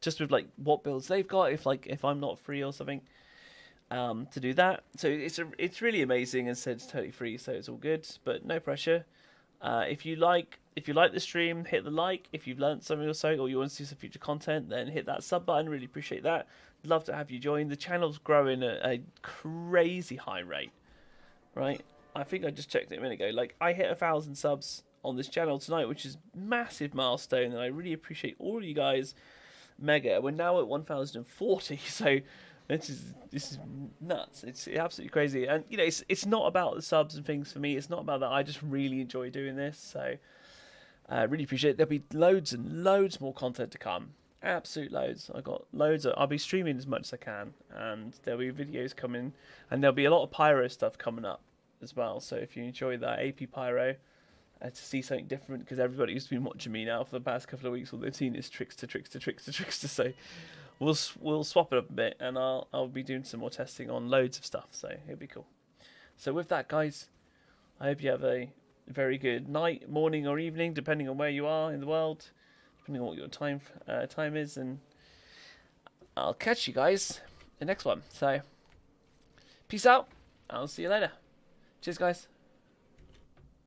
just with like what builds they've got. If I'm not free or something. To do that, so it's really amazing, and said it's totally free, so it's all good, but no pressure. If you like the stream, hit the like. If you've learned something or so, or you want to see some future content, then hit that sub button. Really appreciate that. Love to have you join. The channel's growing at a crazy high rate, right? I think I just checked it a minute ago. Like, I hit 1,000 subs on this channel tonight, which is massive milestone, and I really appreciate all of you guys. Mega. We're now at 1,040, so this is nuts. It's absolutely crazy, and you know, it's not about the subs and things for me. It's not about that. I just really enjoy doing this, so I really appreciate it. There'll be loads and loads more content to come. Absolute loads. I got loads. I'll be streaming as much as I can, and there'll be videos coming, and there'll be a lot of Pyro stuff coming up as well. So if you enjoy that AP Pyro, to see something different, because everybody who's been watching me now for the past couple of weeks, all they've seen is trickster. So we'll swap it up a bit, and I'll be doing some more testing on loads of stuff. So it'll be cool. So with that, guys, I hope you have a very good night, morning, or evening, depending on where you are in the world, depending on what your time is, and I'll catch you guys in the next one. So peace out. I'll see you later. Cheers, guys.